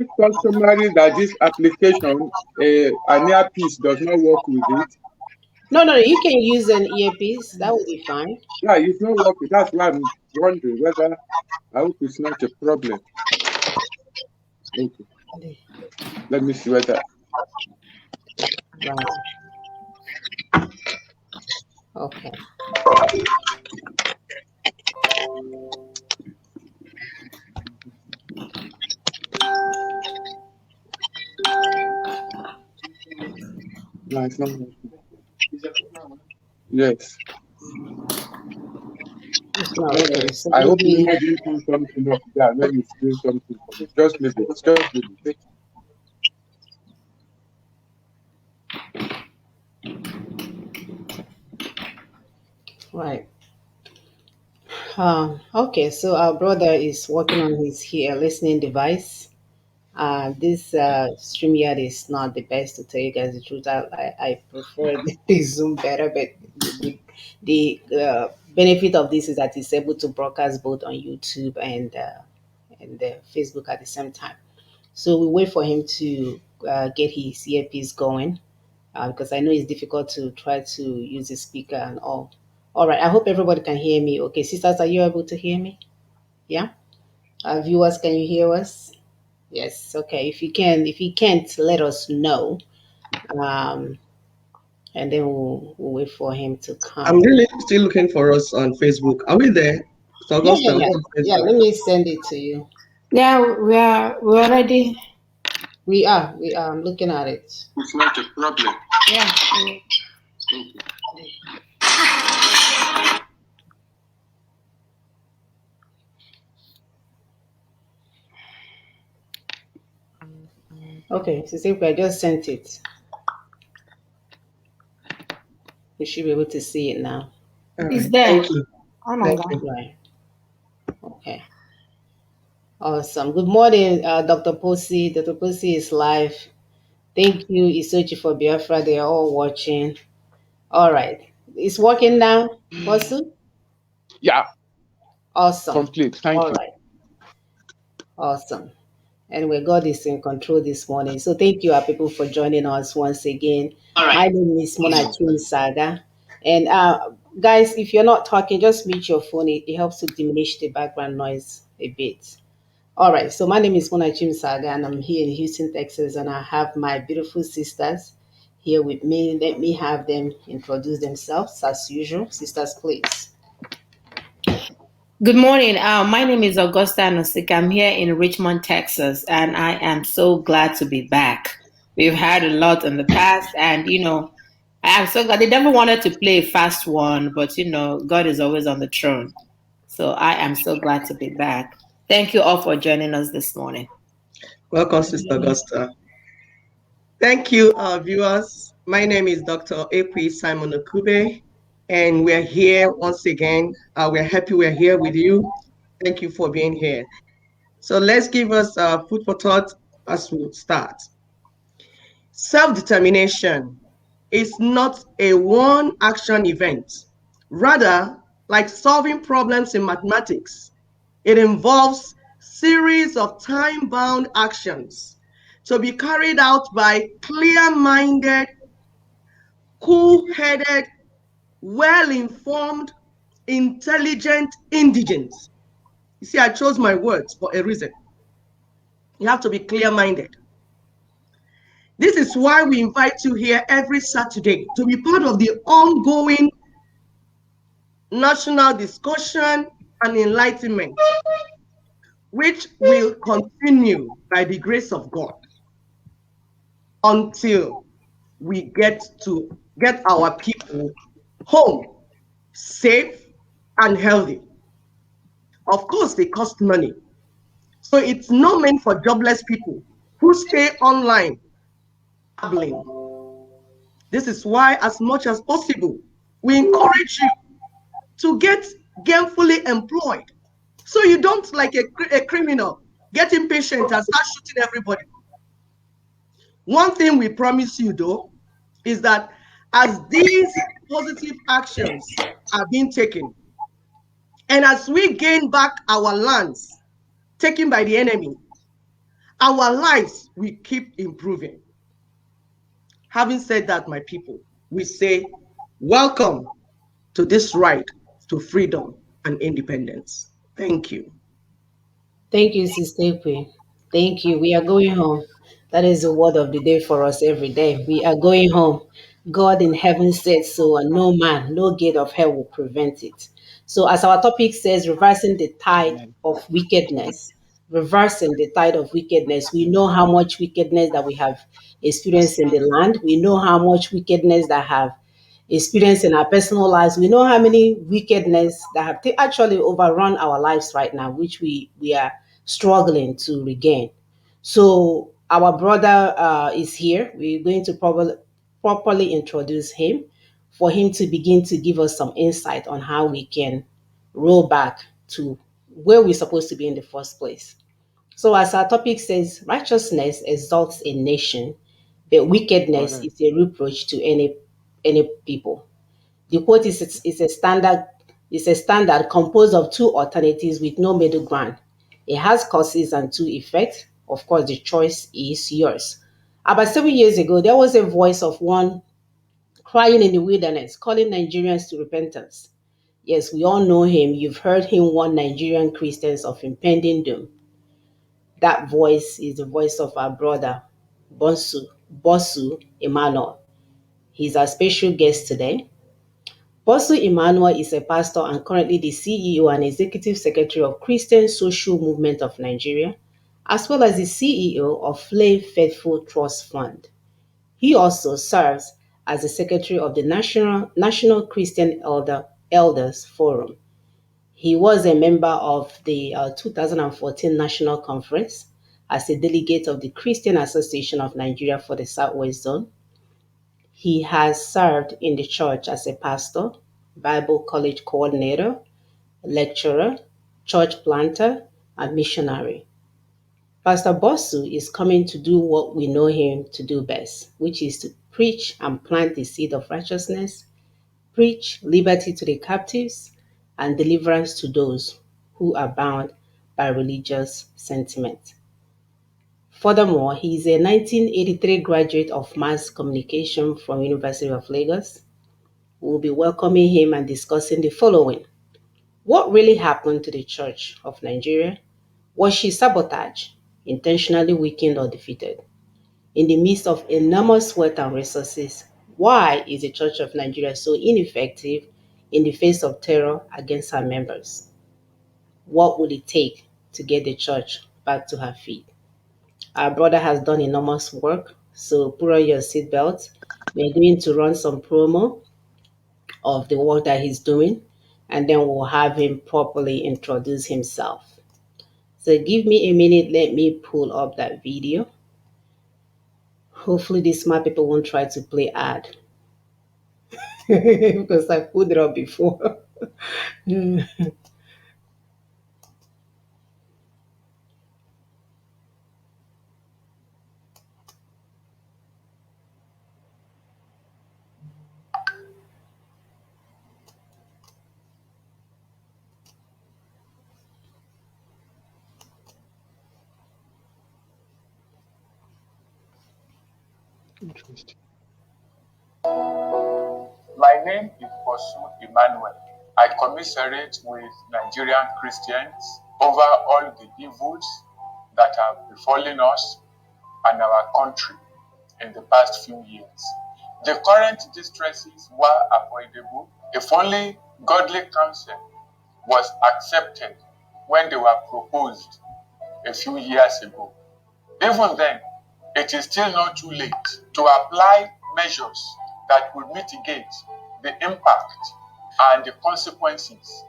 customary that this application, an earpiece does not work with it. No, you can use an earpiece. That would be fine. Yeah, it's not working. That's why I'm wondering whether I hope it's not a problem. Okay, let me see whether. Right. Okay. No, it's not working. Yes. It's not working. So I hope maybe. maybe you do something up. Yeah, maybe it's doing something for me. Just leave it. Just leave it. Right. Okay, so our brother is working on his here listening device. This StreamYard is not the best to tell you guys the truth. I prefer the Zoom better, but the benefit of this is that it's able to broadcast both on YouTube and Facebook at the same time. So we wait for him to get his earpiece going because I know it's difficult to try to use the speaker and all. All right, I hope everybody can hear me. Okay, sisters, are you able to hear me? Yeah. Viewers, can you hear us? Yes. Okay. If you can, if you can't, let us know, um, and then we'll wait for him to I'm come. really still looking for us on Facebook. Are we there? So Yeah, Augusta, yeah, are we yeah. on Yeah. Facebook? Let me send it to you. Yeah, we already. We are. We are. I'm looking at it. It's not a problem. Yeah. Okay. So see, I just sent it. You should be able to see it now. All It's right. there. Thank you. Oh my Thank God. you. Right. Okay. Awesome. Good morning, Dr. Posi. Dr. Posi is live. Thank you, Isochi for Biafra. They are all watching. All right. It's working now, Posu? Yeah, Awesome. complete. Thank All you. right. Awesome. Anyway, God is in control this morning. So thank you, our people, for joining us once again. All My right. name is Monachun Saga. And guys, if you're not talking, just mute your phone. It helps to diminish the background noise a bit. All right. So my name is Monachun Saga, and I'm here in Houston, Texas. And I have my beautiful sisters here with me. Let me have them introduce themselves as usual. Sisters, please. Good morning. My name is Augusta Nosik. I'm here in Richmond, Texas, and I am so glad to be back. We've had a lot in the past, and I am so glad. They never wanted to play a fast one, but God is always on the throne. So I am so glad to be back. Thank you all for joining us this morning. Welcome, Sister Augusta. Thank you, viewers. My name is Dr. Epi Simon Okube, and we're here once again. We're happy we're here with you. Thank you for being here. So let's give us food for thought as we start. Self-determination is not a one-action event. Rather, like solving problems in mathematics, it involves series of time-bound actions to be carried out by clear-minded, cool-headed, well-informed, intelligent indigents. You see, I chose my words for a reason. You have to be clear-minded. This is why we invite you here every Saturday to be part of the ongoing national discussion and enlightenment, which will continue by the grace of God until we get our people home safe and healthy. Of course, they cost money. So it's not meant for jobless people who stay online babbling. This is why, as much as possible, we encourage you to get gainfully employed. So you don't, like a criminal, get impatient and start shooting everybody. One thing we promise you, though, is that as these positive actions are being taken, and as we gain back our lands taken by the enemy, our lives will keep improving. Having said that, my people, we say, welcome to this ride to freedom and independence. Thank you. Thank you, Sister Kwe. Thank you. We are going home. That is the word of the day for us every day. We are going home. God in heaven said so, and no man, no gate of hell will prevent it. So, as our topic says, reversing the tide Amen. of wickedness, reversing the tide of wickedness. We know how much wickedness that we have experienced in the land. We know how much wickedness that have experienced in our personal lives. We know how many wickedness that have actually overrun our lives right now, which we are struggling to regain. So our brother is here. We're going to properly introduce him for him to begin to give us some insight on how we can roll back to where we're supposed to be in the first place. So, as our topic says, righteousness exalts a nation, but wickedness Correct. is a reproach to any people. The quote is a standard composed of two alternatives with no middle ground. It has causes and two effects. Of course, the choice is yours. About 7 years ago, there was a voice of one crying in the wilderness, calling Nigerians to repentance. Yes, we all know him. You've heard him warn Nigerian Christians of impending doom. That voice is the voice of our brother, Bosu Emmanuel. He's our special guest today. Bosu Emmanuel is a pastor and currently the CEO and Executive Secretary of Christian Social Movement of Nigeria, as well as the CEO of Flame Faithful Trust Fund. He also serves as the Secretary of the National Christian Elders Forum. He was a member of the 2014 National Conference as a delegate of the Christian Association of Nigeria for the Southwest Zone. He has served in the church as a pastor, Bible college coordinator, lecturer, church planter, and missionary. Pastor Bosu is coming to do what we know him to do best, which is to preach and plant the seed of righteousness, preach liberty to the captives, and deliverance to those who are bound by religious sentiment. Furthermore, he is a 1983 graduate of mass communication from University of Lagos. We will be welcoming him and discussing the following. What really happened to the Church of Nigeria? Was she sabotaged, intentionally weakened, or defeated? In the midst of enormous wealth and resources, why is the Church of Nigeria so ineffective in the face of terror against her members? What will it take to get the church back to her feet? Our brother has done enormous work, so put on your seatbelt. We're going to run some promo of the work that he's doing, and then we'll have him properly introduce himself. So give me a minute, let me pull up that video. Hopefully these smart people won't try to play ad because I pulled it up before. Interesting. My name is Bosu Emmanuel. I commiserate with Nigerian Christians over all the evils that have befallen us and our country in the past few years. The current distresses were avoidable if only godly counsel was accepted when they were proposed a few years ago. Even then, it is still not too late to apply measures that will mitigate the impact and the consequences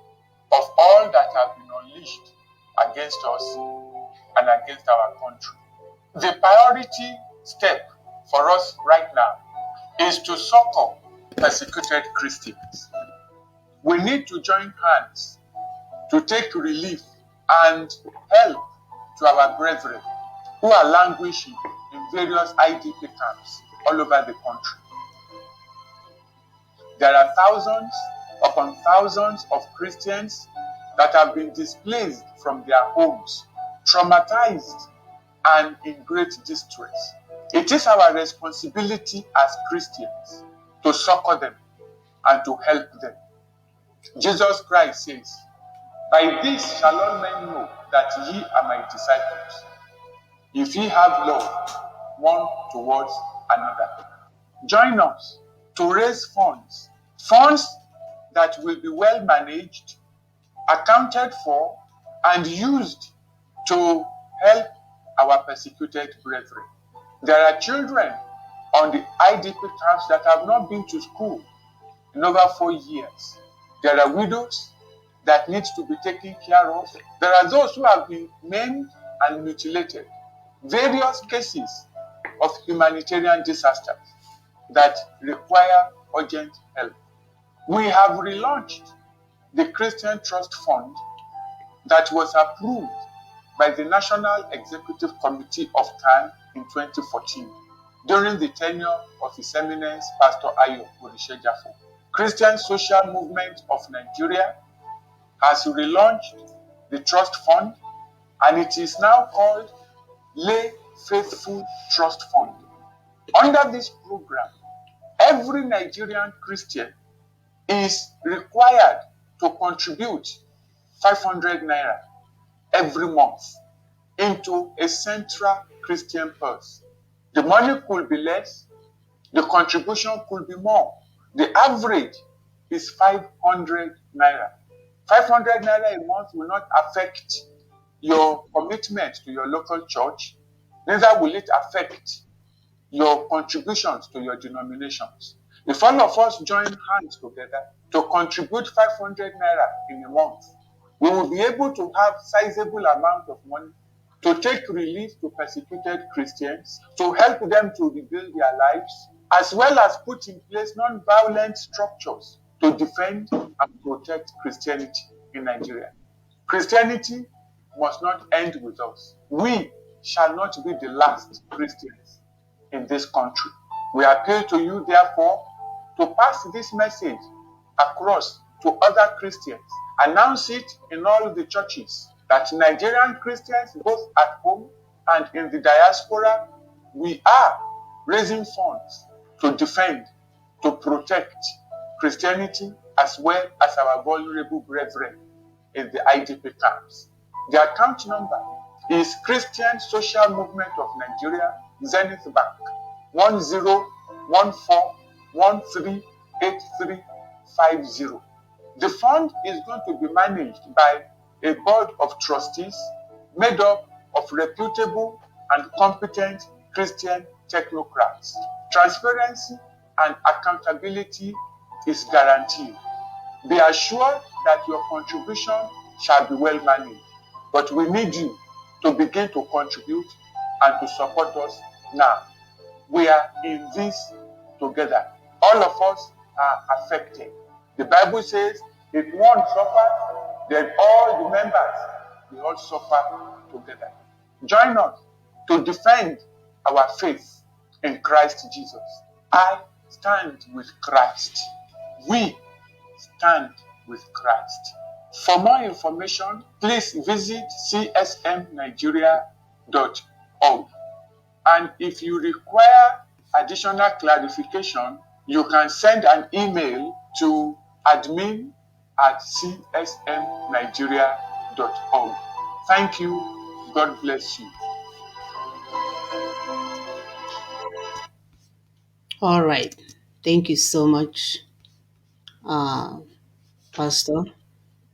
of all that have been unleashed against us and against our country. The priority step for us right now is to succor persecuted Christians. We need to join hands to take relief and help to our brethren who are languishing in various IDP camps all over the country. There are thousands upon thousands of Christians that have been displaced from their homes, traumatized, and in great distress. It is our responsibility as Christians to succor them and to help them. Jesus Christ says, "By this shall all men know that ye are my disciples, if ye have love one towards another." Join us to raise funds that will be well managed, accounted for, and used to help our persecuted brethren. There are children on the IDP camps that have not been to school in over 4 years. There are widows that need to be taken care of. There are those who have been maimed and mutilated. Various cases of humanitarian disasters that require urgent help. We have relaunched the Christian Trust Fund that was approved by the National Executive Committee of CAN in 2014 during the tenure of His Eminence Pastor Ayo Orisejafo. Christian Social Movement of Nigeria has relaunched the trust fund, and it is now called Lay Faithful Trust Fund. Under this program, every Nigerian Christian is required to contribute 500 naira every month into a central Christian purse. The money could be less, the contribution could be more. The average is 500 naira. 500 naira a month will not affect your commitment to your local church, neither will it affect your contributions to your denominations. If all of us join hands together to contribute 500 naira in a month, we will be able to have sizable amount of money to take relief to persecuted Christians, to help them to rebuild their lives, as well as put in place non-violent structures to defend and protect Christianity in Nigeria. Christianity must not end with us. We shall not be the last Christians in this country. We appeal to you, therefore, to pass this message across to other Christians. Announce it in all the churches that Nigerian Christians, both at home and in the diaspora, we are raising funds to defend, to protect Christianity as well as our vulnerable brethren in the IDP camps. The account number is Christian Social Movement of Nigeria, Zenith Bank, 1014138350. The fund is going to be managed by a board of trustees made up of reputable and competent Christian technocrats. Transparency and accountability is guaranteed. Be assured that your contribution shall be well managed, but we need you to begin to contribute and to support us now. We are in this together. All of us are affected. The Bible says, if one suffers, then all the members will all suffer together. Join us to defend our faith in Christ Jesus. I stand with Christ. We stand with Christ. For more information, please visit csmnigeria.org. And if you require additional clarification, you can send an email to admin@csmnigeria.org. Thank you. God bless you. All right. Thank you so much, Pastor.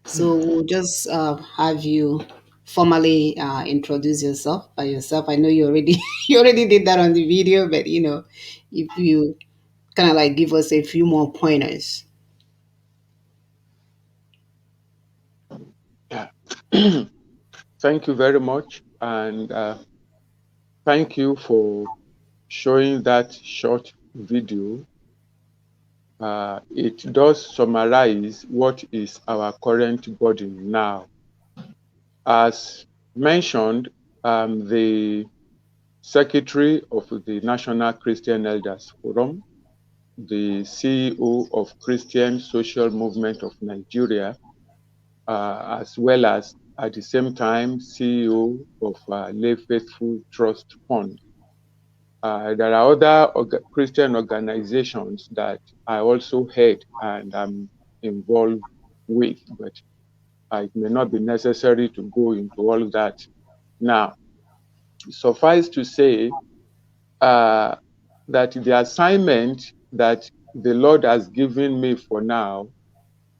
So we'll just have you formally introduce yourself by yourself. I know you already you already did that on the video, but if you kind of like give us a few more pointers. Yeah. Thank you very much. And thank you for showing that short video. It does summarize what is our current burden now. As mentioned, the Secretary of the National Christian Elders Forum, the CEO of Christian Social Movement of Nigeria, as well as at the same time CEO of Lay Faithful Trust Fund. There are other Christian organizations that I also head and I'm involved with, but it may not be necessary to go into all that now. Suffice to say that the assignment that the Lord has given me for now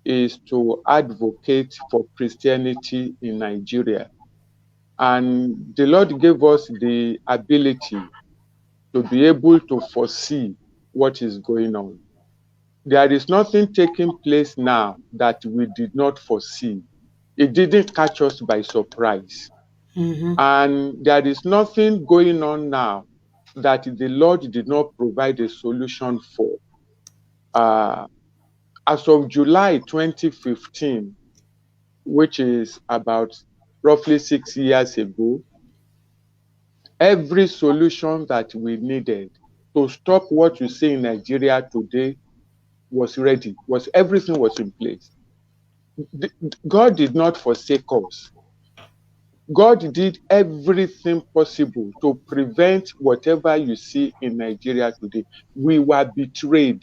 is to advocate for Christianity in Nigeria. And the Lord gave us the ability to be able to foresee what is going on. There is nothing taking place now that we did not foresee. It didn't catch us by surprise. Mm-hmm. And there is nothing going on now that the Lord did not provide a solution for. As of July 2015, which is about roughly 6 years ago, every solution that we needed to stop what you see in Nigeria today was ready, everything was in place. God did not forsake us. God did everything possible to prevent whatever you see in Nigeria today. We were betrayed.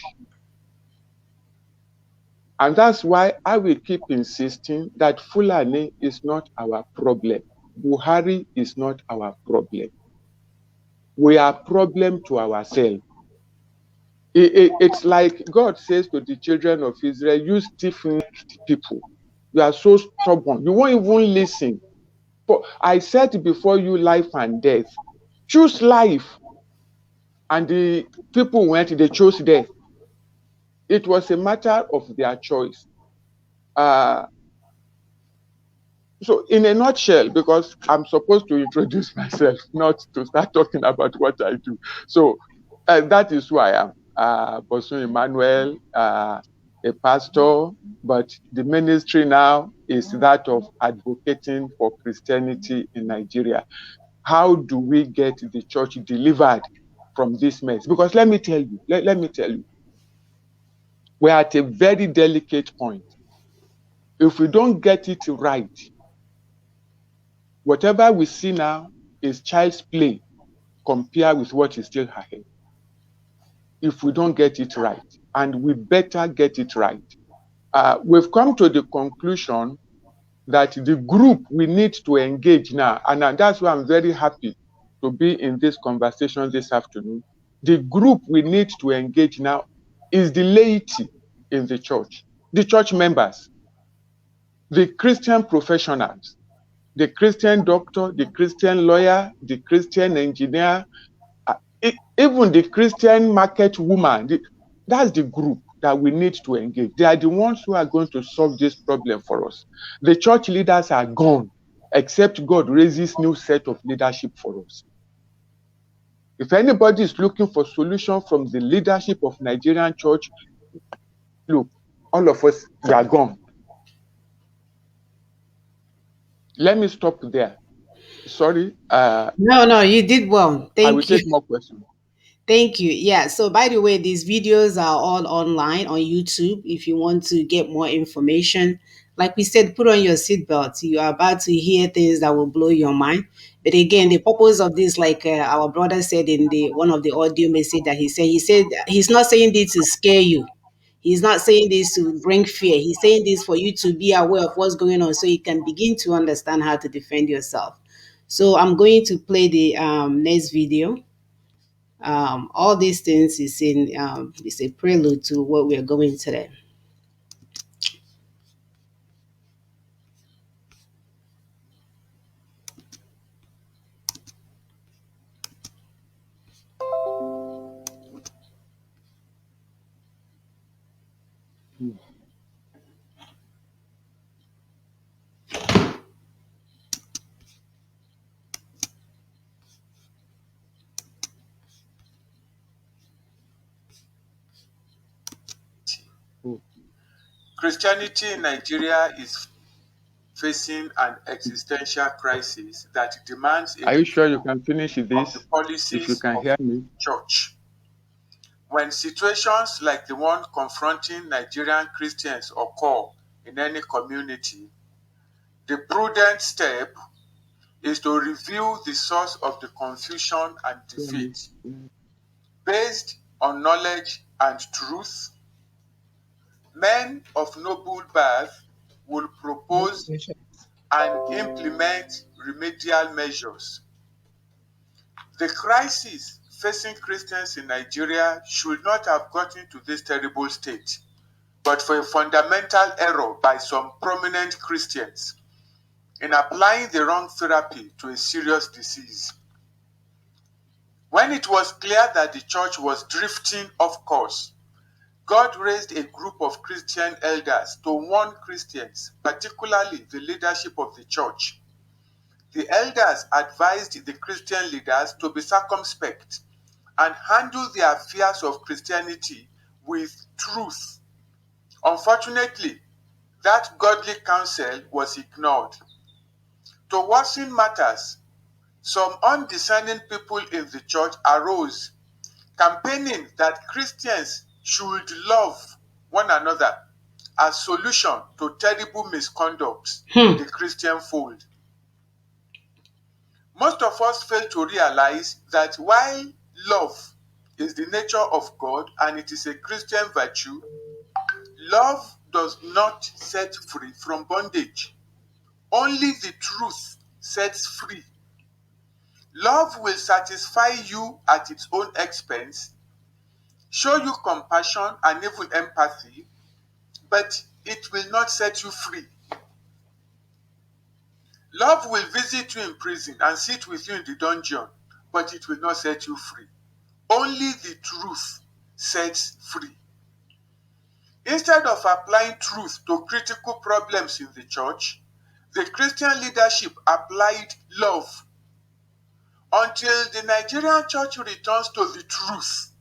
And that's why I will keep insisting that Fulani is not our problem. Buhari is not our problem. We are a problem to ourselves. It's like God says to the children of Israel, you stiff-necked people. You are so stubborn. You won't even listen. But I said before you life and death. Choose life. And the people went, they chose death. It was a matter of their choice. So in a nutshell, because I'm supposed to introduce myself, not to start talking about what I do. So that is who I am. Bosun Emmanuel, a pastor, but the ministry now is that of advocating for Christianity in Nigeria. How do we get the church delivered from this mess? Because let me tell you, let me tell you, we're at a very delicate point. If we don't get it right, whatever we see now is child's play compared with what is still ahead. If we don't get it right, and we better get it right. We've come to the conclusion that the group we need to engage now, and that's why I'm very happy to be in this conversation this afternoon. The group we need to engage now is the laity in the church members, the Christian professionals, the Christian doctor, the Christian lawyer, the Christian engineer, even the Christian market woman. That's the group that we need to engage. They are the ones who are going to solve this problem for us. The church leaders are gone, except God raises new set of leadership for us. If anybody is looking for solution from the leadership of Nigerian church, look, all of us, we are gone. Let me stop there. Sorry. No, you did well. I will Thank you. take more questions. Thank you. Yeah. So, by the way, these videos are all online on YouTube. If you want to get more information, like we said, put on your seatbelt. You are about to hear things that will blow your mind. But again, the purpose of this, like our brother said in the one of the audio message that he said he's not saying this to scare you. He's not saying this to bring fear. He's saying this for you to be aware of what's going on, so you can begin to understand how to defend yourself. So, I'm going to play the next video. All these things is a prelude to what we are going today. Christianity in Nigeria is facing an existential crisis that demands a Are you sure you can finish this? Of the policies if you can hear me. Church. When situations like the one confronting Nigerian Christians occur in any community, The prudent step is to review the source of the confusion and defeat. Based on knowledge and truth, men of noble birth will propose and implement remedial measures. The crisis facing Christians in Nigeria should not have gotten to this terrible state, but for a fundamental error by some prominent Christians in applying the wrong therapy to a serious disease. When it was clear that the church was drifting off course, God raised a group of Christian elders to warn Christians, particularly the leadership of the church. The elders advised the Christian leaders to be circumspect and handle the affairs of Christianity with truth. Unfortunately, that godly counsel was ignored. To worsen matters, some undiscerning people in the church arose, campaigning that Christians should love one another as solution to terrible misconducts in the Christian fold. Most of us fail to realize that while love is the nature of God and it is a Christian virtue, love does not set free from bondage. Only the truth sets free. Love will satisfy you at its own expense, show you compassion and even empathy, but it will not set you free. Love will visit you in prison and sit with you in the dungeon, but it will not set you free. Only the truth sets free. Instead of applying truth to critical problems in the church, the Christian leadership applied love. Until the Nigerian church returns to the truth,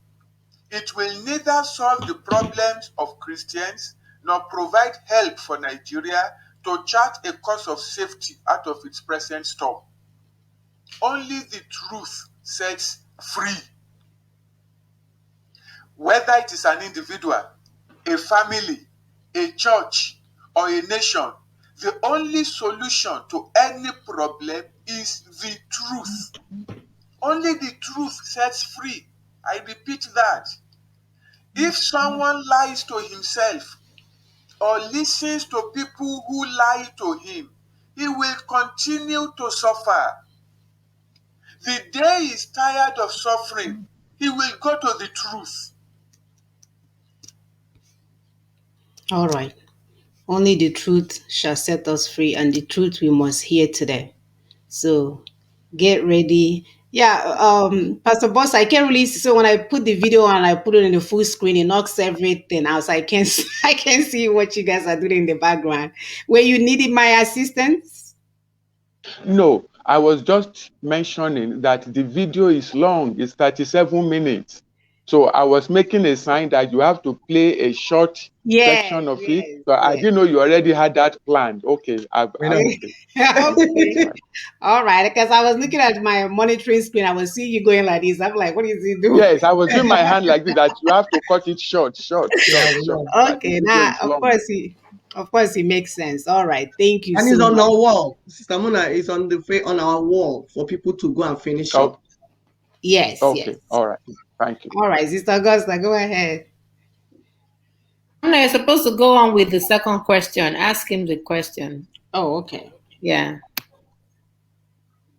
it will neither solve the problems of Christians nor provide help for Nigeria to chart a course of safety out of its present storm. Only the truth sets free. Whether it is an individual, a family, a church, or a nation, the only solution to any problem is the truth. Only the truth sets free. I repeat that. If someone lies to himself or listens to people who lie to him, he will continue to suffer. The day he is tired of suffering, he will go to the truth. All right. Only the truth shall set us free, and the truth we must hear today. So get ready. Yeah, Pastor Boss, I can't really so when I put the video on, I put it in the full screen, it knocks everything out. So I can't I can't see what you guys are doing in the background. Where you needed my assistance? No, I was just mentioning that the video is long, it's 37 minutes. So I was making a sign that you have to play a short section of it. So I didn't know you already had that planned. Okay, I'm okay. Okay. All right, because I was looking at my monitoring screen, I was seeing you going like this. I'm like, what is he doing? Yes, I was doing my hand like this, that you have to cut it short. Okay, now of course it makes sense. All right, thank you And so it's on much. our wall. Sister Mona is on our wall for people to go and finish it. Yes, Okay, yes. all right. Thank you. All right, Sister Augusta, go ahead. No, you're supposed to go on with the second question. Ask him the question. Oh, okay. Yeah.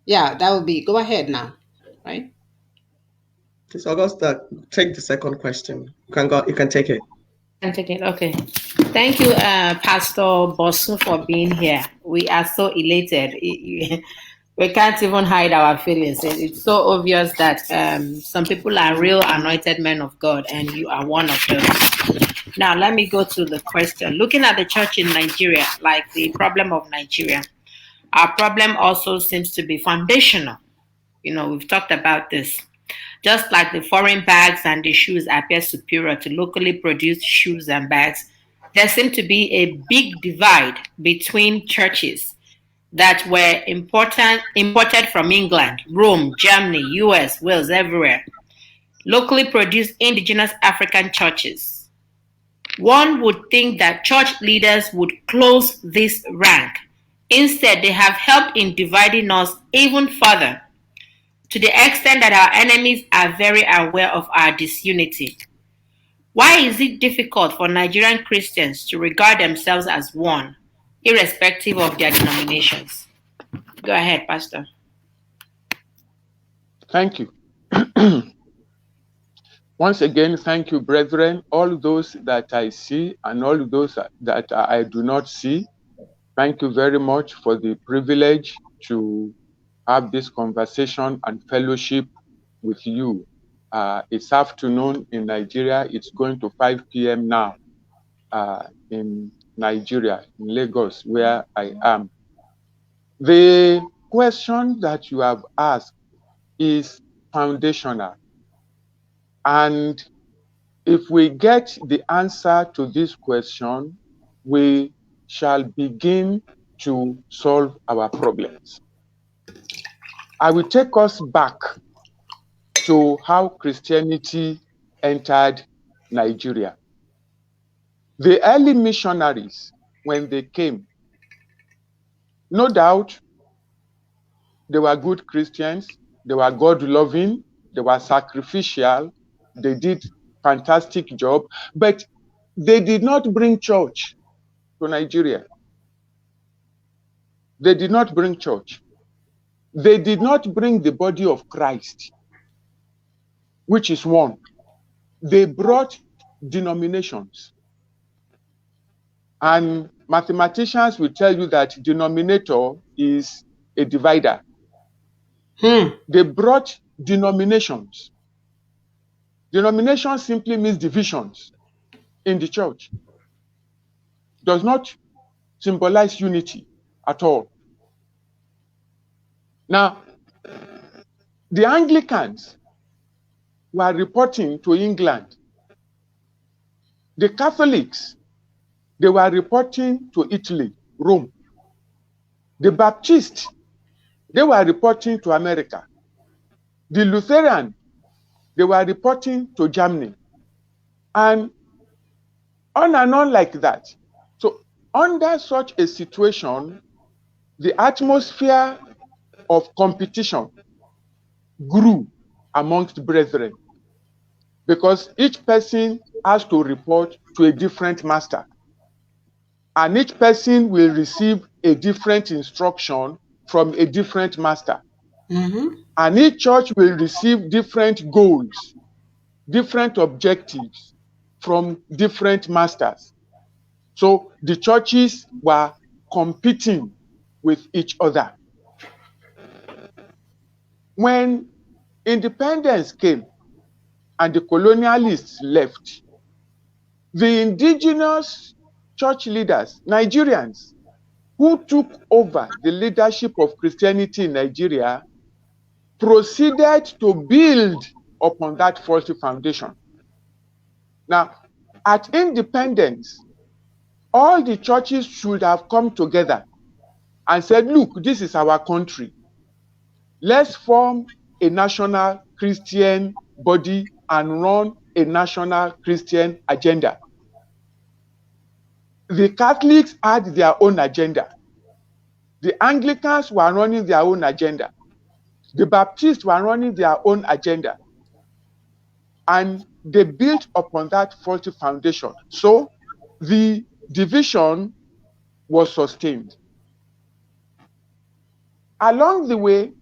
Yeah, that would be go ahead now. Right? Sister Augusta, take the second question. You can go. You can take it. And take it. Okay. Thank you, Pastor Bosun, for being here. We are so elated. We can't even hide our feelings. It's so obvious that some people are real anointed men of God, and you are one of them. Now, let me go to the question. Looking at the church in Nigeria, like the problem of Nigeria, our problem also seems to be foundational. You know, we've talked about this. Just like the foreign bags and the shoes appear superior to locally produced shoes and bags, there seemed to be a big divide between churches that were imported from England, Rome, Germany, US, Wales, everywhere. Locally produced indigenous African churches. One would think that church leaders would close this rank Instead, they have helped in dividing us even further, to the extent that our enemies are very aware of our disunity. Why is it difficult for Nigerian Christians to regard themselves as one, irrespective of their denominations? Go ahead, Pastor. Thank you. Once again, thank you, brethren, all those that I see and all those that I do not see. Thank you very much for the privilege to have this conversation and fellowship with you. It's afternoon in Nigeria. It's going to 5 p.m. now in Nigeria, in Lagos, where I am. The question that you have asked is foundational. And if we get the answer to this question, we shall begin to solve our problems. I will take us back to how Christianity entered Nigeria. The early missionaries, when they came, no doubt they were good Christians, they were God-loving, they were sacrificial, they did fantastic job, but they did not bring church to Nigeria. They did not bring church. They did not bring the body of Christ, which is one. They brought denominations. And mathematicians will tell you that denominator is a divider. They brought denominations. Denomination simply means divisions in the church. Does not symbolize unity at all. Now, the Anglicans were reporting to England. The Catholics, they were reporting to Italy, Rome. The Baptists, they were reporting to America. The Lutheran, they were reporting to Germany. And on like that. So under such a situation, the atmosphere of competition grew amongst brethren because each person has to report to a different master. And each person will receive a different instruction from a different master. And each church will receive different goals, different objectives from different masters. So the churches were competing with each other. When independence came and the colonialists left, the indigenous church leaders, Nigerians, who took over the leadership of Christianity in Nigeria, proceeded to build upon that faulty foundation. Now, at independence, all the churches should have come together and said, look, this is our country. Let's form a national Christian body and run a national Christian agenda. The Catholics had their own agenda. The Anglicans were running their own agenda. The Baptists were running their own agenda. And they built upon that faulty foundation. So the division was sustained. Along the way,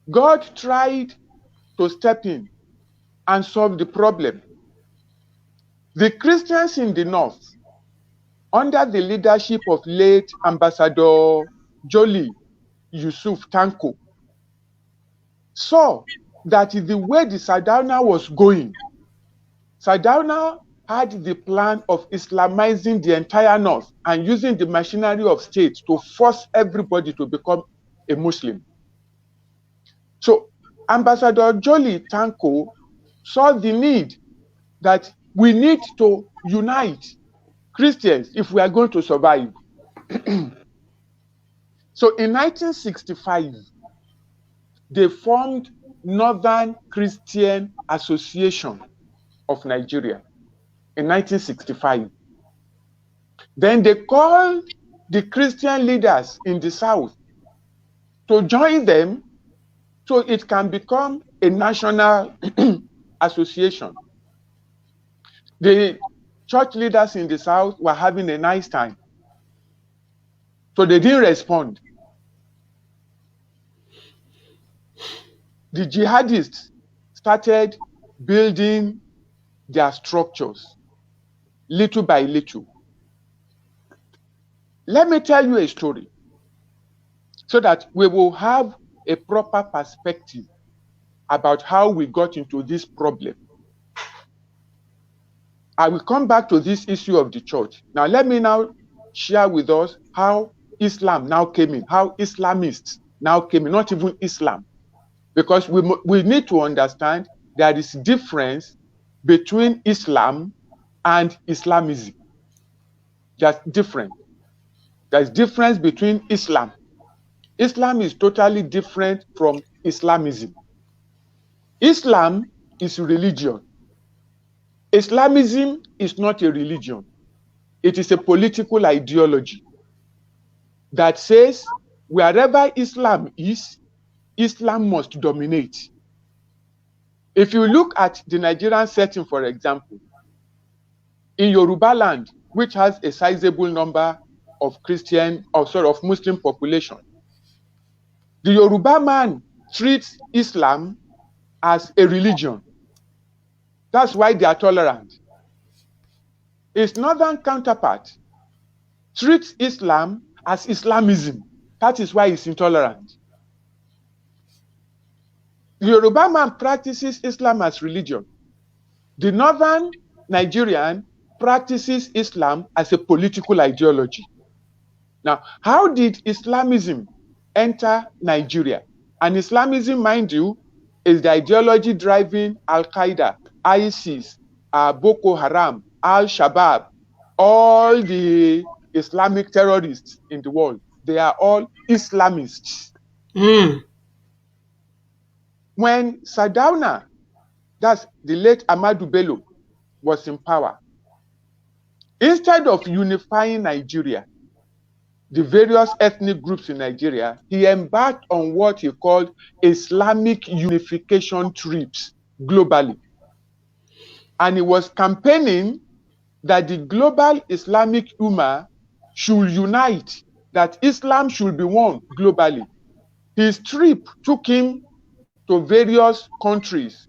God tried to step in and solve the problem. The Christians in the north, under the leadership of late Ambassador Jolly Yusuf Tanko, saw that the way the Sardauna was going, Sardauna had the plan of Islamizing the entire north and using the machinery of state to force everybody to become a Muslim. So Ambassador Jolly Tanko saw the need that we need to unite Christians if we are going to survive. So in 1965, they formed Northern Christian Association of Nigeria in 1965. Then they called the Christian leaders in the South to join them so it can become a national association. The church leaders in the South were having a nice time, so they didn't respond. The jihadists started building their structures little by little. Let me tell you a story so that we will have a proper perspective about how we got into this problem. I will come back to this issue of the church. Now, let me now share with us how Islam now came in, how Islamists now came in, not even Islam. Because we need to understand there is difference between Islam and Islamism. There's difference. There's difference between Islam. Islam is totally different from Islamism. Islam is religion. Islamism is not a religion. It is a political ideology that says wherever Islam is, Islam must dominate. If you look at the Nigerian setting, for example, in Yoruba land, which has a sizable number of of Muslim population, the Yoruba man treats Islam as a religion. That's why they are tolerant. His northern counterpart treats Islam as Islamism. That is why he's intolerant. The Yoruba man practices Islam as religion. The northern Nigerian practices Islam as a political ideology. Now, how did Islamism enter Nigeria? And Islamism, mind you, is the ideology driving Al-Qaeda, ISIS, Boko Haram, Al-Shabaab, all the Islamic terrorists in the world. They are all Islamists. When Sardauna, that's the late Ahmadu Bello, was in power, instead of unifying Nigeria, the various ethnic groups in Nigeria, he embarked on what he called Islamic unification trips globally. And he was campaigning that the global Islamic Ummah should unite, that Islam should be one globally. His trip took him to various countries,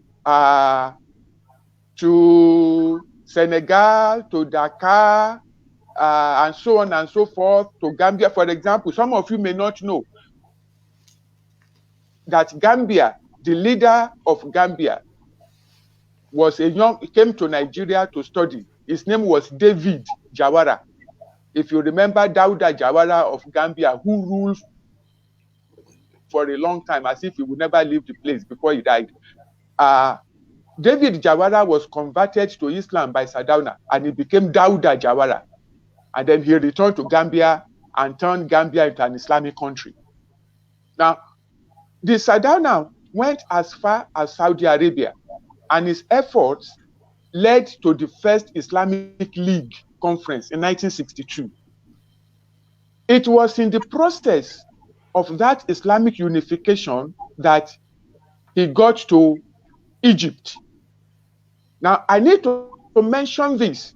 to Senegal, to Dakar, and so on and so forth, to Gambia. For example, some of you may not know that Gambia, the leader of Gambia, came to Nigeria to study. His name was David Jawara. If you remember Dauda Jawara of Gambia, who ruled for a long time as if he would never leave the place before he died. David Jawara was converted to Islam by Sardauna, and he became Dauda Jawara. And then he returned to Gambia and turned Gambia into an Islamic country. Now, the Sardauna went as far as Saudi Arabia, and his efforts led to the first Islamic League conference in 1962. It was in the process of that Islamic unification that he got to Egypt. Now, I need to mention this.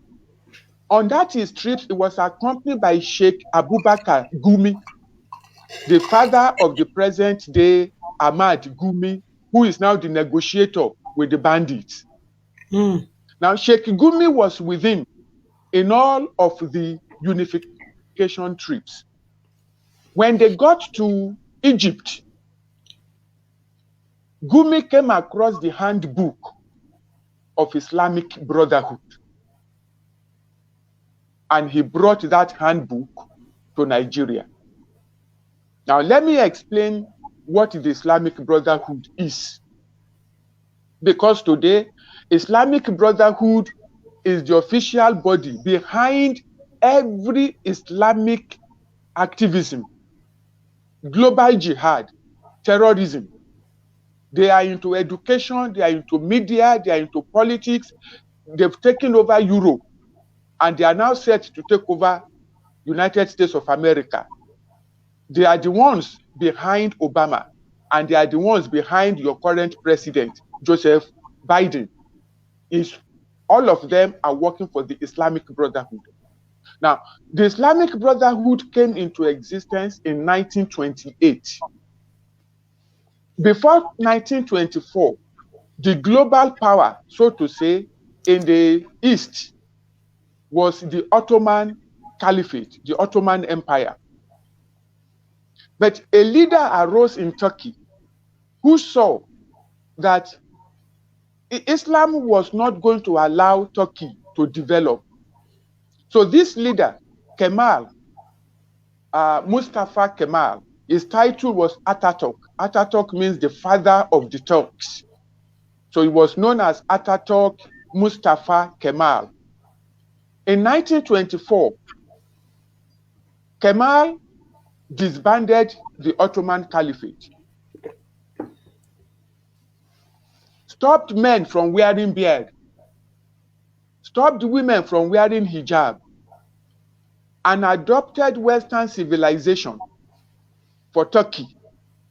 On that his trip, he was accompanied by Sheikh Abubakar Gumi, the father of the present-day Ahmad Gumi, who is now the negotiator with the bandits. Now, Sheikh Gumi was with him in all of the unification trips. When they got to Egypt, Gumi came across the handbook of Islamic Brotherhood, and he brought that handbook to Nigeria. Now, let me explain what the Islamic Brotherhood is. Because today, Islamic Brotherhood is the official body behind every Islamic activism, global jihad, terrorism. They are into education, they are into media, they are into politics. They've taken over Europe, and they are now set to take over United States of America. They are the ones behind Obama, and they are the ones behind your current president, Joseph Biden. All of them are working for the Islamic Brotherhood. Now, the Islamic Brotherhood came into existence in 1928. Before 1924, the global power, so to say, in the East was the Ottoman Caliphate, the Ottoman Empire. But a leader arose in Turkey who saw that Islam was not going to allow Turkey to develop. So this leader, Kemal, Mustafa Kemal, his title was Ataturk. Ataturk means the father of the Turks. So he was known as Ataturk Mustafa Kemal. In 1924, Kemal disbanded the Ottoman Caliphate, stopped men from wearing beard, stopped women from wearing hijab, and adopted Western civilization for Turkey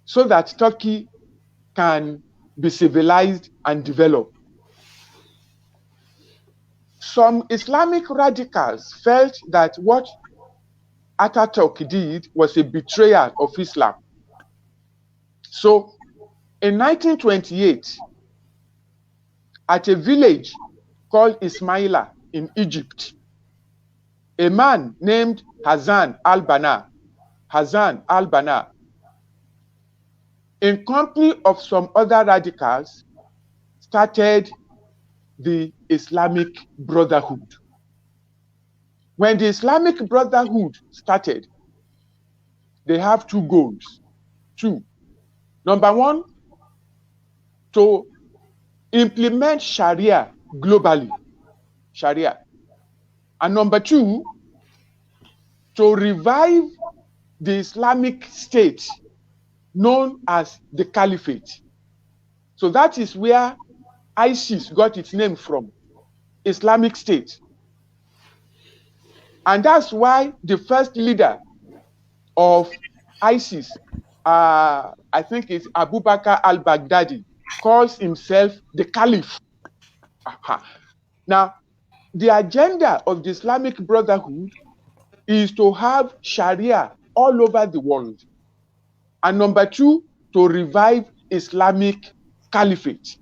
so that Turkey can be civilized and develop. Some Islamic radicals felt that what Ataturk did was a betrayal of Islam. So in 1928, at a village called Ismaila in Egypt, a man named Hassan al-Banna, in company of some other radicals, started the Islamic Brotherhood. When the Islamic Brotherhood started, they have two goals. Number one, to implement Sharia globally. Sharia. And number two, to revive the Islamic State known as the Caliphate. So that is where ISIS got its name from, Islamic State. And that's why the first leader of ISIS, I think it's Abu Bakr al-Baghdadi, calls himself the Caliph. Now, the agenda of the Islamic Brotherhood is to have Sharia all over the world. And number two, to revive Islamic Caliphate.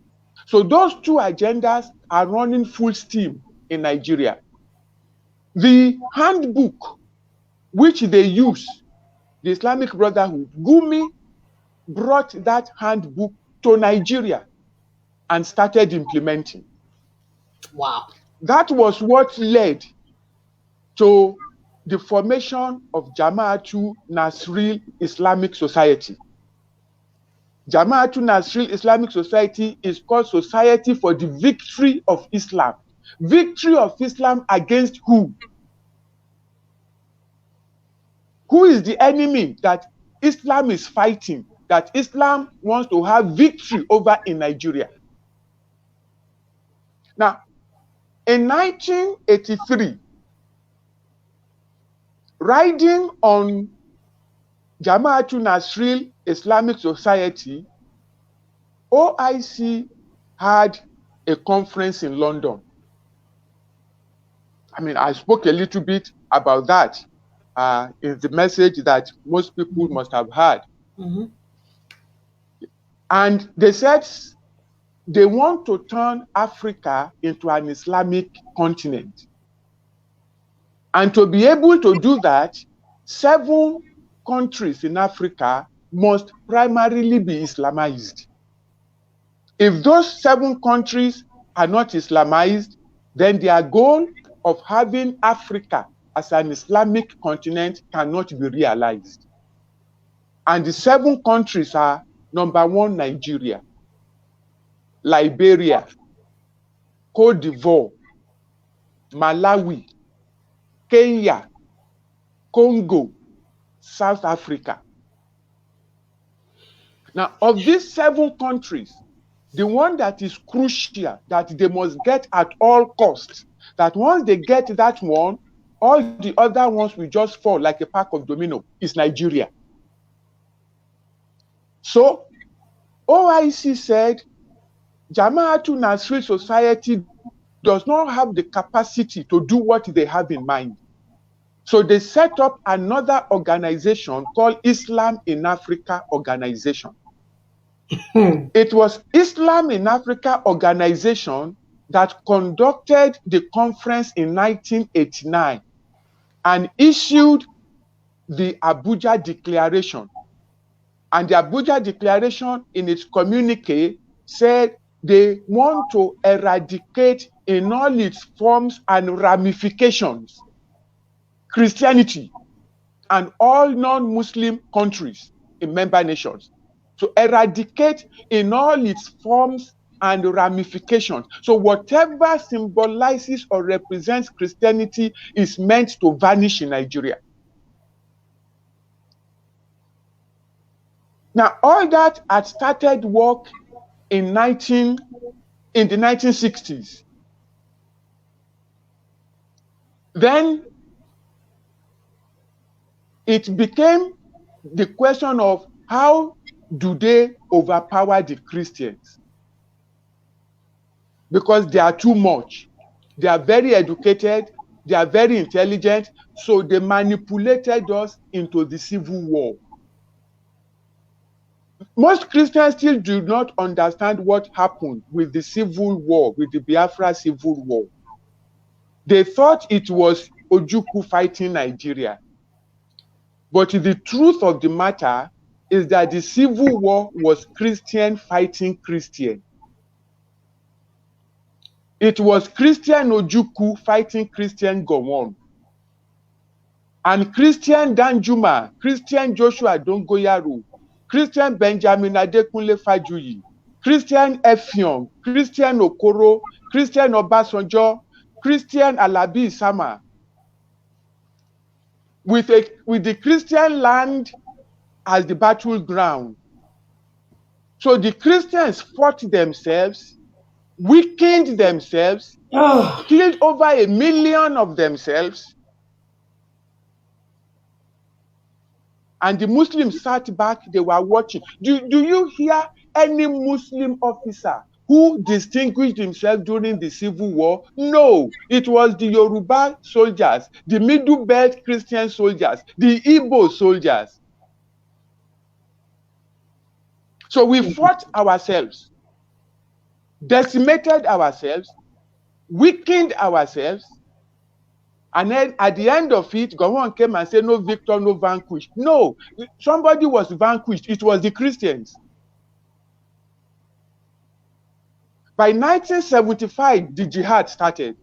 So those two agendas are running full steam in Nigeria. The handbook which they use, the Islamic Brotherhood, Gumi brought that handbook to Nigeria and started implementing. Wow. That was what led to the formation of Jama'atu Nasril Islamic Society. Jama'atu Nasril Islamic Society is called Society for the Victory of Islam. Victory of Islam against who? Who is the enemy that Islam is fighting, that Islam wants to have victory over in Nigeria? Now, in 1983, riding on Jama'atu Nasril Islamic Society, OIC had a conference in London. I mean, I spoke a little bit about that in the message that most people must have heard. Mm-hmm. And they said they want to turn Africa into an Islamic continent. And to be able to do that, 7 countries in Africa must primarily be Islamized. If those 7 countries are not Islamized, then their goal of having Africa as an Islamic continent cannot be realized. And the 7 countries are, number 1, Nigeria, Liberia, Cote d'Ivoire, Malawi, Kenya, Congo, South Africa. Now, of these 7 countries, the one that is crucial, that they must get at all costs, that once they get that one, all the other ones will just fall like a pack of domino. It's Nigeria. So OIC said Jama'atu Nasril Society does not have the capacity to do what they have in mind. So they set up another organization called Islam in Africa Organization. It was Islam in Africa Organization that conducted the conference in 1989 and issued the Abuja Declaration. And the Abuja Declaration in its communique said they want to eradicate in all its forms and ramifications Christianity and all non-Muslim countries in member nations. To eradicate in all its forms and ramifications. So whatever symbolizes or represents Christianity is meant to vanish in Nigeria. Now, all that had started work in the 1960s. Then it became the question of how do they overpower the Christians? Because they are too much. They are very educated, they are very intelligent, so they manipulated us into the civil war. Most Christians still do not understand what happened with the civil war, with the Biafra civil war. They thought it was Ojukwu fighting Nigeria. But the truth of the matter is that the civil war was Christian fighting Christian. It was Christian Ojukwu fighting Christian Gowon. And Christian Danjuma, Christian Joshua Dongoyaro, Christian Benjamin Adekunle Fajuyi, Christian Effiong, Christian Okoro, Christian Obasanjo, Christian Alabi Isama, with the Christian land as the battleground. So the Christians fought themselves, weakened themselves, killed over 1 million of themselves, and the Muslims sat back, they were watching. Do you hear any Muslim officer who distinguished himself during the civil war? No, it was the Yoruba soldiers, the Middle Belt Christian soldiers, the Igbo soldiers. So we fought ourselves, decimated ourselves, weakened ourselves, and then at the end of it, Gowon came and said, no victor, no vanquished. No, somebody was vanquished. It was the Christians. By 1975, the jihad started.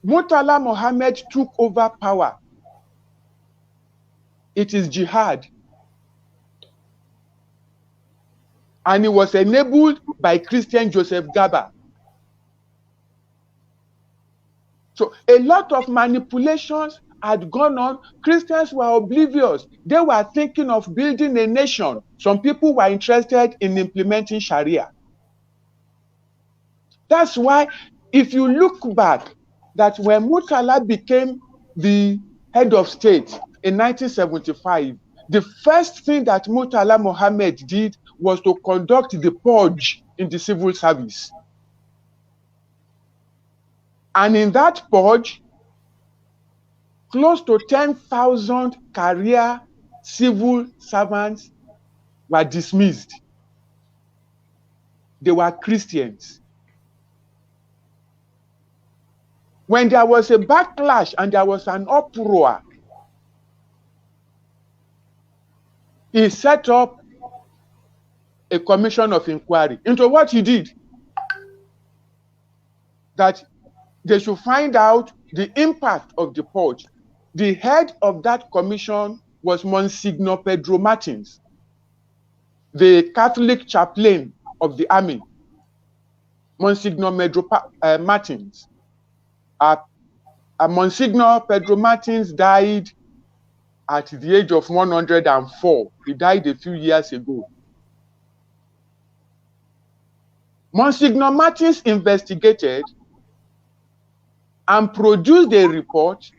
Murtala Mohammed took over power. It is jihad. And it was enabled by Christian Joseph Gaba. So a lot of manipulations had gone on. Christians were oblivious. They were thinking of building a nation. Some people were interested in implementing Sharia. That's why, if you look back, that when Murtala became the head of state in 1975, the first thing that Murtala Mohammed did was to conduct the purge in the civil service. And in that purge, close to 10,000 career civil servants were dismissed. They were Christians. When there was a backlash and there was an uproar, he set up a commission of inquiry into what he did. That they should find out the impact of the purge. The head of that commission was Monsignor Pedro Martins, the Catholic chaplain of the army. Monsignor Martins. Monsignor Pedro Martins died at the age of 104. He died a few years ago. Monsignor Martins investigated and produced a report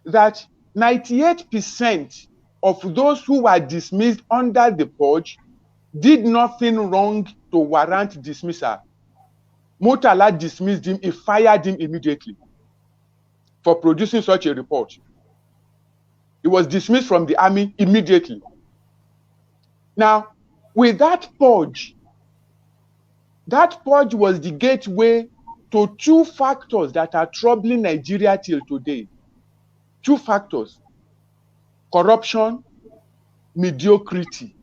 that 98% of those who were dismissed under the purge did nothing wrong to warrant dismissal. Murtala dismissed him, he fired him immediately for producing such a report. He was dismissed from the army immediately. Now, with that purge was the gateway to two factors that are troubling Nigeria till today. Two factors: corruption, mediocrity.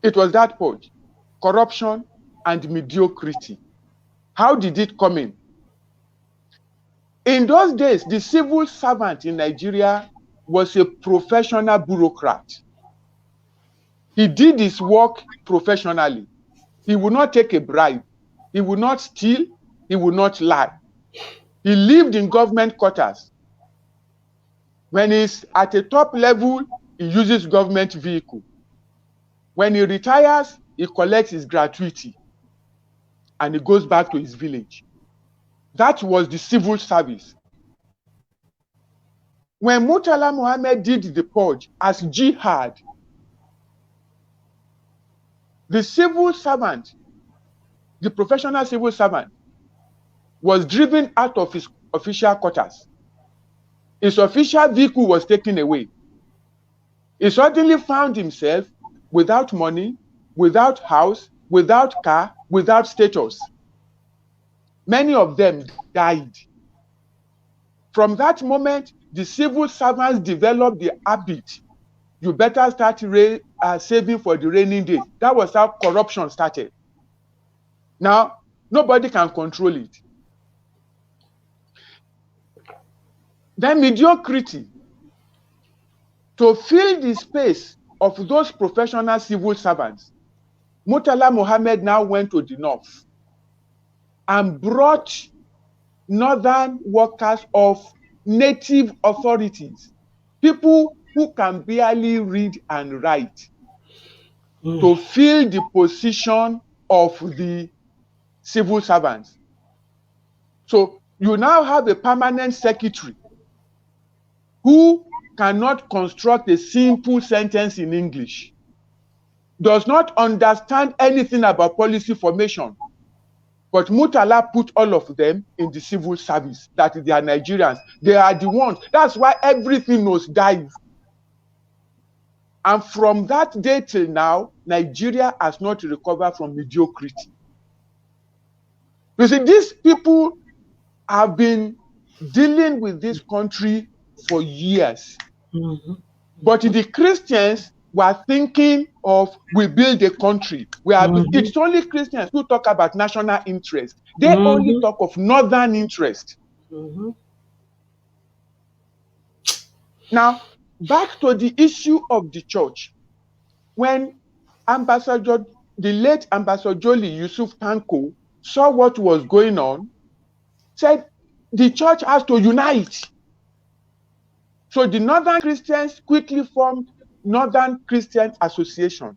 It was that purge, corruption and mediocrity. How did it come in? In those days, the civil servant in Nigeria was a professional bureaucrat. He did his work professionally. He would not take a bribe. He would not steal. He would not lie. He lived in government quarters. When he's at a top level, he uses government vehicle. When he retires, he collects his gratuity and he goes back to his village. That was the civil service. When Murtala Muhammad did the purge as jihad, the civil servant, the professional civil servant, was driven out of his official quarters. His official vehicle was taken away. He suddenly found himself without money, without house, without car, without status. Many of them died. From that moment, the civil servants developed the habit: you better start saving for the rainy days. That was how corruption started. Now, nobody can control it. Then mediocrity. To fill the space of those professional civil servants, Murtala Muhammad now went to the north and brought northern workers of native authorities, people who can barely read and write, to fill the position of the civil servants. So you now have a permanent secretary who cannot construct a simple sentence in English, does not understand anything about policy formation. But Murtala put all of them in the civil service, that they are Nigerians. They are the ones. That's why everything was dive. And from that day till now, Nigeria has not recovered from mediocrity. You see, these people have been dealing with this country for years. But the Christians were thinking of, we build a country. It's only Christians who talk about national interest. They only talk of northern interest. Now, back to the issue of the church. When the late Ambassador Jolly Yusuf Tanko saw what was going on, said the church has to unite. So the Northern Christians quickly formed Northern Christian Association.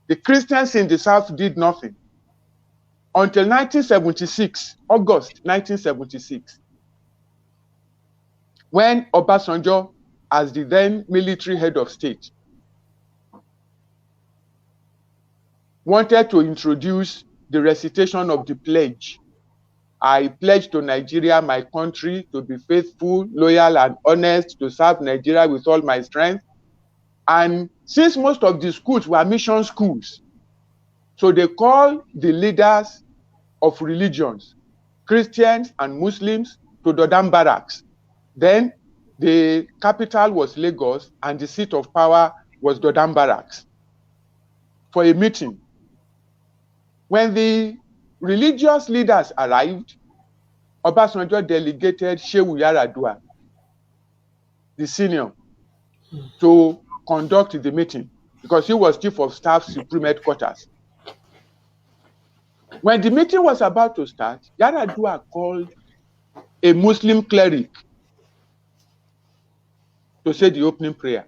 The Christians in the South did nothing until 1976, August 1976, when Obasanjo, as the then military head of state, wanted to introduce the recitation of the pledge. I pledge to Nigeria, my country, to be faithful, loyal, and honest, to serve Nigeria with all my strength. And since most of the schools were mission schools, so they called the leaders of religions, Christians and Muslims, to Dodam Barracks. Then the capital was Lagos and the seat of power was Dodam Barracks for a meeting. When the religious leaders arrived, Obasanjo delegated Shehu Yaradua, the senior, to conduct the meeting because he was chief of staff, supreme headquarters. When the meeting was about to start, Yaradua called a Muslim cleric to say the opening prayer.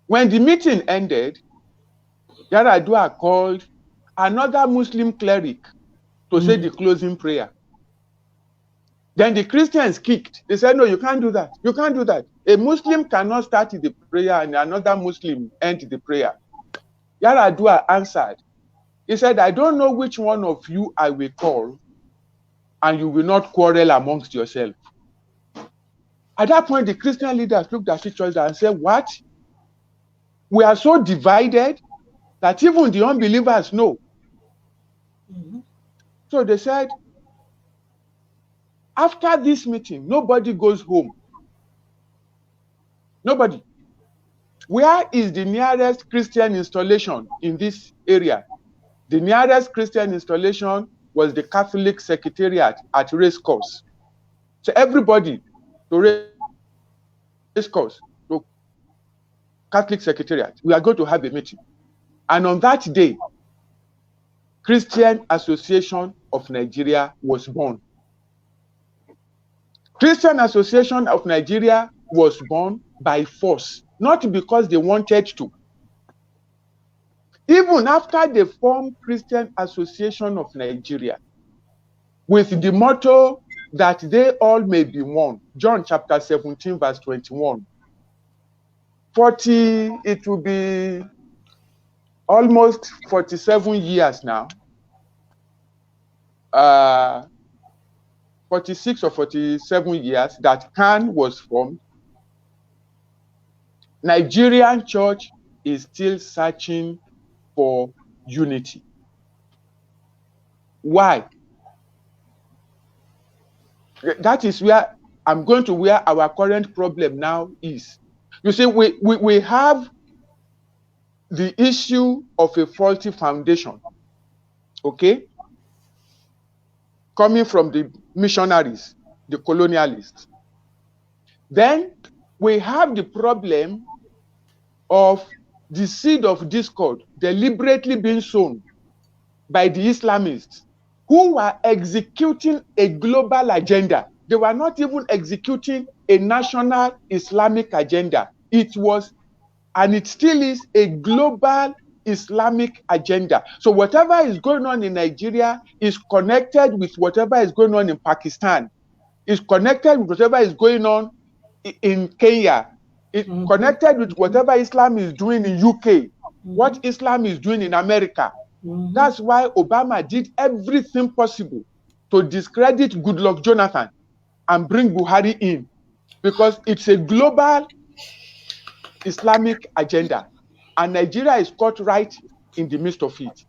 When the meeting ended, Yaradua called another Muslim cleric to say the closing prayer. Then the Christians kicked. They said, no, you can't do that. You can't do that. A Muslim cannot start the prayer and another Muslim end the prayer. Yaradua answered. He said, I don't know which one of you I will call, and you will not quarrel amongst yourselves. At that point, the Christian leaders looked at each other and said, what? We are so divided that even the unbelievers know. So they said, after this meeting, nobody goes home. Nobody. Where is the nearest Christian installation in this area? The nearest Christian installation was the Catholic Secretariat at Racecourse. So everybody to Racecourse, to Catholic Secretariat, we are going to have a meeting. And on that day, Christian Association of Nigeria was born. Christian Association of Nigeria was born by force, not because they wanted to. Even after they formed Christian Association of Nigeria, with the motto that they all may be one, John chapter 17, verse 21. It will be almost 47 years now. 46 or 47 years that CAN was formed. Nigerian church is still searching for unity. Why? That is where I'm going to where our current problem now is. You see, we have the issue of a faulty foundation, okay? Coming from the missionaries, the colonialists. Then we have the problem of the seed of discord deliberately being sown by the Islamists who were executing a global agenda. They were not even executing a national Islamic agenda. It was, and it still is, a global Islamic agenda. So whatever is going on in Nigeria is connected with whatever is going on in Pakistan, is connected with whatever is going on in Kenya, it's connected with whatever Islam is doing in UK, what Islam is doing in America. That's why Obama did everything possible to discredit Goodluck Jonathan and bring Buhari in, because it's a global Islamic agenda, and Nigeria is caught right in the midst of it.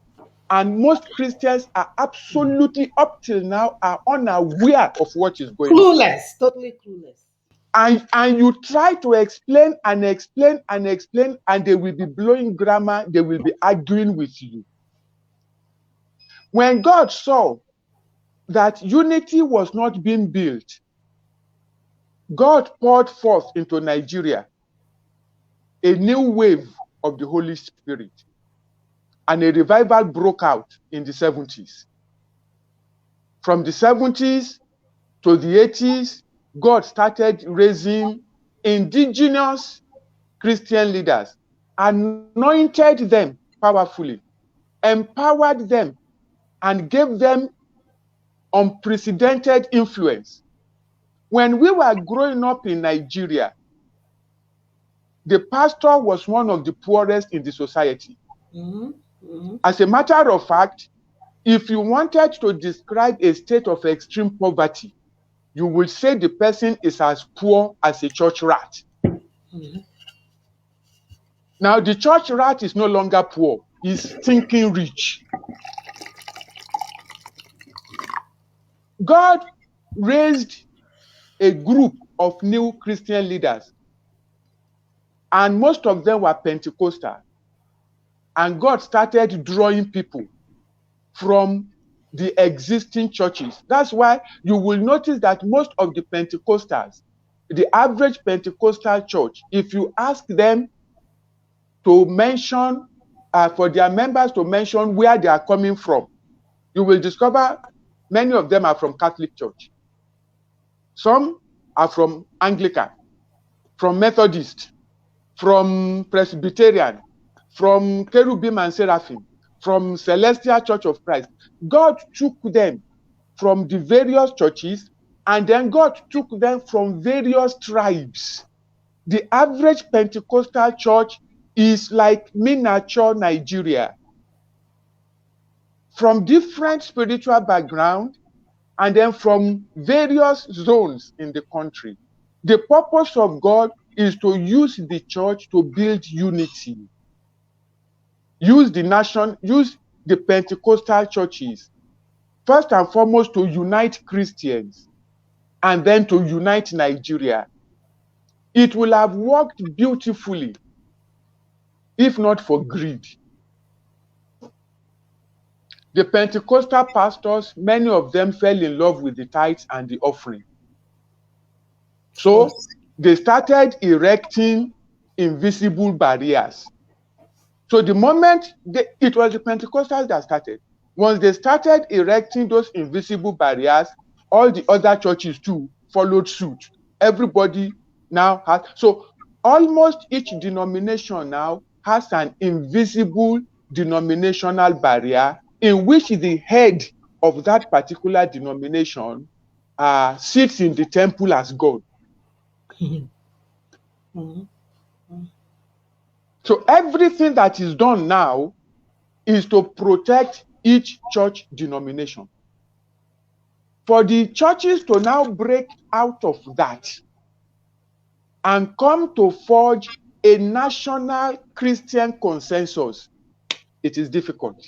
And most Christians are absolutely, up till now, are unaware of what is going on. Clueless, totally clueless. And you try to explain and explain and explain, and they will be blowing grammar, they will be arguing with you. When God saw that unity was not being built, God poured forth into Nigeria a new wave of the Holy Spirit, and a revival broke out in the 70s. From the 70s to the 80s, God started raising indigenous Christian leaders, anointed them powerfully, empowered them, and gave them unprecedented influence. When we were growing up in Nigeria, the pastor was one of the poorest in the society. As a matter of fact, if you wanted to describe a state of extreme poverty, you would say the person is as poor as a church rat. Now, the church rat is no longer poor, he's stinking rich. God raised a group of new Christian leaders, and most of them were Pentecostal. And God started drawing people from the existing churches. That's why you will notice that most of the Pentecostals, the average Pentecostal church, if you ask them to mention, for their members to mention where they are coming from, you will discover many of them are from Catholic Church. Some are from Anglican, from Methodist, from Presbyterian, from Cherubim and Seraphim, from Celestial Church of Christ. God took them from the various churches, and then God took them from various tribes. The average Pentecostal church is like miniature Nigeria, from different spiritual background, and then from various zones in the country. The purpose of God is to use the church to build unity. Use the nation, use the Pentecostal churches, first and foremost to unite Christians, and then to unite Nigeria. It will have worked beautifully if not for greed. The Pentecostal pastors, many of them fell in love with the tithes and the offering. So they started erecting invisible barriers. So the moment it was the Pentecostals that started, once they started erecting those invisible barriers, all the other churches too followed suit. Everybody now has, so almost each denomination now has an invisible denominational barrier in which the head of that particular denomination sits in the temple as God. So everything that is done now is to protect each church denomination. For the churches to now break out of that and come to forge a national Christian consensus, it is difficult.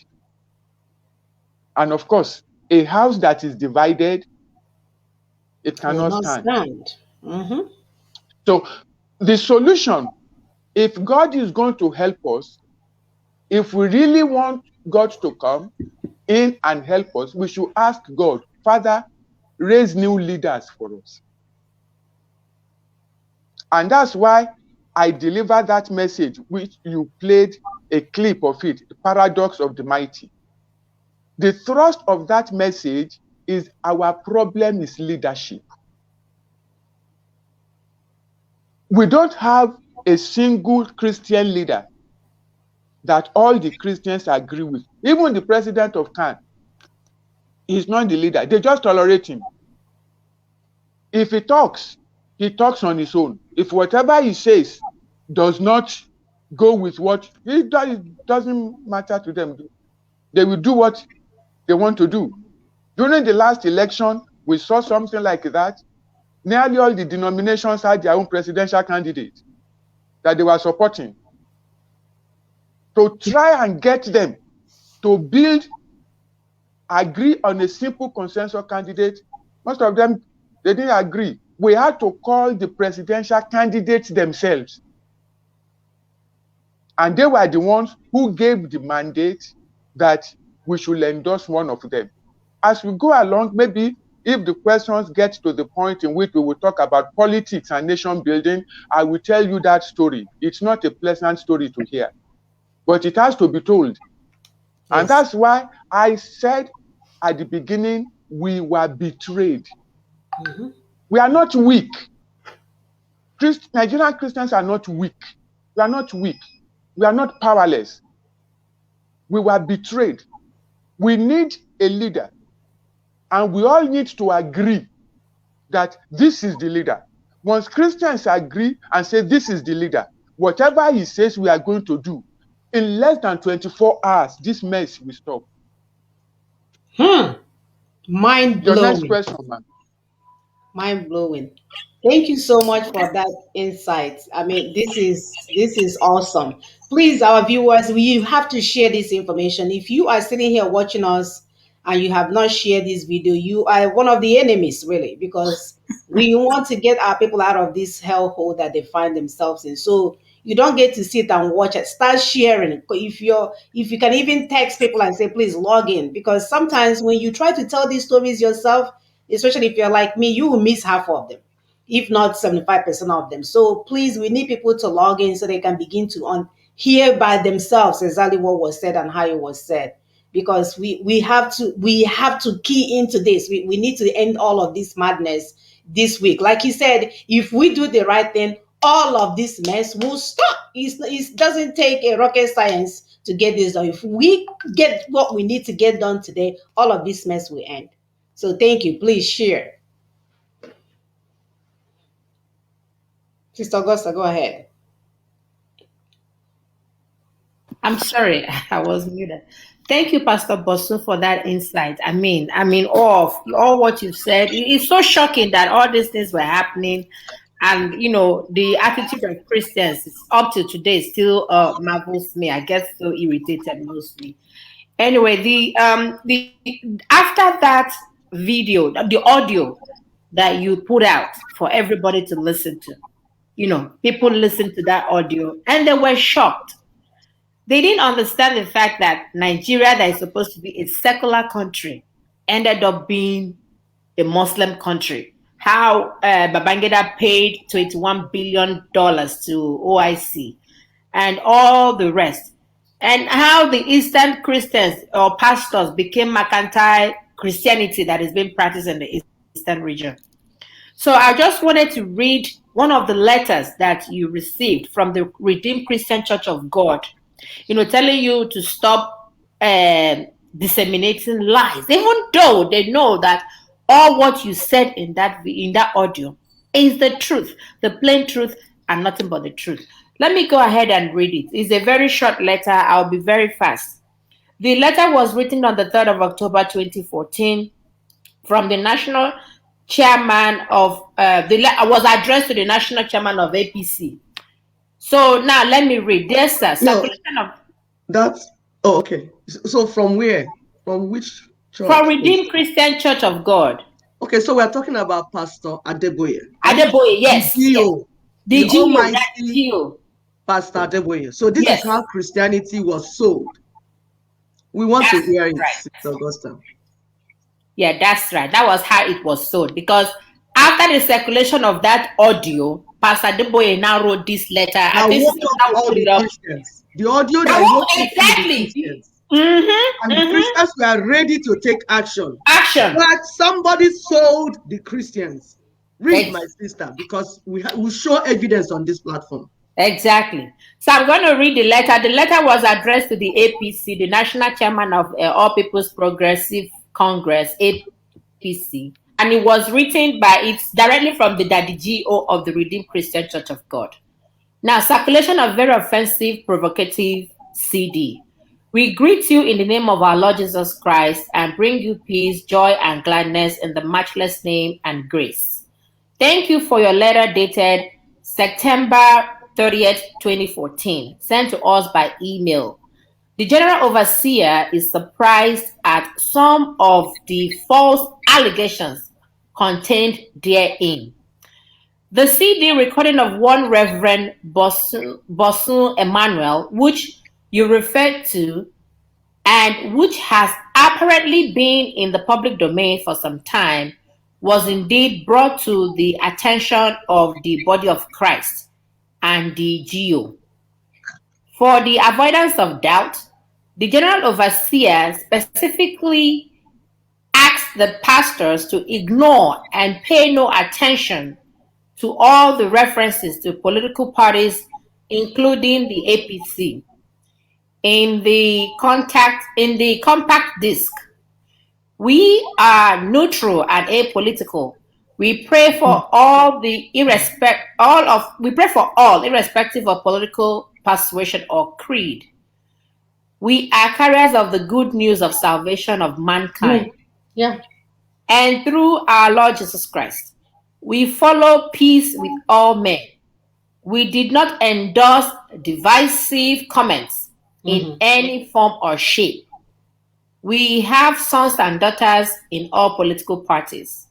And of course, a house that is divided, it Will cannot not stand. stand. So the solution, if God is going to help us, if we really want God to come in and help us, we should ask God, Father, raise new leaders for us. And that's why I delivered that message, which you played a clip of it, the paradox of the mighty. The thrust of that message is our problem is leadership. We don't have a single Christian leader that all the Christians agree with. Even the president of Cannes is not the leader. They just tolerate him. If he talks on his own. If whatever he says does not go with what it doesn't matter to them. They will do what they want to do. During the last election, we saw something like that. Nearly all the denominations had their own presidential candidate that they were supporting. To try and get them to agree on a simple consensus candidate, most of them, they didn't agree. We had to call the presidential candidates themselves. And they were the ones who gave the mandate that we should endorse one of them. As we go along, maybe if the questions get to the point in which we will talk about politics and nation building, I will tell you that story. It's not a pleasant story to hear, but it has to be told. Yes. And that's why I said at the beginning, we were betrayed. We are not weak. Nigerian Christians are not weak. We are not weak. We are not powerless. We were betrayed. We need a leader. And we all need to agree that this is the leader. Once Christians agree and say this is the leader, whatever he says we are going to do, in less than 24 hours, this mess will stop. Mind blowing. Your next question, man. Mind blowing. Thank you so much for that insight. I mean, this is awesome. Please, our viewers, we have to share this information. If you are sitting here watching us and you have not shared this video, you are one of the enemies, really, because we want to get our people out of this hellhole that they find themselves in. So you don't get to sit and watch it. Start sharing. If you can even text people and say, please log in, because sometimes when you try to tell these stories yourself, especially if you're like me, you will miss half of them, if not 75% of them. So please, we need people to log in so they can begin to hear by themselves exactly what was said and how it was said. Because we have to key into this. We need to end all of this madness this week. Like you said, if we do the right thing, all of this mess will stop. It doesn't take a rocket science to get this done. If we get what we need to get done today, all of this mess will end. So thank you. Please share. Sister Augusta, go ahead. I'm sorry, I was muted. Thank you, Pastor Bosu, for that insight. All what you've said. It's so shocking that all these things were happening, and the attitude of Christians up to today still marvels me. I get so irritated mostly. Anyway, the after that video, the audio that you put out for everybody to listen to, people listened to that audio and they were shocked. They didn't understand the fact that Nigeria, that is supposed to be a secular country, ended up being a Muslim country. How Babangida paid $21 billion to OIC and all the rest. And how the Eastern Christians or pastors became mercantile Christianity that is being practiced in the Eastern region. So I just wanted to read one of the letters that you received from the Redeemed Christian Church of God, telling you to stop disseminating lies, even though they know that all what you said in that audio is the truth, the plain truth, and nothing but the truth. Let me go ahead and read it. It's a very short letter. I'll be very fast. The letter was written on the 3rd of October 2014 from the national chairman of was addressed to the national chairman of APC. So now let me read. There's a circulation of that's okay. So from where? From which church? For Redeemed Christian Church of God. Okay, so we're talking about Pastor Adeboye. Adeboye, yes. The GO. The GO, Almighty Pastor Adeboye. So this is how Christianity was sold. We want to hear it, Sister Augusta. Yeah, that's right. That was how it was sold. Because after the circulation of that audio, Pastor Adeboye now wrote this letter. And woke up all the Christians. The audio that woke up the Christians. And the Christians were ready to take action. But somebody sold the Christians. Read, my sister, because we will show evidence on this platform. Exactly. So I'm going to read the letter. The letter was addressed to the APC, the national chairman of All People's Progressive Congress, APC. And it was written it's directly from the Daddy GO of the Redeemed Christian Church of God. Now, circulation of very offensive, provocative CD. We greet you in the name of our Lord Jesus Christ and bring you peace, joy, and gladness in the matchless name and grace. Thank you for your letter dated September 30th, 2014, sent to us by email. The General Overseer is surprised at some of the false allegations contained therein. The CD recording of one Reverend Bosun Emmanuel, which you referred to, and which has apparently been in the public domain for some time, was indeed brought to the attention of the body of Christ and the GO. For the avoidance of doubt, the General Overseer specifically asked the pastors to ignore and pay no attention to all the references to political parties, including the APC. In the compact disc, we are neutral and apolitical. We pray for all, irrespective of political persuasion or creed. We are carriers of the good news of salvation of mankind. Yeah. And through our Lord Jesus Christ, we follow peace with all men. We did not endorse divisive comments in any form or shape. We have sons and daughters in all political parties.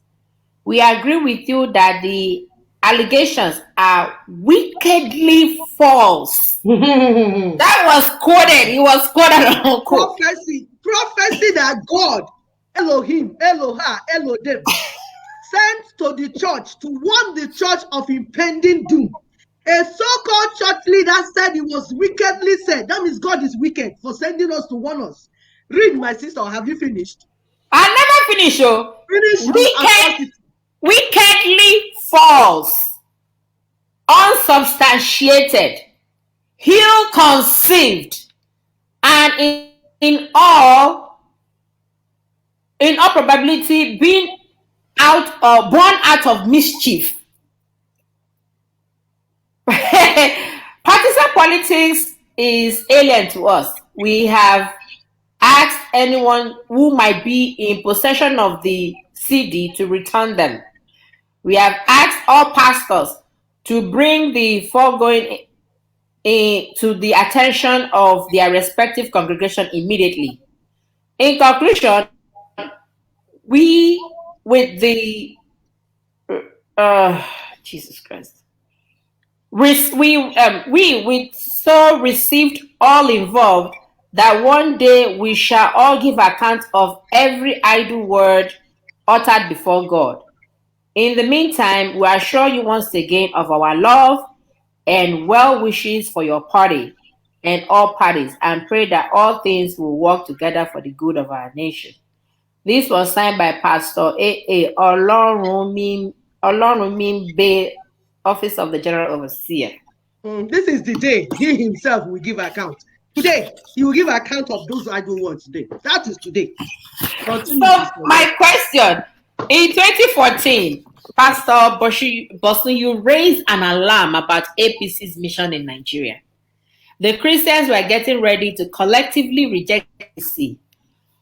We agree with you that the allegations are wickedly false. That was quoted. It was quoted on quote. Prophecy that God, Elohim, Eloha, Elohim, sent to the church to warn the church of impending doom. A so-called church leader said it was wickedly said. That means God is wicked for sending us to warn us. Read, my sister, or have you finished? I never finished. Finish. Wickedly false. unsubstantiated, ill-conceived, and in all probability being out or born out of mischief. Partisan politics is alien to us. We have asked anyone who might be in possession of the CD to return them. We have asked all pastors to bring the foregoing to the attention of their respective congregation immediately. In conclusion, we with the uh, Jesus Christ, we with so received all involved that one day we shall all give account of every idle word uttered before God. In the meantime, we assure you once again of our love and well wishes for your party and all parties, and pray that all things will work together for the good of our nation. This was signed by Pastor A.A. Olorunmimbe, Office of the General Overseer. This is the day he himself will give account. Today, he will give account of those idle words today. That is today. Continue, So, Sister. my question, in 2014, Pastor Bosun, you raised an alarm about APC's mission in Nigeria. The Christians were getting ready to collectively reject APC.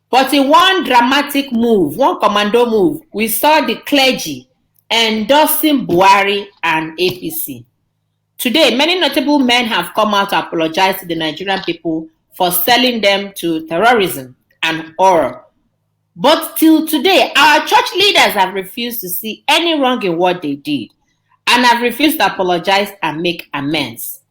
But in one dramatic move, one commando move, we saw the clergy endorsing Buhari and APC. Today, many notable men have come out to apologize to the Nigerian people for selling them to terrorism and horror. But till today, our church leaders have refused to see any wrong in what they did and have refused to apologize and make amends.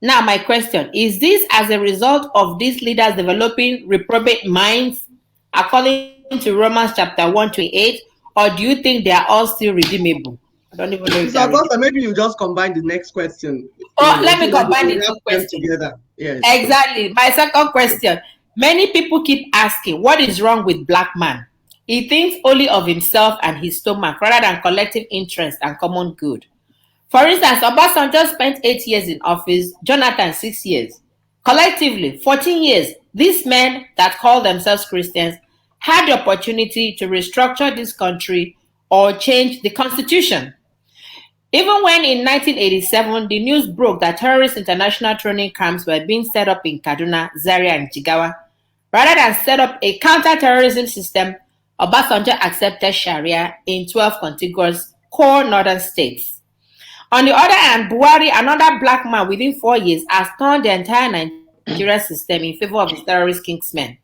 Now, my question, is this as a result of these leaders developing reprobate minds according to Romans chapter 1:28, or do you think they are all still redeemable? I don't even know if they are redeemable. Maybe you just combine the next question. Oh, let me so that combine we the wrap two them questions. together. Yes. Exactly. My second question. Many people keep asking, what is wrong with black man? He thinks only of himself and his stomach rather than collective interest and common good. For instance, Obasanjo spent 8 years in office, Jonathan 6 years. Collectively, 14 years, these men that call themselves Christians had the opportunity to restructure this country or change the constitution. Even when in 1987, the news broke that terrorist international training camps were being set up in Kaduna, Zaria, and Jigawa, rather than set up a counter-terrorism system, Obasanjo accepted Sharia in 12 contiguous core northern states. On the other hand, Buhari, another black man within 4 years, has turned the entire Nigerian system in favor of his terrorist kingsmen.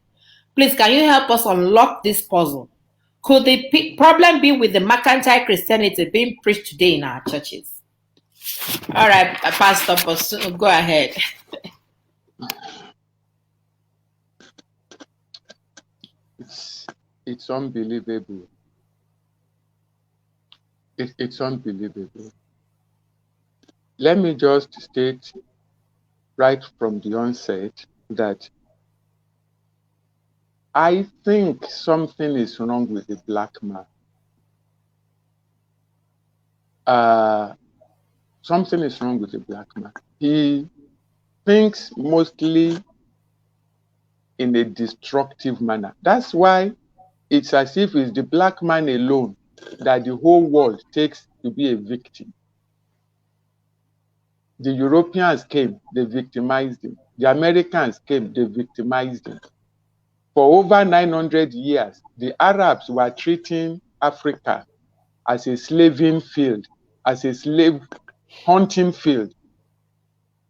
Please, can you help us unlock this puzzle? Could the problem be with the mercantile Christianity being preached today in our churches? All right, Pastor, go ahead. It's unbelievable. It's unbelievable. Let me just state right from the onset that I think something is wrong with the black man. Something is wrong with the black man. He thinks mostly in a destructive manner. That's why it's as if it's the black man alone that the whole world takes to be a victim. The Europeans came, they victimized him. The Americans came, they victimized him. For over 900 years, the Arabs were treating Africa as a slaving field, as a slave hunting field.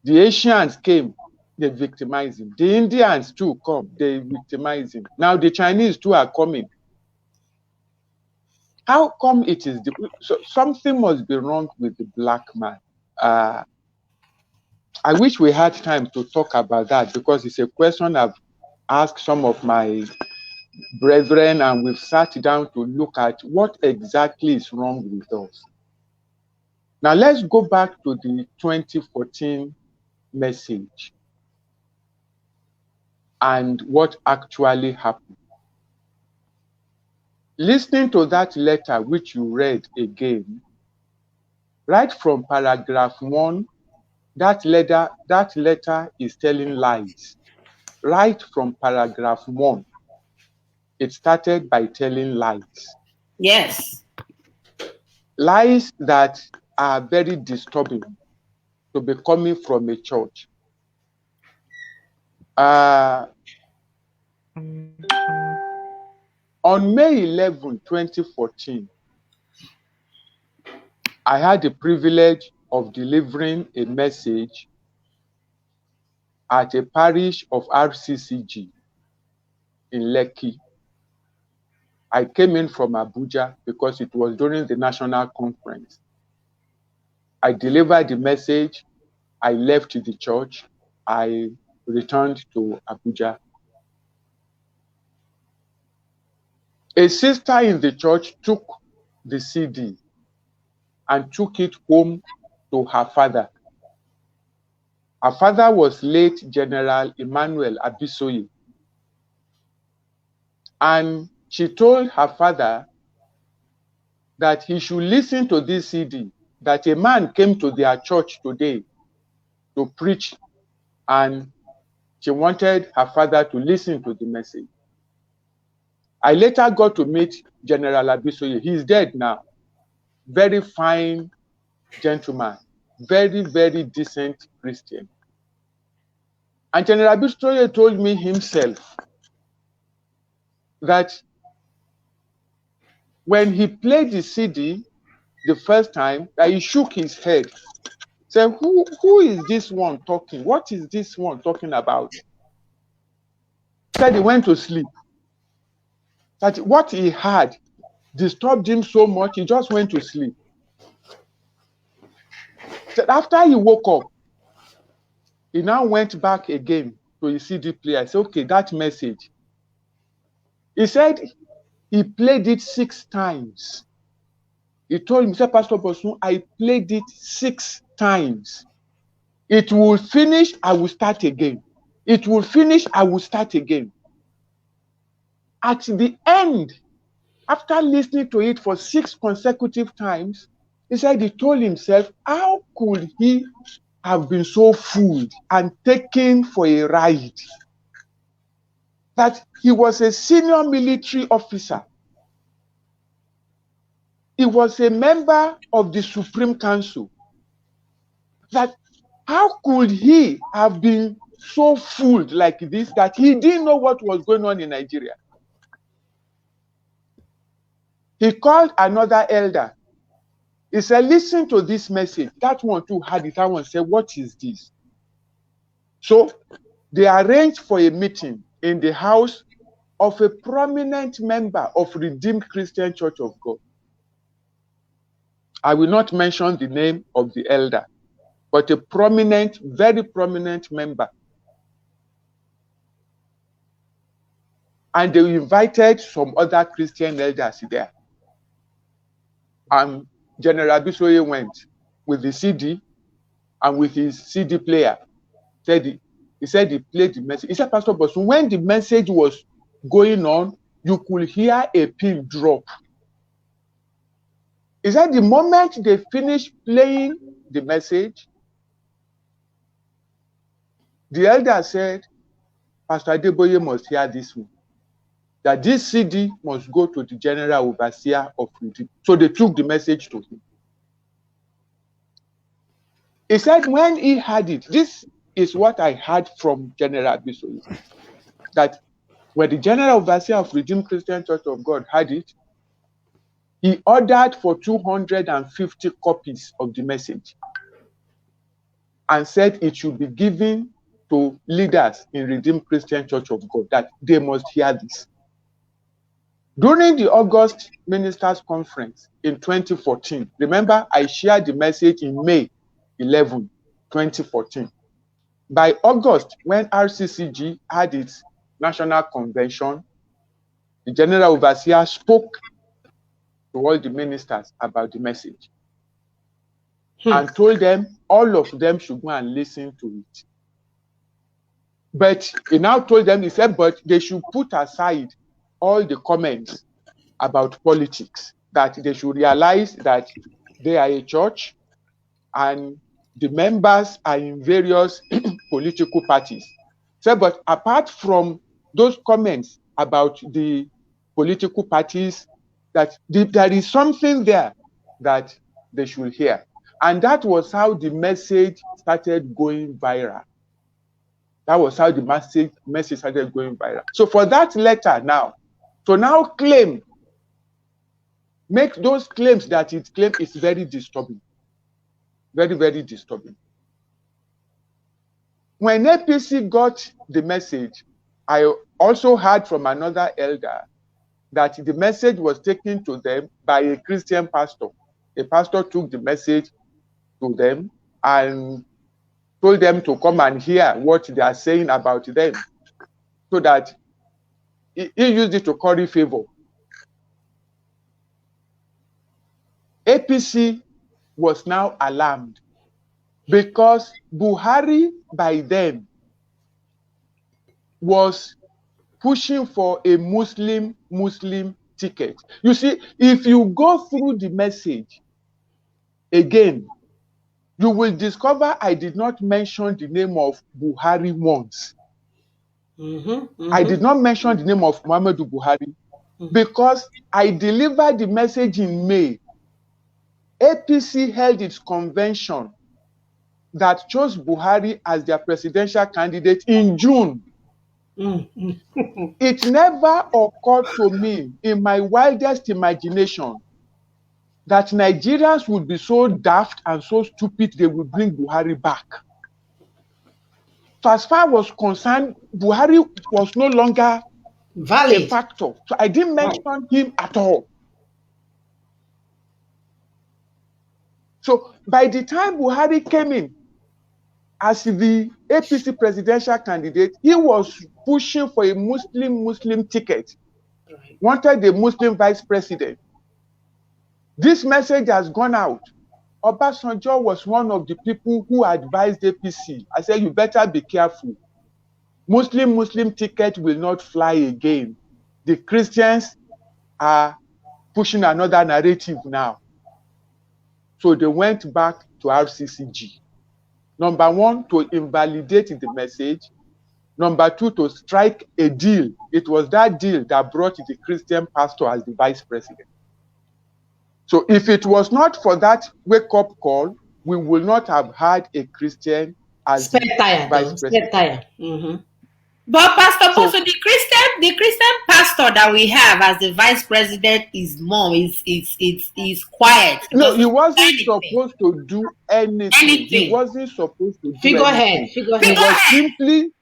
The Asians came, they victimized him. The Indians too come, they victimize him. Now the Chinese too are coming. How come it is something must be wrong with the black man? I wish we had time to talk about that because it's a question I've asked some of my brethren, and we've sat down to look at what exactly is wrong with us. Now let's go back to the 2014 message and what actually happened. Listening to that letter which you read again, Right from paragraph 1, that letter is telling lies. Right from paragraph 1, it started by telling lies. Yes. Lies that are very disturbing to be coming from a church. On May 11, 2014, I had the privilege of delivering a message at a parish of RCCG in Lekki. I came in from Abuja because it was during the national conference. I delivered the message, I left the church, I returned to Abuja. A sister in the church took the CD and took it home to her father. Her father was late General Emmanuel Abisoye. And she told her father that he should listen to this CD, that a man came to their church today to preach, and she wanted her father to listen to the message. I later got to meet General Abisoye. He's dead now. Very fine gentleman, very, very decent Christian. And General Abisoye told me himself that when he played the CD the first time, that he shook his head. Said, who is this one talking? What is this one talking about? Said he went to sleep. That what he had disturbed him so much, he just went to sleep. Said after he woke up, he now went back again to his CD player. I said, okay, that message. He said he played it 6 times. He told me, said, Pastor Bosun, I played it 6 times. It will finish, I will start again. It will finish, I will start again. At the end, after listening to it for 6 consecutive times, he said he told himself, how could he have been so fooled and taken for a ride? That he was a senior military officer. He was a member of the Supreme Council. That how could he have been so fooled like this that he didn't know what was going on in Nigeria? He called another elder. He said, listen to this message. That one too had it. That one said, what is this? So they arranged for a meeting in the house of a prominent member of Redeemed Christian Church of God. I will not mention the name of the elder, but a prominent, very prominent member. And they invited some other Christian elders there. And General Abisoye went with the CD and with his CD player. He said he played the message. He said, Pastor Bosun, when the message was going on, you could hear a pin drop. He said the moment they finished playing the message, the elder said, Pastor Adeboye must hear this one. That this CD must go to the general overseer of Redeem. So they took the message to him. He said when he had it, this is what I heard from General Abisoye, that when the general overseer of Redeemed Christian Church of God had it, he ordered for 250 copies of the message and said it should be given to leaders in Redeemed Christian Church of God, that they must hear this. During the August Ministers' Conference in 2014, remember I shared the message in May 11, 2014. By August, when RCCG had its national convention, the general overseer spoke to all the ministers about the message and told them all of them should go and listen to it. But he now told them, he said, but they should put aside all the comments about politics, that they should realize that they are a church, and the members are in various political parties. So, but apart from those comments about the political parties, that there is something there that they should hear. And that was how the message started going viral. That was how the message started going viral. So for that letter now, to now make those claims that it claimed is very disturbing. Very, very disturbing. When APC got the message, I also heard from another elder that the message was taken to them by a Christian pastor. A pastor took the message to them and told them to come and hear what they are saying about them, so that he used it to curry favor. APC was now alarmed because Buhari by then was pushing for a Muslim ticket. You see, if you go through the message again, you will discover I did not mention the name of Buhari once. I did not mention the name of Muhammadu Buhari because I delivered the message in May. APC held its convention that chose Buhari as their presidential candidate in June. It never occurred to me in my wildest imagination that Nigerians would be so daft and so stupid they would bring Buhari back. So as far as I was concerned, Buhari was no longer valid a factor. So I didn't mention him at all. So by the time Buhari came in as the APC presidential candidate, he was pushing for a Muslim ticket. Right. Wanted a Muslim vice president. This message has gone out. Obasanjo was one of the people who advised APC. I said, you better be careful. Muslim ticket will not fly again. The Christians are pushing another narrative now. So they went back to RCCG. Number one, to invalidate the message. Number two, to strike a deal. It was that deal that brought the Christian pastor as the vice president. So if it was not for that wake-up call, we will not have had a Christian as the vice president. But Pastor Boso, the Christian pastor that we have as the vice president is quiet. No, he wasn't supposed to do anything. He wasn't supposed to do anything. He was simply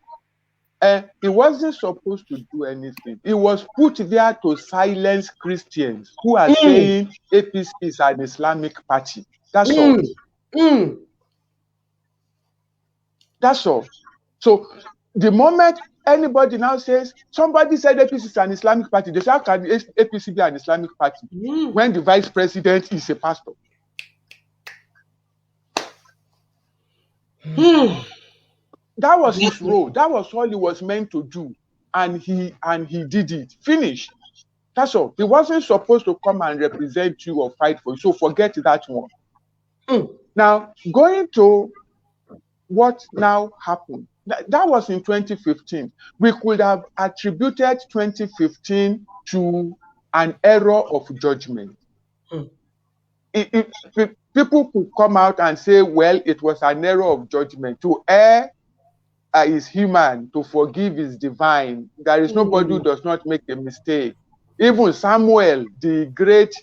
he wasn't supposed to do anything. He was put there to silence Christians who are saying APC is an Islamic party. That's all. That's all. So the moment anybody now says, somebody said APC is an Islamic party, they say, how can APC be an Islamic party when the vice president is a pastor? That was his role. That was all he was meant to do. And he did it. Finished. That's all. He wasn't supposed to come and represent you or fight for you. So forget that one. Now, going to what now happened. That was in 2015. We could have attributed 2015 to an error of judgment. People could come out and say, well, it was an error of judgment. To err is human, to forgive is divine. There is nobody who does not make a mistake. Even Samuel, the great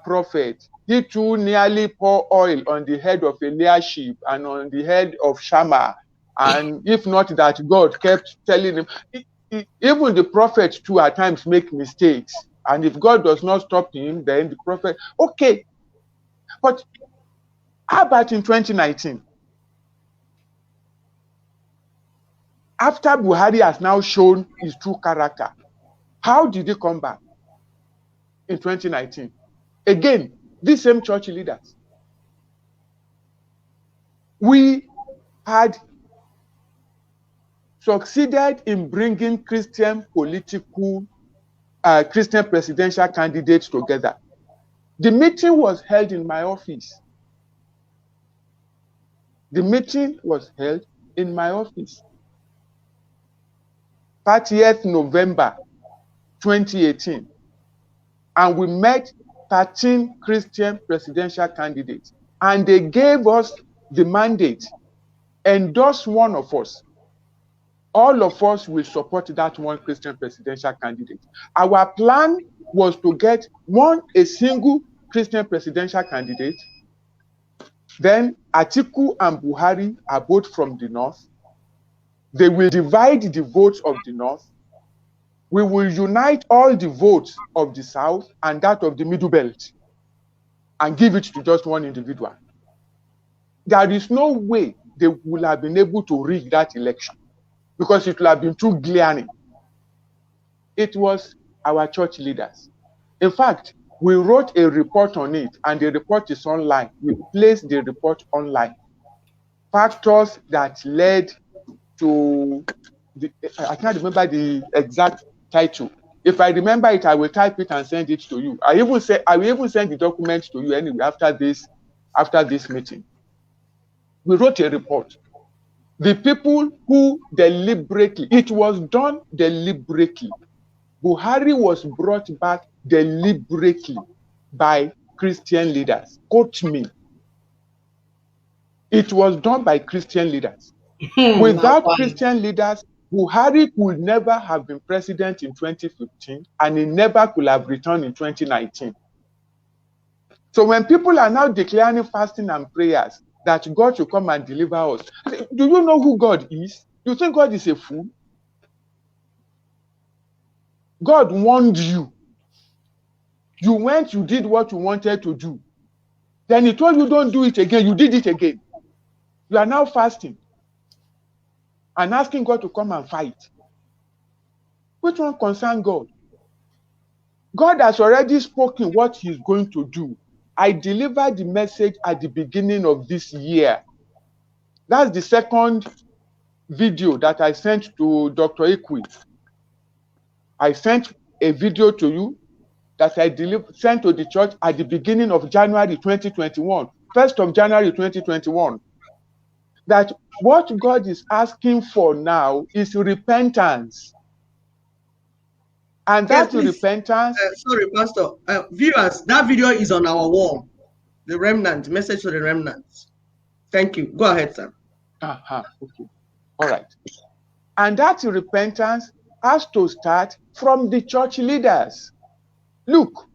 prophet, he too nearly poured oil on the head of Eliashib and on the head of Shammah. And if not that, God kept telling him, even the prophets too at times make mistakes. And if God does not stop him, then the prophet, okay. But how about in 2019? After Buhari has now shown his true character, how did he come back in 2019? Again, these same church leaders. We had succeeded in bringing Christian Christian presidential candidates together. The meeting was held in my office. The meeting was held in my office. 30th November 2018. And we met 13 Christian presidential candidates. And they gave us the mandate, endorse one of us. All of us will support that one Christian presidential candidate. Our plan was to get a single Christian presidential candidate. Then Atiku and Buhari are both from the north. They will divide the votes of the north. We will unite all the votes of the south and that of the middle belt and give it to just one individual. There is no way they will have been able to rig that election because it will have been too glaring. It was our church leaders. In fact, we wrote a report on it and the report is online. We placed the report online. Factors that led to I can't remember the exact title. If I remember it, I will type it and send it to you. I will even send the document to you anyway after this meeting. We wrote a report. The people who deliberately, it was done deliberately. Buhari was brought back deliberately by Christian leaders. Quote me. It was done by Christian leaders. Without Christian leaders, Buhari could never have been president in 2015 and he never could have returned in 2019. So when people are now declaring fasting and prayers that God should come and deliver us, do you know who God is? You think God is a fool? God warned you. You went, you did what you wanted to do. Then he told you don't do it again. You did it again. You are now fasting and asking God to come and fight. Which one concerns God? God has already spoken what he's going to do. I delivered the message at the beginning of this year. That's the second video that I sent to Dr. Ikwi. I sent a video to you that I sent to the church at the beginning of January 2021, 1st of January 2021. That what God is asking for now is repentance. And that repentance. Sorry, Pastor. Viewers, that video is on our wall. The remnant, message to the remnants. Thank you. Go ahead, sir. Okay. All right. And that repentance has to start from the church leaders. Look,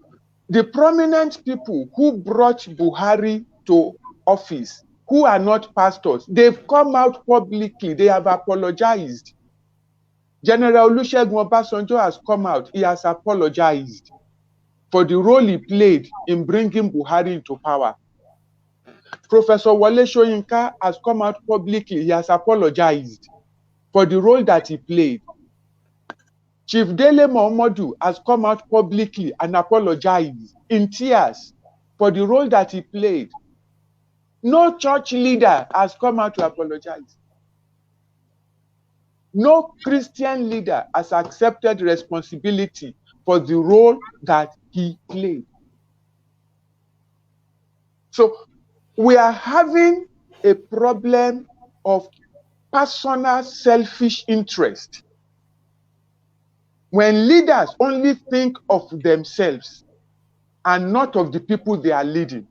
the prominent people who brought Buhari to office, who are not pastors, they've come out publicly. They have apologized. General Olusegun Obasanjo has come out. He has apologized for the role he played in bringing Buhari into power. Professor Wole Soyinka has come out publicly. He has apologized for the role that he played. Chief Dele Momodu has come out publicly and apologized in tears for the role that he played. No church leader has come out to apologize. No Christian leader has accepted responsibility for the role that he played. So we are having a problem of personal selfish interest. When leaders only think of themselves and not of the people they are leading.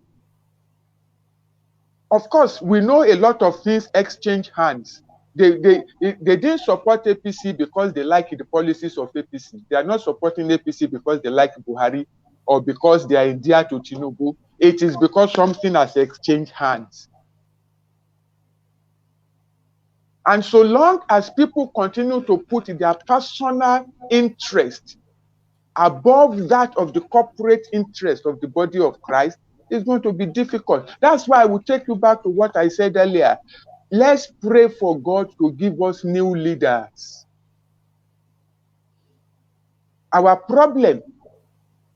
Of course, we know a lot of things exchange hands. They didn't support APC because they like the policies of APC. They are not supporting APC because they like Buhari or because they are dear to Tinubu. It is because something has exchanged hands. And so long as people continue to put their personal interest above that of the corporate interest of the body of Christ, it's going to be difficult. That's why I will take you back to what I said earlier. Let's pray for God to give us new leaders. Our problem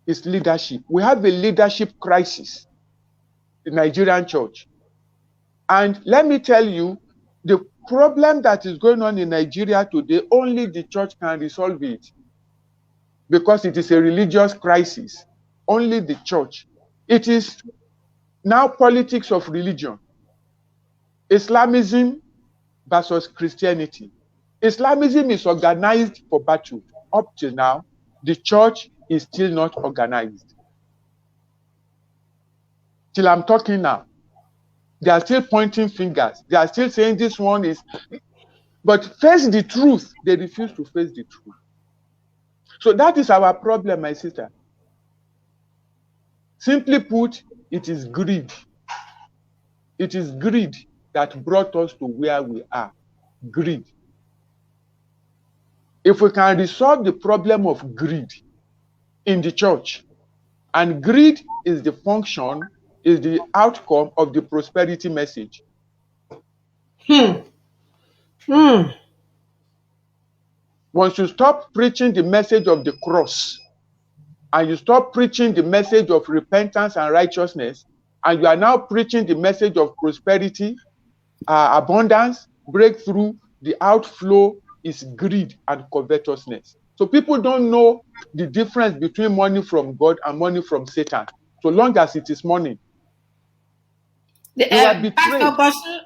is leadership. We have a leadership crisis in the Nigerian church. And let me tell you, the problem that is going on in Nigeria today, only the church can resolve it. Because it is a religious crisis. Only the church. It is now politics of religion. Islamism versus Christianity. Islamism is organized for battle. Up till now, the church is still not organized. Till I'm talking now, they are still pointing fingers. They are still saying this one is, but face the truth. They refuse to face the truth. So that is our problem, my sister. Simply put, it is greed. It is greed that brought us to where we are. Greed. If we can resolve the problem of greed in the church, and greed is the function, is the outcome of the prosperity message. Once you stop preaching the message of the cross, and you stop preaching the message of repentance and righteousness, and you are now preaching the message of prosperity, abundance, breakthrough, the outflow is greed and covetousness. So people don't know the difference between money from God and money from Satan, so long as it is money. We were betrayed. Pastor Bosu,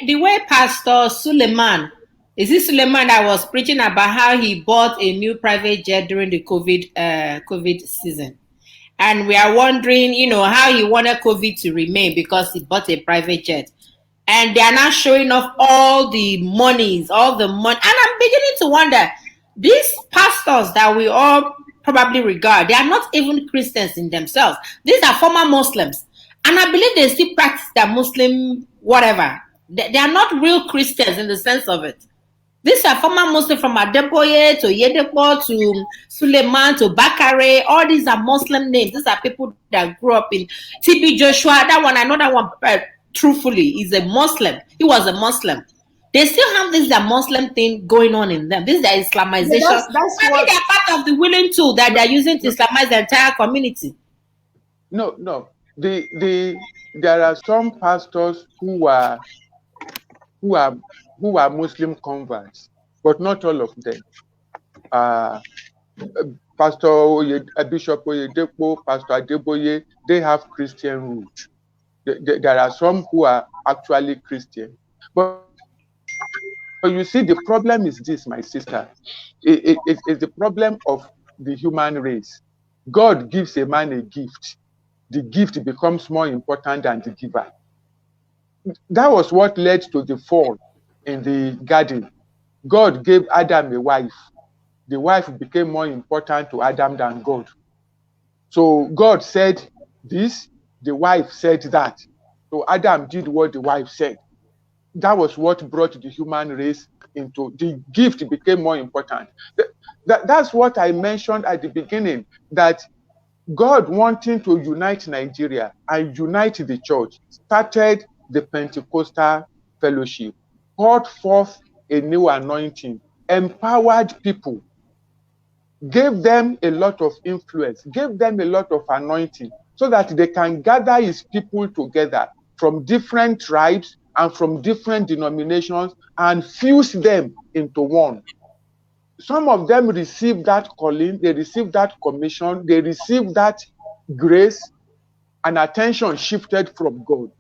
the way Pastor Suleiman, is it Suleiman that was preaching about how he bought a new private jet during the COVID season? And we are wondering, how he wanted COVID to remain because he bought a private jet. And they are now showing off all the monies, all the money. And I'm beginning to wonder, these pastors that we all probably regard, they are not even Christians in themselves. These are former Muslims. And I believe they still practice their Muslim whatever. They are not real Christians in the sense of it. These are former Muslims from Adeboye to Yedepo to Suleiman to Bakare. All these are Muslim names. These are people that grew up in TB Joshua. That one, I know that one truthfully, is a Muslim. He was a Muslim. They still have this Muslim thing going on in them. This is their Islamization. That's Maybe they're part of the willing tool that they're using to Islamize the entire community. No. There are some pastors who are Muslim converts, but not all of them. Pastor Bishop Oyedepo, Pastor Adeboye, they have Christian roots. There are some who are actually Christian. But you see, the problem is this, my sister. It's the problem of the human race. God gives a man a gift. The gift becomes more important than the giver. That was what led to the fall in the garden. God gave Adam a wife. The wife became more important to Adam than God. So God said this, the wife said that. So Adam did what the wife said. That was what brought the human race into, the gift became more important. That's what I mentioned at the beginning, that God wanting to unite Nigeria and unite the church started the Pentecostal fellowship, poured forth a new anointing, empowered people, gave them a lot of influence, gave them a lot of anointing, so that they can gather his people together from different tribes and from different denominations and fuse them into one. Some of them received that calling, they received that commission, they received that grace, and attention shifted from God.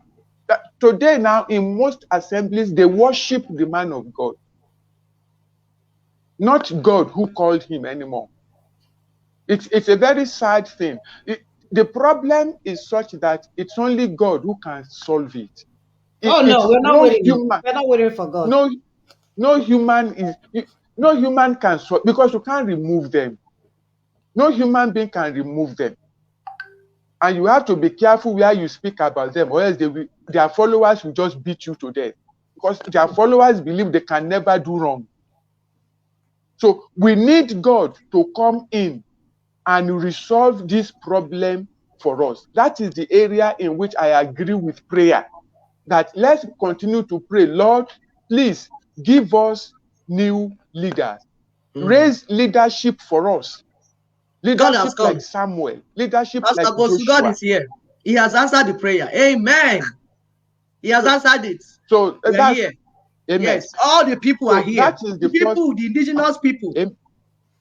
Today now, in most assemblies, they worship the man of God, not God who called him anymore. It's a very sad thing. The problem is such that it's only God who can solve it. We're not waiting. We're not waiting for God. No human can solve, because you can't remove them. No human being can remove them. And you have to be careful where you speak about them, or else their followers will just beat you to death, because their followers believe they can never do wrong. So we need God to come in and resolve this problem for us. That is the area in which I agree with prayer, that let's continue to pray. Lord, please give us new leaders. Raise leadership for us. Leadership like Samuel. Leadership Pastor like Bosu, Joshua. God is here. He has answered the prayer. Amen. He has answered it. So that's here. Amen. Yes, all the people are here. That is the people, the indigenous people.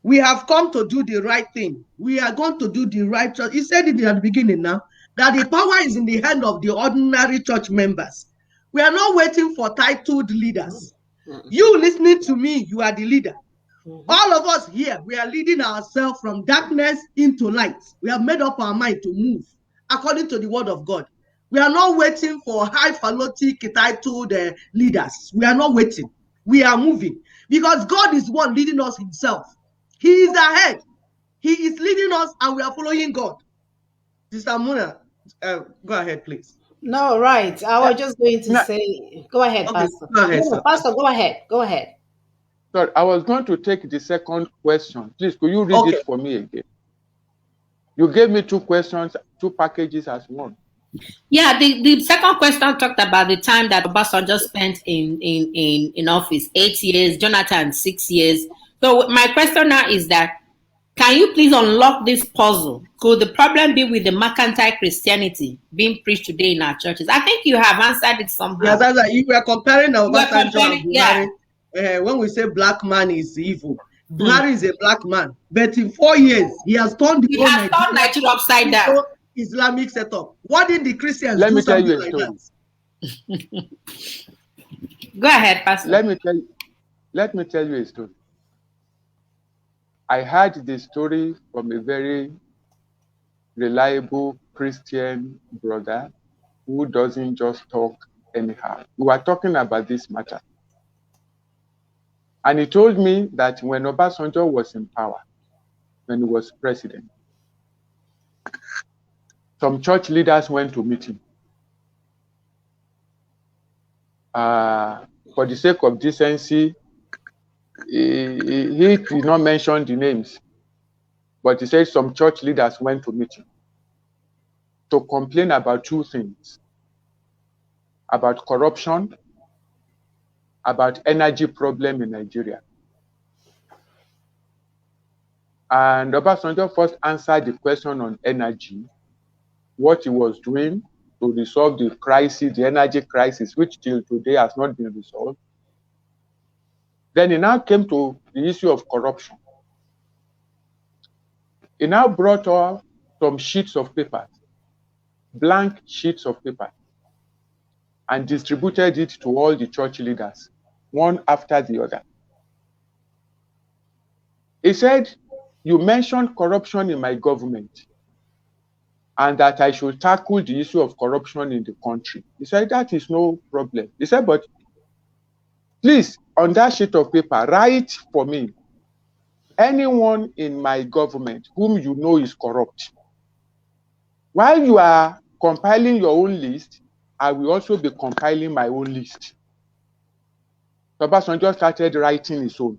We have come to do the right thing. We are going to do the right church. He said it at the beginning now, that the power is in the hand of the ordinary church members. We are not waiting for titled leaders. You listening to me, you are the leader. All of us here, we are leading ourselves from darkness into light. We have made up our mind to move according to the word of God. We are not waiting for highfalutin titled leaders. We are not waiting. We are moving because God is one leading us himself. He is ahead. He is leading us and we are following God. Sister Muna, go ahead, please. No, right. I was just going to say, go ahead, Okay, Pastor. go ahead, No, sir. Pastor, go ahead. Go ahead. Sorry, I was going to take the second question. Please, could you read it for me again? You gave me two questions, two packages as one. Yeah, the second question talked about the time that Obasanjo spent in office, 8 years, Jonathan 6 years. So my question now is that, can you please unlock this puzzle? Could the problem be with the mercantile Christianity being preached today in our churches? I think you have answered it somehow. Yes, you were comparing Obasanjo and Yeah. Buhari. When we say black man is evil, Buhari is a black man, but in 4 years, he has turned the whole Nigeria upside down. into Islamic setup. Why didn't the Christians Let do me tell something you a like story. that? Go ahead, Pastor. Let me tell you a story. I heard the story from a very reliable Christian brother who doesn't just talk anyhow. We were talking about this matter. And he told me that when Obasanjo was in power, when he was president, some church leaders went to meet him. For the sake of decency, he did not mention the names, but he said some church leaders went to meet him to complain about two things: about corruption, about energy problem in Nigeria. And Obasanjo first answered the question on energy, what he was doing to resolve the crisis, the energy crisis, which till today has not been resolved. Then he now came to the issue of corruption. He now brought up some sheets of paper, blank sheets of paper, and distributed it to all the church leaders, one after the other. He said, you mentioned corruption in my government and that I should tackle the issue of corruption in the country. He said, that is no problem. He said, but please, on that sheet of paper, write for me anyone in my government whom you know is corrupt. While you are compiling your own list, I will also be compiling my own list. So Obasanjo started writing his own.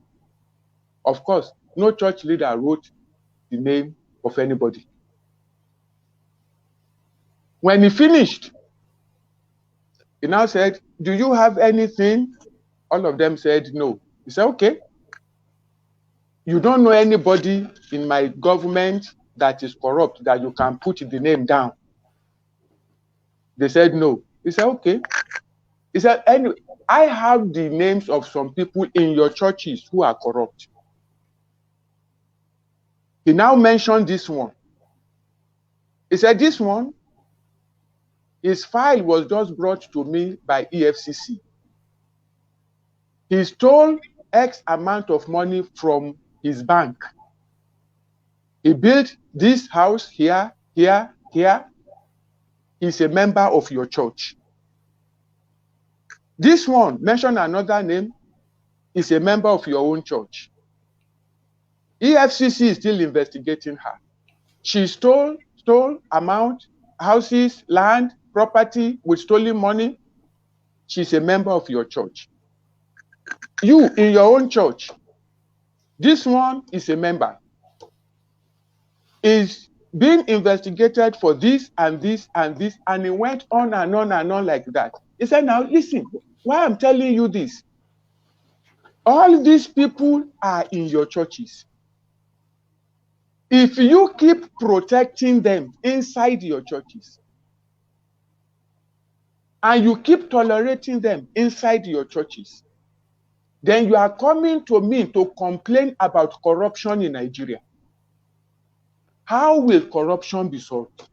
Of course, no church leader wrote the name of anybody. When he finished, he now said, do you have anything? All of them said no. He said, okay. You don't know anybody in my government that is corrupt that you can put the name down. They said no. He said, okay. He said, anyway, I have the names of some people in your churches who are corrupt. He now mentioned this one. He said, this one, his file was just brought to me by EFCC. He stole X amount of money from his bank. He built this house here, here, here. He's a member of your church. This one, mention another name, is a member of your own church. EFCC is still investigating her. She stole amount, houses, land, property with stolen money. She's a member of your church. You, in your own church, this one is a member, is being investigated for this and this and this, and it went on and on and on like that. He said, now listen, why I'm telling you this, all these people are in your churches. If you keep protecting them inside your churches, and you keep tolerating them inside your churches, then you are coming to me to complain about corruption in Nigeria. How will corruption be solved?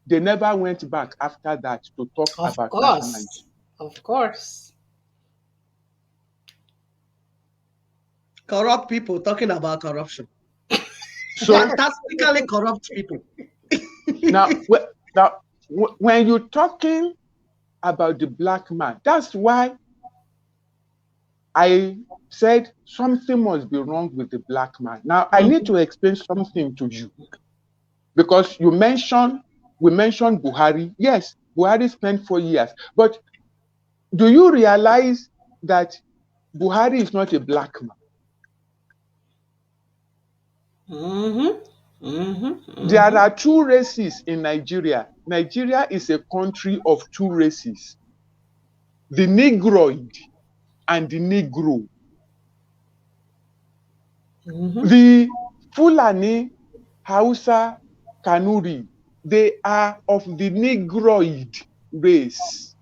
They never went back after that to talk about nationalism. Of course. Corrupt people talking about corruption. So Fantastically corrupt people. now, when you're talking about the black man, that's why I said something must be wrong with the black man. Now, I need to explain something to you because we mentioned Buhari. Yes, Buhari spent 4 years, but do you realize that Buhari is not a black man? There are two races in Nigeria. Nigeria is a country of two races, the Negroid and the Negro. The Fulani, Hausa, Kanuri, they are of the Negroid race.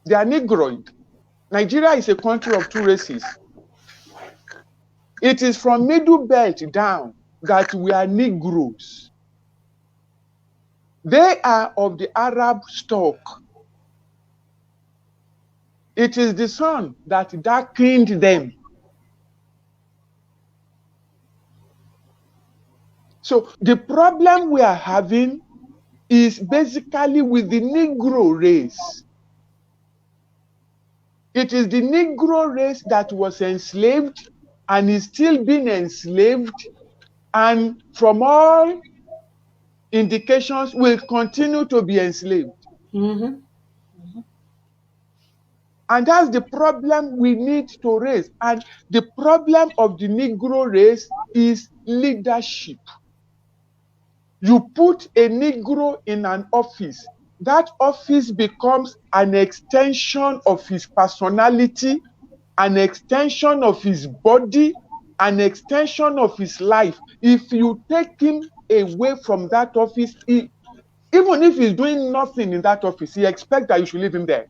They are Negroid. Nigeria is a country of two races. It is from Middle Belt down that we are Negroes. They are of the Arab stock. It is the sun that darkened them. So the problem we are having is basically with the Negro race. It is the Negro race that was enslaved and is still being enslaved, and from all indications will continue to be enslaved. And that's the problem we need to raise. And the problem of the Negro race is leadership. You put a Negro in an office, that office becomes an extension of his personality, an extension of his body, an extension of his life. If you take him away from that office, even if he's doing nothing in that office, he expects that you should leave him there.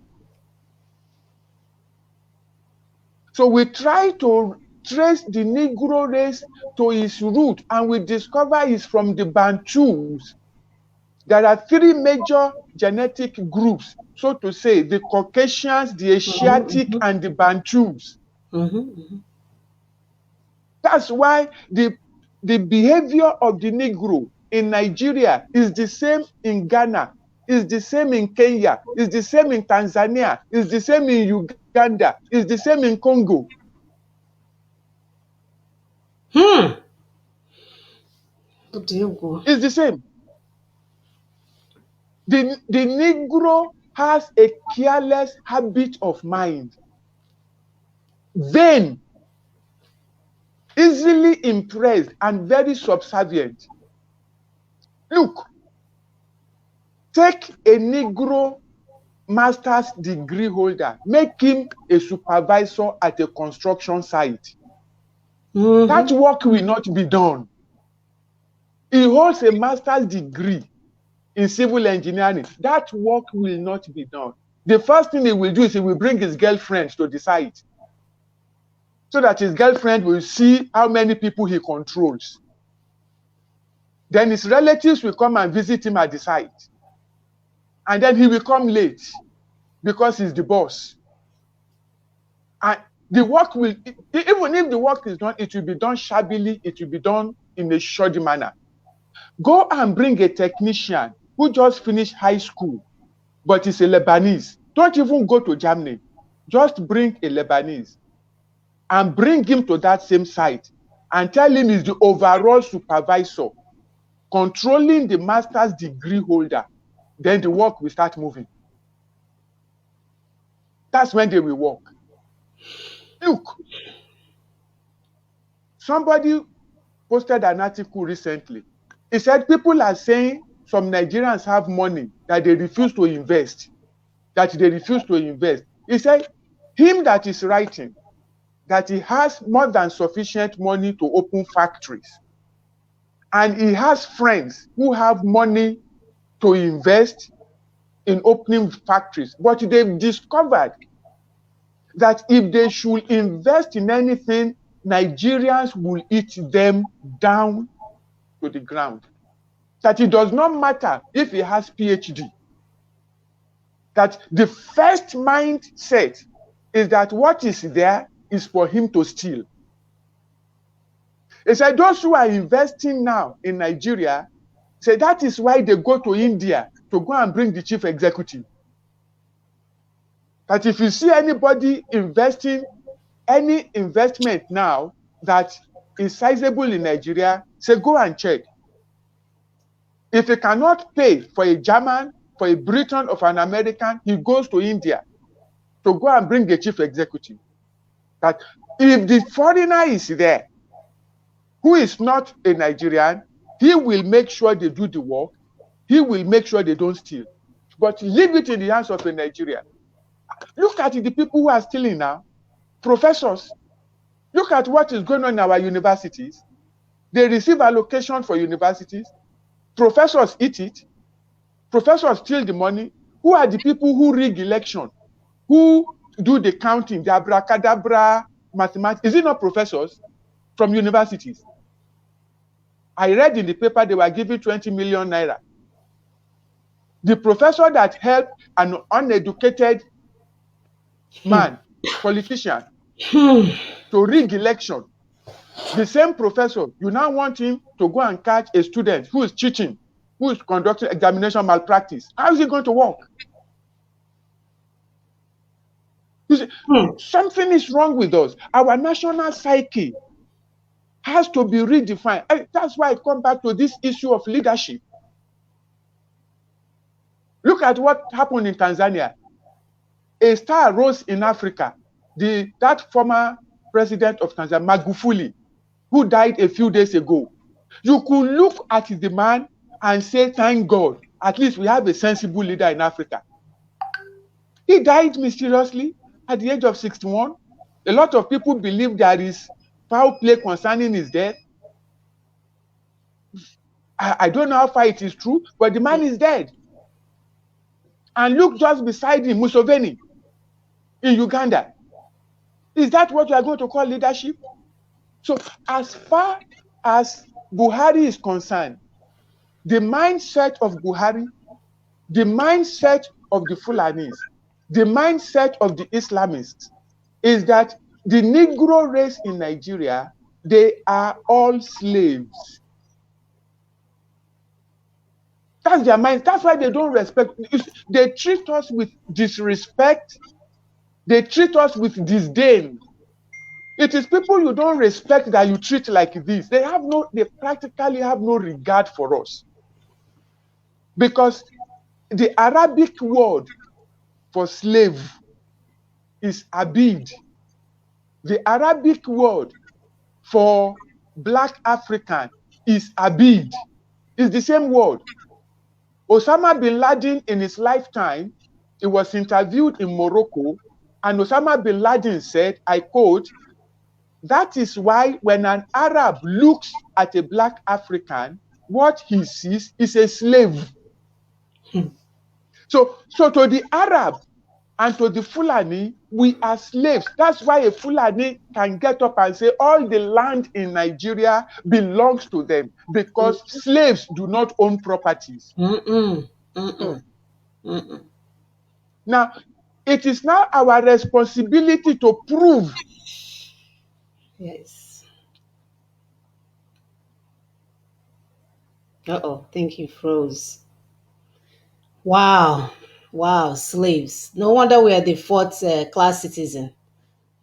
So we try to trace the Negro race to its root, and we discover it's from the Bantus. There are three major genetic groups, so to say, the Caucasians, the Asiatic, and the Bantus. That's why the behavior of the Negro in Nigeria is the same in Ghana, is the same in Kenya, is the same in Tanzania, is the same in Uganda, is the same in Congo. It's the same. The Negro has a careless habit of mind, vain, easily impressed, and very subservient. Look, take a Negro master's degree holder, make him a supervisor at a construction site. That work will not be done. He holds a master's degree in civil engineering. That work will not be done. The first thing he will do is he will bring his girlfriend to the site, so that his girlfriend will see how many people he controls. Then his relatives will come and visit him at the site. And then he will come late because he's the boss. And the work will, even if the work is done, it will be done shabbily, it will be done in a shoddy manner. Go and bring a technician who just finished high school, but is a Lebanese. Don't even go to Germany. Just bring a Lebanese and bring him to that same site and tell him he's the overall supervisor controlling the master's degree holder. Then the work will start moving. That's when they will work. Look, somebody posted an article recently. He said people are saying some Nigerians have money that they refuse to invest. He said, him that is writing that he has more than sufficient money to open factories. And he has friends who have money to invest in opening factories. But they've discovered that if they should invest in anything, Nigerians will eat them down to the ground. That it does not matter if he has PhD. that the first mindset is that what is there is for him to steal. He said those who are investing now in Nigeria, say that is why they go to India to go and bring the chief executive. That if you see anybody investing any investment now that is sizable in Nigeria, say go and check. If he cannot pay for a German, for a Briton, or for an American, he goes to India to go and bring the chief executive. That if the foreigner is there, who is not a Nigerian, he will make sure they do the work. He will make sure they don't steal. But leave it in the hands of a Nigerian. Look at the people who are stealing now. Professors. Look at what is going on in our universities. They receive allocation for universities. Professors eat it. Professors steal the money. Who are the people who rig election? Who do the counting, the abracadabra mathematics? Is it not professors from universities? I read in the paper they were giving 20 million naira. The professor that helped an uneducated man, politician, to rig election, the same professor, you now want him to go and catch a student who is cheating, who is conducting examination malpractice. How is it going to work? You see, something is wrong with us. Our national psyche has to be redefined. And that's why I come back to this issue of leadership. Look at what happened in Tanzania. A star rose in Africa. That former president of Tanzania, Magufuli, who died a few days ago. You could look at the man and say, thank God, at least we have a sensible leader in Africa. He died mysteriously at the age of 61. A lot of people believe there is foul play concerning his death. I don't know how far it is true, but the man is dead. And look just beside him, Museveni in Uganda. Is that what you are going to call leadership? So as far as Buhari is concerned, the mindset of Buhari, the mindset of the Fulanis, the mindset of the Islamists is that the Negro race in Nigeria, they are all slaves. That's their mind. That's why they don't respect. They treat us with disrespect. They treat us with disdain. It is people you don't respect that you treat like this. They practically have no regard for us. Because the Arabic word for slave is abid. The Arabic word for Black African is abid. It's the same word. Osama bin Laden, in his lifetime, he was interviewed in Morocco, and Osama bin Laden said, I quote, that is why when an Arab looks at a Black African, what he sees is a slave. So to the Arab and to the Fulani, we are slaves. That's why a Fulani can get up and say all the land in Nigeria belongs to them, because slaves do not own properties. Now, it is now our responsibility to prove. Yes. Think you froze. Wow, slaves. No wonder we are the fourth class citizen.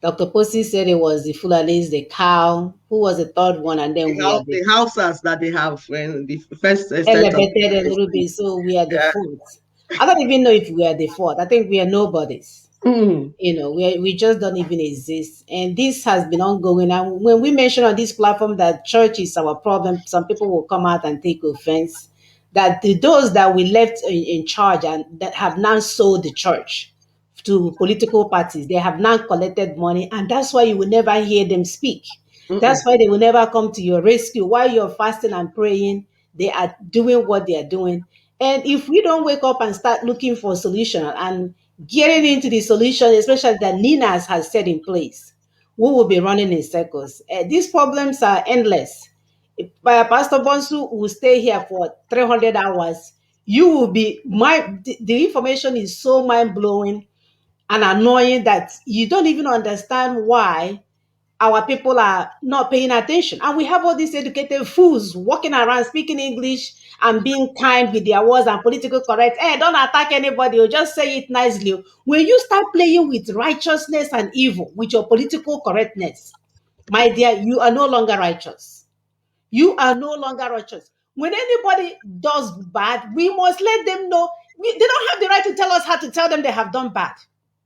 Dr. Posey said it was the Fulanis, the cow. Who was the third one? And then we are The houses that they have when the first set elevated a little bit. So we are the fourth. I don't even know if we are the fourth. I think we are nobodies. You know, we just don't even exist. And this has been ongoing. And when we mention on this platform that church is our problem, some people will come out and take offense that those that we left in charge and that have now sold the church to political parties, they have now collected money, and that's why you will never hear them speak. That's why they will never come to your rescue. While you're fasting and praying, they are doing what they are doing. And if we don't wake up and start looking for a solution and getting into the solution, especially that Nina's has set in place, we will be running in circles. These problems are endless. Pastor Bonsu will stay here for 300 hours. you will be the information is so mind-blowing and annoying that you don't even understand why our people are not paying attention. And we have all these educated fools walking around speaking English and being kind with their words and political correct. Hey, don't attack anybody, or just say it nicely. When you start playing with righteousness and evil, with your political correctness, my dear, you are no longer righteous. You are no longer righteous. When anybody does bad, we must let them know. They don't have the right to tell us how to tell them they have done bad.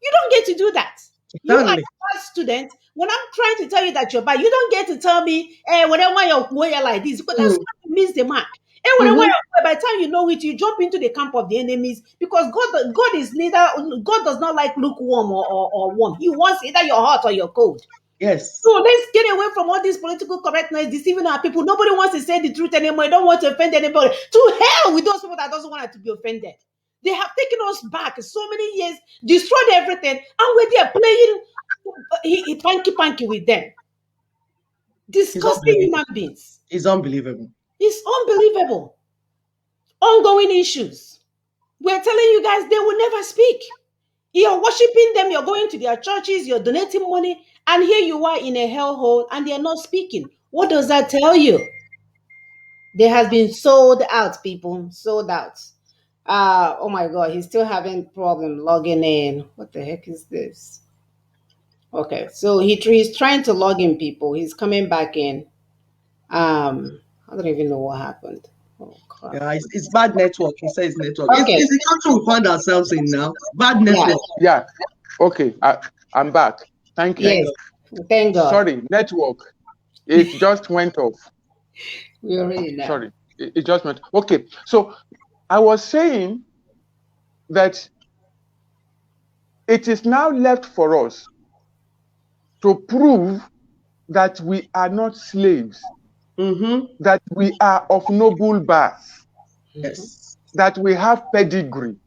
You don't get to do that. You are a Exactly. bad student. When I'm trying to tell you that you're bad, you don't get to tell me, hey, whatever you're like this, because that's Mm. what means the mark. Hey, whatever Mm-hmm. by the time you know it, you jump into the camp of the enemies, because God is neither, God does not like lukewarm or warm. He wants either your hot or your cold. Yes. So let's get away from all this political correctness, deceiving our people. Nobody wants to say the truth anymore. They don't want to offend anybody. To hell with those people that doesn't want to be offended. They have taken us back so many years, destroyed everything, and we're there playing panky panky with them. It's Disgusting unbelievable. human beings. It's unbelievable. It's unbelievable. Ongoing issues. We're telling you guys they will never speak. You're worshiping them, you're going to their churches, you're donating money, and here you are in a hellhole and they're not speaking. What does that tell you? They has been sold out, people, sold out. Oh my god, he's still having problem logging in. What the heck is this? Okay, so he's trying to log in, people. He's coming back in. I don't even know what happened. Oh crap. Yeah, it's bad network. He says network. Okay, It's the country we find ourselves in now. Bad yeah, network. Yeah. Okay. I'm back. Thank you. Thank yes, God. thank god. Sorry, network. It just went off. We already know. Sorry. It just went. Okay. So I was saying that it is now left for us to prove that we are not slaves, Mm-hmm. that we are of noble birth, Yes. that we have pedigree.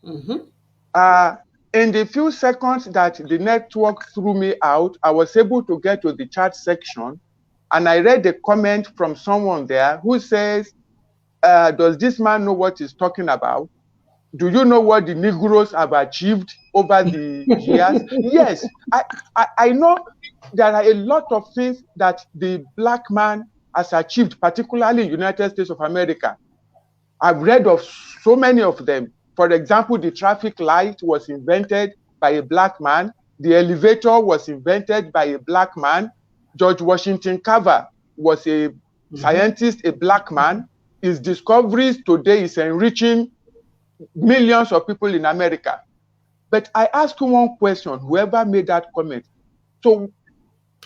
Mm-hmm. In the few seconds that the network threw me out, I was able to get to the chat section, and I read a comment from someone there who says, does this man know what he's talking about? Do you know what the Negroes have achieved over the years? Yes, I know there are a lot of things that the black man has achieved, particularly in the United States of America. I've read of so many of them. For example, the traffic light was invented by a black man. The elevator was invented by a black man. George Washington Carver was a scientist, a black man. His discoveries today is enriching millions of people in America. But I ask you one question, whoever made that comment. So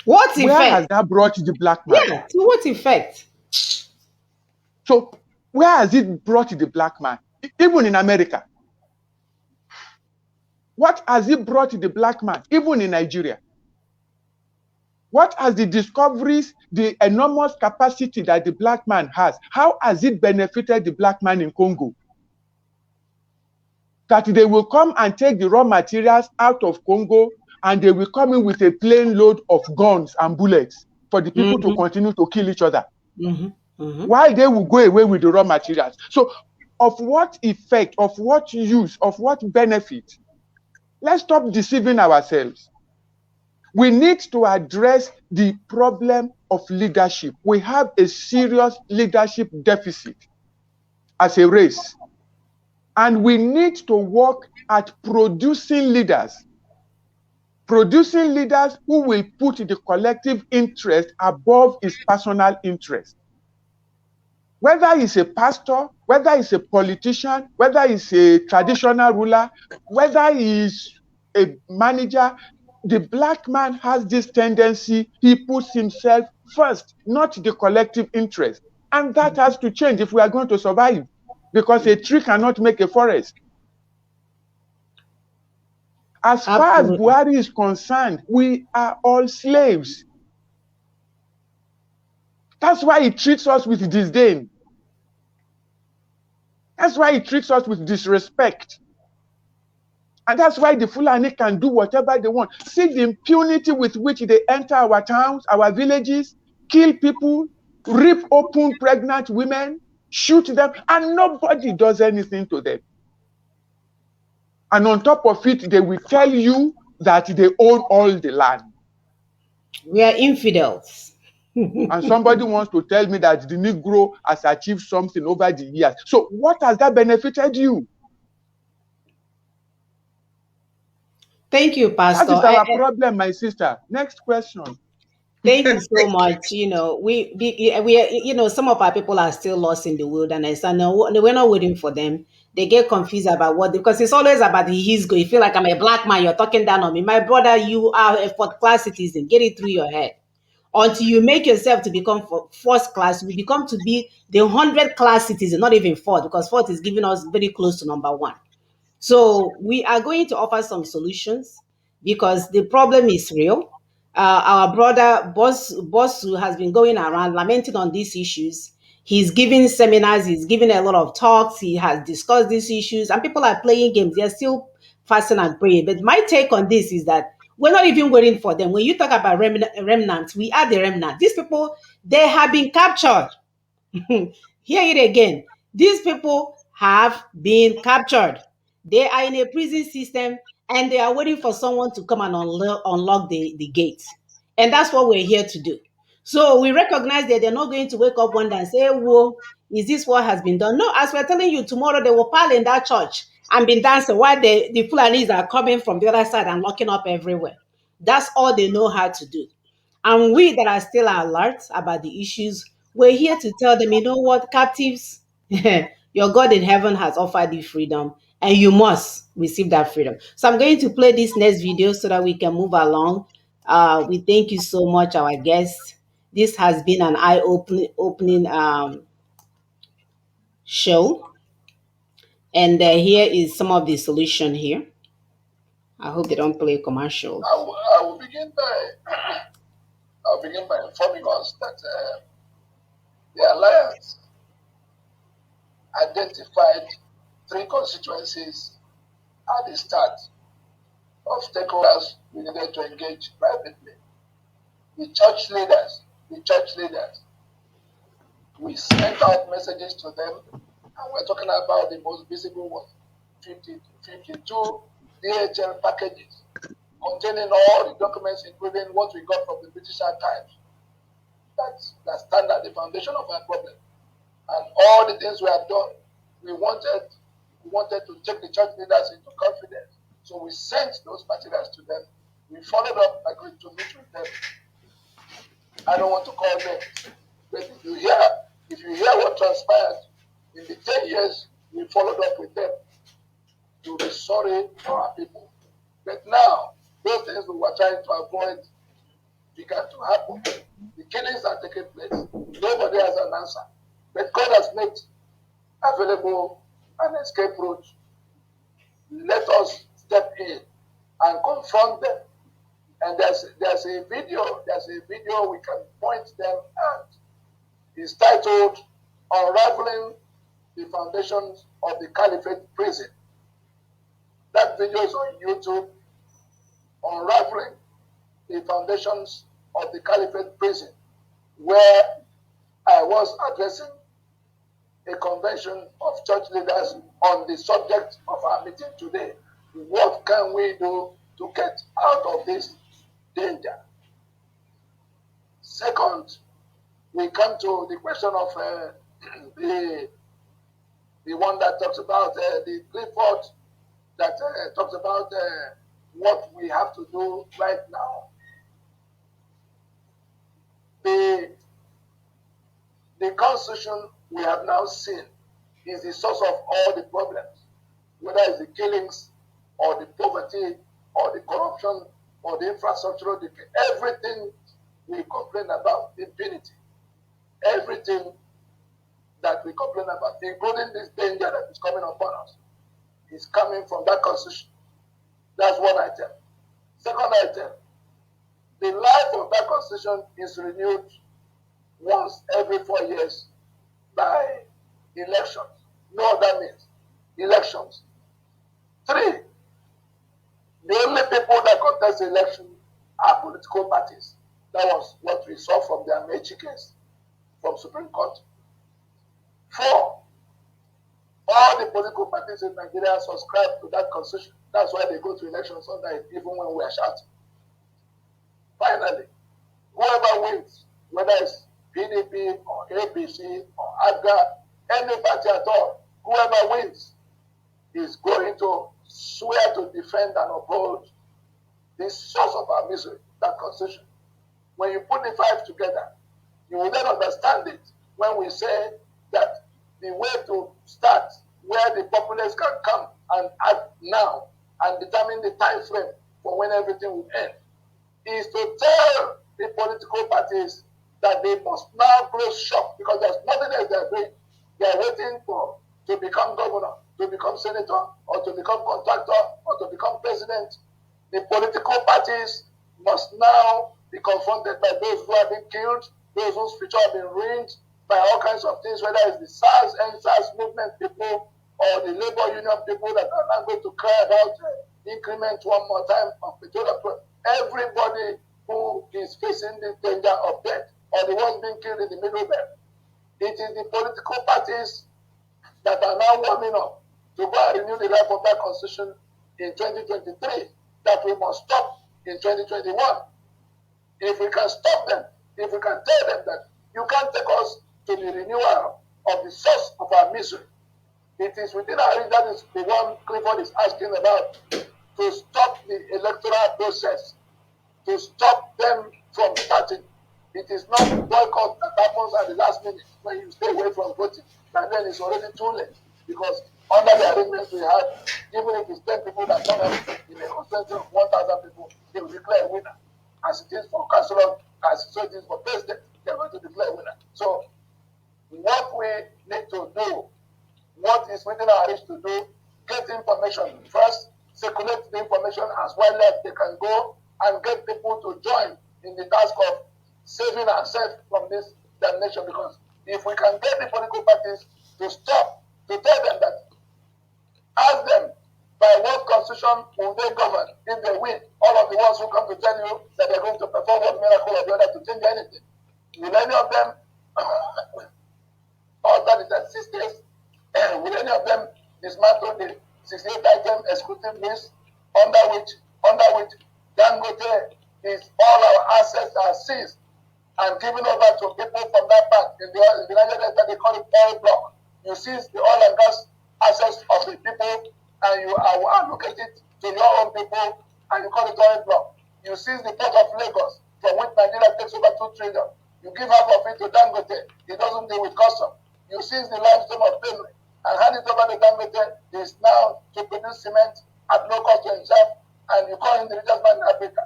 What where has effect? that brought the black man? Yeah, to what effect? So where has it brought the black man? Even in America. What has it brought the black man? Even in Nigeria. What has the discoveries, the enormous capacity that the black man has, how has it benefited the black man in Congo? That they will come and take the raw materials out of Congo and they will come in with a plane load of guns and bullets for the people to continue to kill each other. While they will go away with the raw materials. So of what effect, of what use, of what benefit? Let's stop deceiving ourselves. We need to address the problem of leadership. We have a serious leadership deficit as a race. And we need to work at producing leaders who will put the collective interest above his personal interest. Whether he's a pastor, whether he's a politician, whether he's a traditional ruler, whether he's a manager, the black man has this tendency, he puts himself first, not the collective interest. And that has to change if we are going to survive, because a tree cannot make a forest. As far as Absolutely. Buhari is concerned, we are all slaves. That's why he treats us with disdain. That's why he treats us with disrespect. And that's why the Fulani can do whatever they want. See the impunity with which they enter our towns, our villages, kill people, rip open pregnant women, shoot them, and nobody does anything to them. And on top of it, they will tell you that they own all the land. We are infidels. And somebody wants to tell me that the Negro has achieved something over the years. So what has that benefited you? Thank you, That Pastor. is our problem, my sister. Next question. Thank you so much. Some of our people are still lost in the wilderness, and we're not waiting for them. They get confused about what, because it's always about the his go. You feel like I'm a black man, you're talking down on me. My brother, you are a fourth class citizen. Get it through your head. Until you make yourself to become first class, you become to be the 100 class citizen, not even fourth, because fourth is giving us very close to number one. So we are going to offer some solutions because the problem is real. Our brother boss who has been going around lamenting on these issues. He's giving seminars, he's giving a lot of talks, he has discussed these issues, and people are playing games. They're still fasting and praying. But my take on this is that we're not even waiting for them. When you talk about remnants, we are the remnant. These people, they have been captured. Hear it again. These people have been captured. They are in a prison system and they are waiting for someone to come and unlock the gate. And that's what we're here to do. So we recognize that they're not going to wake up one day and say, whoa, is this what has been done? No, as we're telling you, tomorrow they will pile in that church and be dancing while the Fulanis are coming from the other side and locking up everywhere. That's all they know how to do. And we that are still alert about the issues, we're here to tell them, you know what, captives, your God in heaven has offered you freedom and you must receive that freedom. So I'm going to play this next video so that we can move along. We thank you so much, our guests. This has been an eye-opening show. And here is some of the solution here. I hope they don't play commercials. I'll begin by informing us that the Alliance identified 3 constituencies at the start of stakeholders we needed to engage privately. The church leaders. We sent out messages to them, and we're talking about the most visible ones, 52 DHL packages containing all the documents, including what we got from the British Archives. That's standard, the foundation of our problem. And all the things we have done, we wanted to take the church leaders into confidence. So we sent those materials to them. We followed up, agreed to meet with them. I don't want to call names, but if you hear what transpired in the 10 years we followed up with them, you'll be sorry for our people. But now, those things we were trying to avoid began to happen. The killings are taking place. Nobody has an answer. But God has made available an escape route. Let us step in and confront them. And there's a video we can point them at. It's titled Unraveling the Foundations of the Caliphate Prison. That video is on YouTube. Unraveling the Foundations of the Caliphate Prison, where I was addressing a convention of church leaders on the subject of our meeting today. What can we do to get out of this danger? Second, we come to the question of the one that talks about the report that talks about what we have to do right now. The constitution we have now seen is the source of all the problems, whether it's the killings or the poverty or the corruption or the infrastructural decay. Everything we complain about, impunity, everything that we complain about, including this danger that is coming upon us, is coming from that constitution. That's one item. Second item, the life of that constitution is renewed once every 4 years by elections. No other means. Elections. 3, the only people that contest election are political parties. That was what we saw from the Amechi case from Supreme Court. Four, all the political parties in Nigeria subscribe to that constitution. That's why they go to elections under it, even when we are shouting. Finally, whoever wins, whether it's PDP or APC or AGA, any party at all, whoever wins is going to swear to defend and uphold the source of our misery, that constitution. When you put the five together, you will then understand it when we say that the way to start where the populace can come and act now and determine the time frame for when everything will end is to tell the political parties that they must now close shop because there's nothing else they're doing. They're waiting for to become governor, to become senator, or to become contractor, or to become president. The political parties must now be confronted by those who have been killed, those whose future have been ruined by all kinds of things, whether it's the SARS and SARS movement people or the labor union people that are now going to cry about increment one more time of petroleum. Everybody who is facing the danger of death or the ones being killed in the middle belt. It is the political parties that are now warming up to go and renew the life of that constitution in 2023 that we must stop in 2021. If we can stop them, if we can tell them that you can't take us to the renewal of the source of our misery, it is within our reach. That is the one Clifford is asking about, to stop the electoral process, to stop them from starting. It is not boycott that happens at the last minute when you stay away from voting, and then it's already too late because under the arrangements we had, even if it's 10 people that turn up in a constituency of 1,000 people, they will declare a winner. As it is for councillor, as so it is for president, they're going to declare a winner. So what we need to do, what is within our reach to do, get information first, circulate the information as widely as they can go, and get people to join in the task of saving ourselves from this damnation. Because if we can get the political parties to stop, to tell them that, ask them by what constitution will they govern if they win, all of the ones who come to tell you that they're going to perform one miracle or the other to change anything. Will any of them alter the systems? Will any of them dismantle the 68-item executive list under which Dangote is all our assets are seized and given over to people from that part in the Niger Delta? They call it oil block. You seize the oil and gas assets of the people and you allocate it to your own people and you call it oil block. You seize the port of Lagos from which Nigeria takes over 2 trillion. You give half of it to Dangote. He doesn't deal with custom. You seize the limestone of Benue and hand it over to Dangote. He is now to produce cement at no cost to himself, and you call him the richest man in Africa.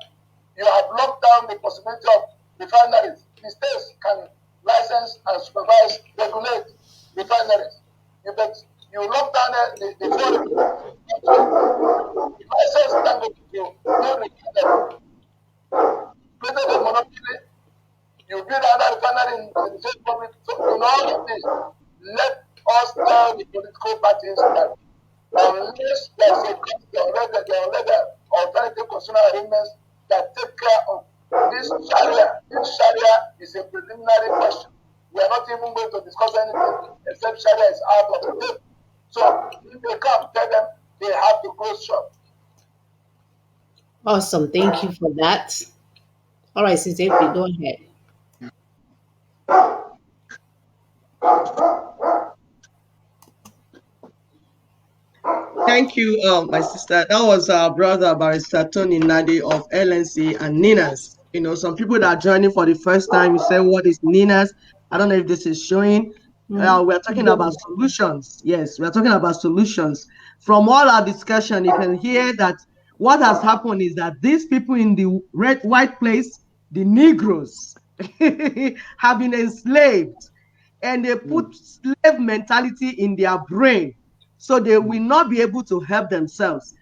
You have locked down the possibility of refineries. The states can license and supervise, regulate refineries. You lock down the foreign license Dangote to build refineries. Created a monopoly. You build another refinery in the same public. So in all of this, let us tell the political parties that unless there's a already alternative constitutional arrangements that take care of this Sharia is a preliminary question. We are not even going to discuss anything except Sharia is out of the table. So if they come, tell them they have to close shop. Awesome. Thank you for that. All right, Sister April, go ahead. Thank you, my sister. That was our brother, Barrister Tony Nadi of LNC and Ninas. You know, some people that are joining for the first time, you say, what is Ninas? I don't know if this is showing. We're talking about solutions. Yes, we're talking about solutions. From all our discussion, you can hear that what has happened is that these people in the white place, the Negroes, have been enslaved, and they put slave mentality in their brain, so they will not be able to help themselves.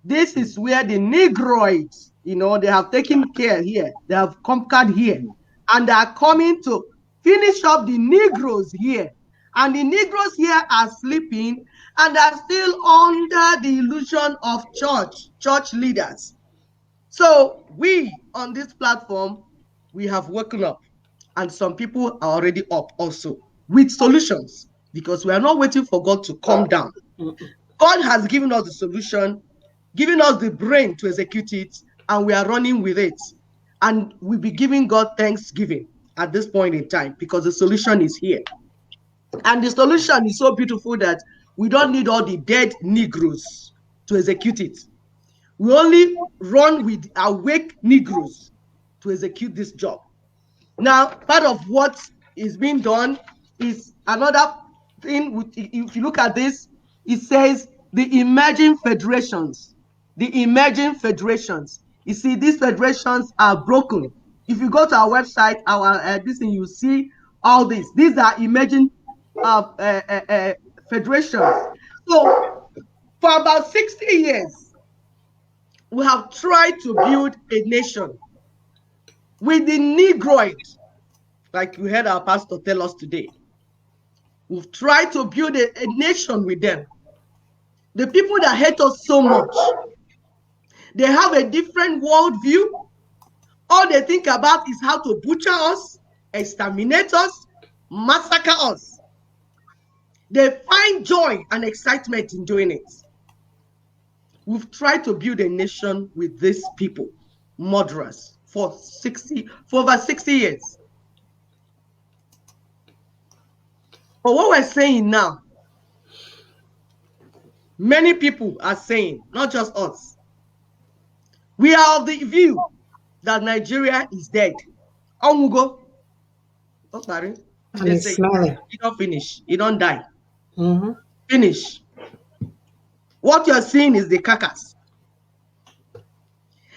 This is where the Negroids, they have taken care here. They have conquered here. And they are coming to finish up the Negroes here. And the Negroes here are sleeping and are still under the illusion of church leaders. So we on this platform, we have woken up. And some people are already up also with solutions. because we are not waiting for God to come down. God has given us the solution, given us the brain to execute it, and we are running with it. And we'll be giving God thanksgiving at this point in time because the solution is here. And the solution is so beautiful that we don't need all the dead Negroes to execute it. We only run with awake Negroes to execute this job. Now, part of what is being done is another thing. If you look at this, it says the emerging federations. The emerging federations. You see, these federations are broken. If you go to our website, this thing, you see all this. These are emerging federations. So, for about 60 years, we have tried to build a nation with the Negroid, like we heard our pastor tell us today. We've tried to build a nation with them. The people that hate us so much, they have a different worldview. All they think about is how to butcher us, exterminate us, massacre us. They find joy and excitement in doing it. We've tried to build a nation with these people, murderers, for over 60 years. But what we're saying now, many people are saying, not just us, we are of the view that Nigeria is dead. Onwugo. Oh, sorry. And it's smelling. You don't finish. You don't die. Mm-hmm. Finish. What you're seeing is the carcass.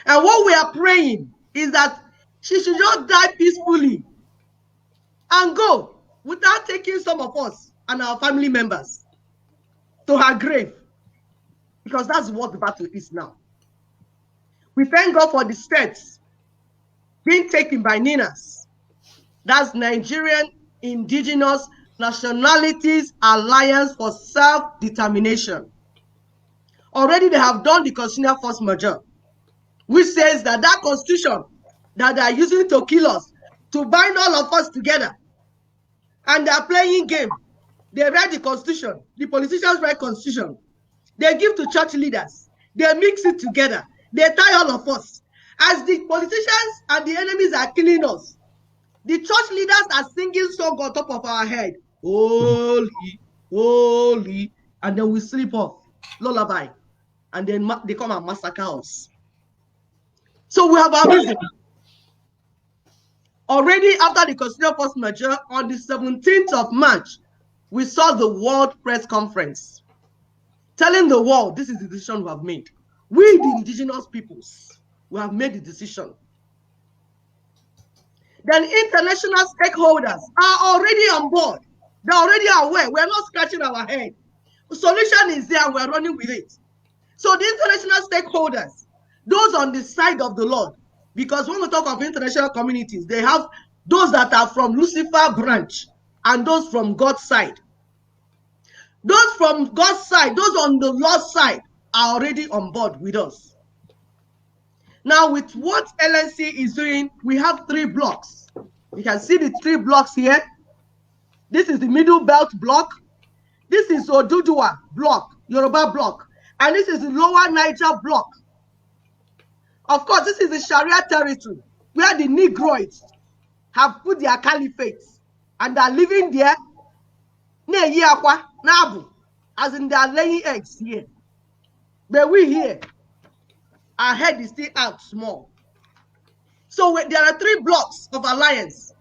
And what we are praying is that she should just die peacefully and go without taking some of us and our family members to her grave. Because that's what the battle is now. We thank God for the states being taken by Ninas. That's Nigerian Indigenous Nationalities Alliance for Self-Determination. Already they have done the constitutional force majeure, which says that that constitution that they are using to kill us, to bind all of us together, and they are playing game. They read the constitution. The politicians read constitution. They give to church leaders. They mix it together. They tie all of us. As the politicians and the enemies are killing us, the church leaders are singing song on top of our head. Holy, holy. And then we sleep off. Lullaby. And then they come and massacre us. So we have our reason. Already after the constitutional force majeure, on the 17th of March, we saw the World Press Conference telling the world this is the decision we have made. We, the indigenous peoples, we have made the decision. Then international stakeholders are already on board. They're already aware. We're not scratching our head. The solution is there and we're running with it. So the international stakeholders, those on the side of the Lord, because when we talk of international communities, they have those that are from Lucifer branch and those from God's side. Those from God's side, those on the Lord's side are already on board with us. Now, with what LNC is doing, we have 3 blocks. You can see the 3 blocks here. This is the Middle Belt block. This is Oduduwa block, Yoruba block. And this is the Lower Niger block. Of course, this is the Sharia territory where the Negroids have put their caliphates and are living there, as in they are laying eggs here. But we here, our head is still out small. So there are 3 blocks of alliance.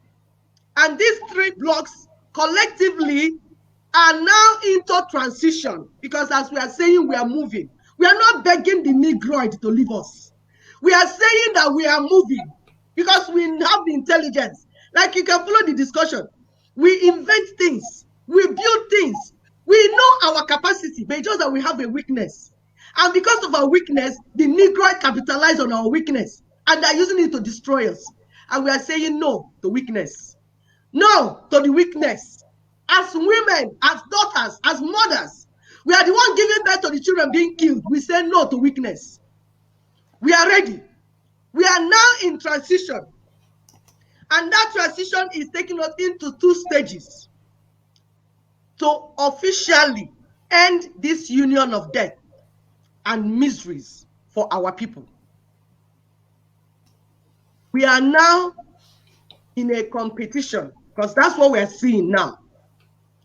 And these 3 blocks collectively are now into transition, because as we are saying, we are moving. We are not begging the Negroid to leave us. We are saying that we are moving because we have the intelligence. Like you can follow the discussion. We invent things. We build things. We know our capacity, but it's just that we have a weakness. And because of our weakness, the Negroid capitalize on our weakness. And they're using it to destroy us. And we are saying no to weakness. No to the weakness. As women, as daughters, as mothers, we are the ones giving birth to the children being killed. We say no to weakness. We are ready. We are now in transition. And that transition is taking us into 2 stages. to officially end this union of death and miseries for our people. We are now in a competition, because that's what we're seeing now.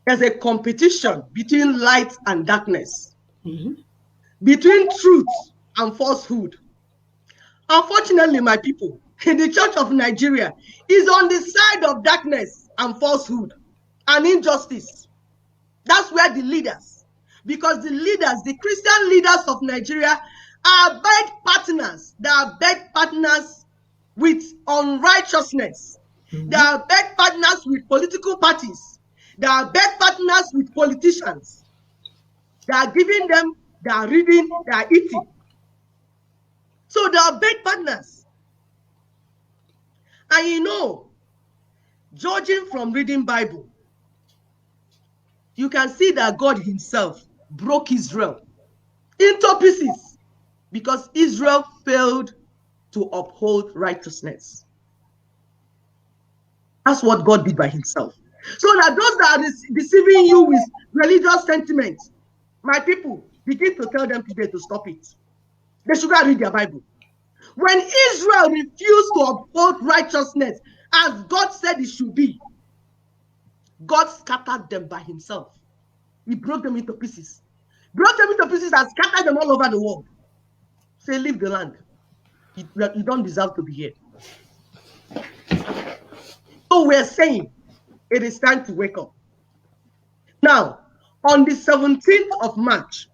There's a competition between light and darkness, between truth and falsehood. Unfortunately, my people, the Church of Nigeria is on the side of darkness and falsehood and injustice. That's where the leaders, because the leaders, the Christian leaders of Nigeria, are bed partners. They are bed partners with unrighteousness. They are bed partners with political parties. They are bed partners with politicians. They are giving them, they are reading, they are eating. So they are bed partners. And you know, judging from reading Bible, you can see that God himself broke Israel into pieces because Israel failed to uphold righteousness. That's what God did by himself. So that those that are deceiving you with religious sentiments, my people, begin to tell them today to stop it. They should go read their Bible. When Israel refused to uphold righteousness as God said it should be, God scattered them by himself. He broke them into pieces. Broke them into pieces and scattered them all over the world. Say, leave the land. You don't deserve to be here. So we're saying it is time to wake up. Now, on the 17th of March,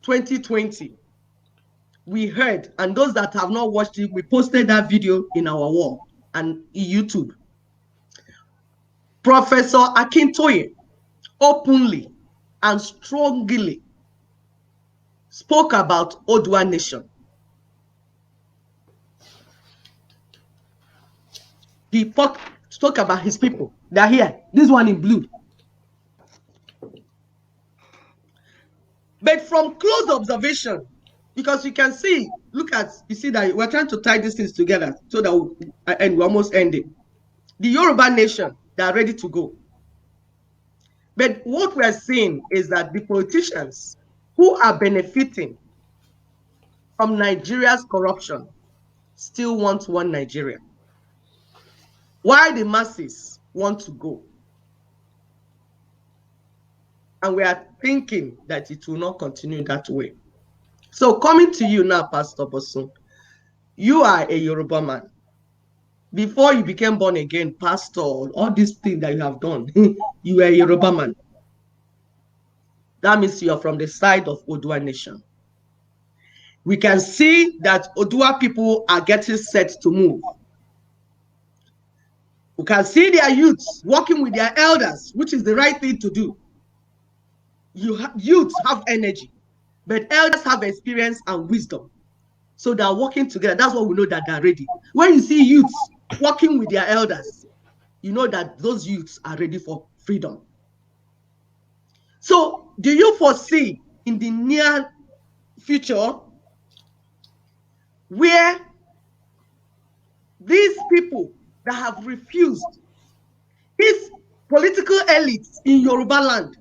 2020, we heard, and those that have not watched it, we posted that video in our wall and YouTube. Professor Akintoye openly and strongly spoke about Odua Nation. He spoke about his people. They're here. This one in blue. But from close observation, because you can see, you see that we're trying to tie these things together so that we're almost ending. The Yoruba Nation, they are ready to go. But what we're seeing is that the politicians who are benefiting from Nigeria's corruption still want one Nigeria, while the masses want to go. And we are thinking that it will not continue that way. So coming to you now, Pastor Bosun, you are a Yoruba man. Before you became born again, pastor, all these things that you have done, you were a Yoruba man. That means you are from the side of Odua Nation. We can see that Odua people are getting set to move. We can see their youths working with their elders, which is the right thing to do. Youths have energy, but elders have experience and wisdom. So they are working together. That's what we know that they're ready. When you see youths working with their elders, you know that those youths are ready for freedom. So do you foresee in the near future where these people that have refused, these political elites in Yoruba land,